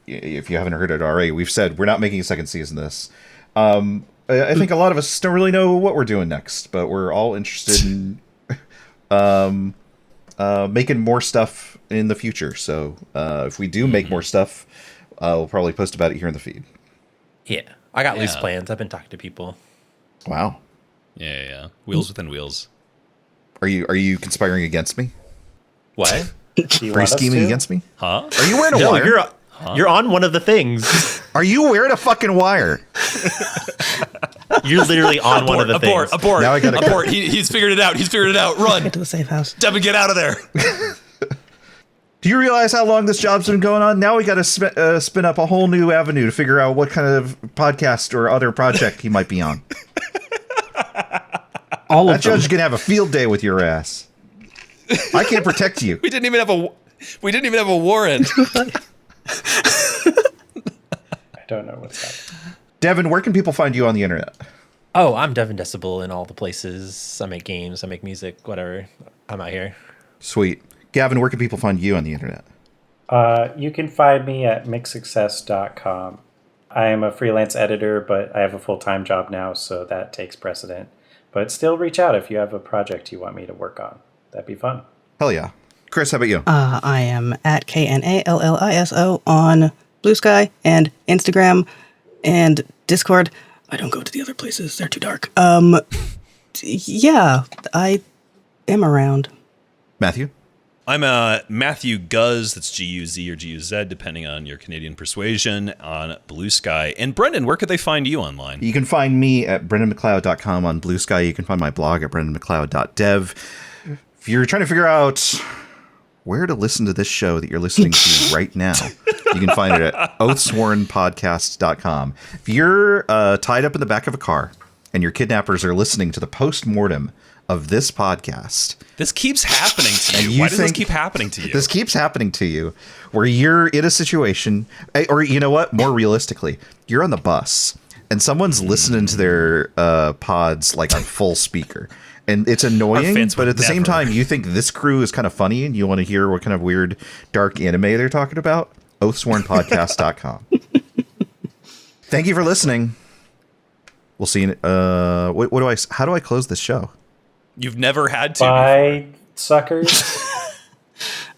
if you haven't heard it already, we've said we're not making a second season of this. I think a lot of us don't really know what we're doing next, but we're all interested in making more stuff in the future. So if we do make more stuff, we'll probably post about it here in the feed. Yeah. I got loose Yeah. plans. I've been talking to people. Wow. Yeah. Wheels within wheels. Are you conspiring against me? What? Do you Are you want us scheming to? against me? Huh? Are you wearing a No, wire? you're on one of the things. Are you wearing a fucking wire? You're literally on one of the things. Abort. Now I gotta go. He's figured it out. Run. Get to the safe house. Devin, get out of there. Do you realize how long this job's been going on? Now we got to spin up a whole new avenue to figure out what kind of podcast or other project he might be on. All That of them. judge is gonna have a field day with your ass. I can't protect you. We didn't even have a warrant. I don't know what's happening. Devin, where can people find you on the internet? Oh, I'm Devin Decibel in all the places. I make games, I make music, whatever. I'm out here. Sweet. Gavin, where can people find you on the internet? You can find me at mixsuccess.com. I am a freelance editor, but I have a full-time job now, so that takes precedent. But still reach out if you have a project you want me to work on. That'd be fun. Hell yeah. Chris, how about you? I am at KNALLISO on Blue Sky and Instagram and Discord. I don't go to the other places. They're too dark. Yeah, I am around. Matthew? I'm Matthew Guz, that's G-U-Z or G-U-Z, depending on your Canadian persuasion, on Blue Sky. And Brendan, where could they find you online? You can find me at brendanmcleod.com on Blue Sky. You can find my blog at brendanmcleod.dev. If you're trying to figure out where to listen to this show that you're listening to right now, you can find it at oathswornpodcast.com. If you're tied up in the back of a car and your kidnappers are listening to the postmortem of this podcast, This keeps happening to And you. you Why does this think keep happening to you? this keeps happening to you where you're in a situation, or you know what, more realistically, you're on the bus and someone's listening to their pods like on full speaker, and it's annoying, fans but would at the same never. time you think this crew is kind of funny and you want to hear what kind of weird dark anime they're talking about. Oathswornpodcast.com. Thank you for listening. We'll see you how do I close this show? You've never had to. Bye, suckers.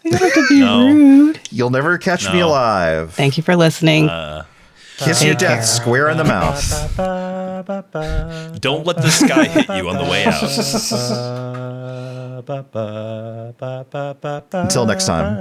You don't have to be No. rude. You'll never catch me No. alive. Thank you for listening. Kiss your death square in the mouth. Don't let the sky hit you on the way out. Until next time.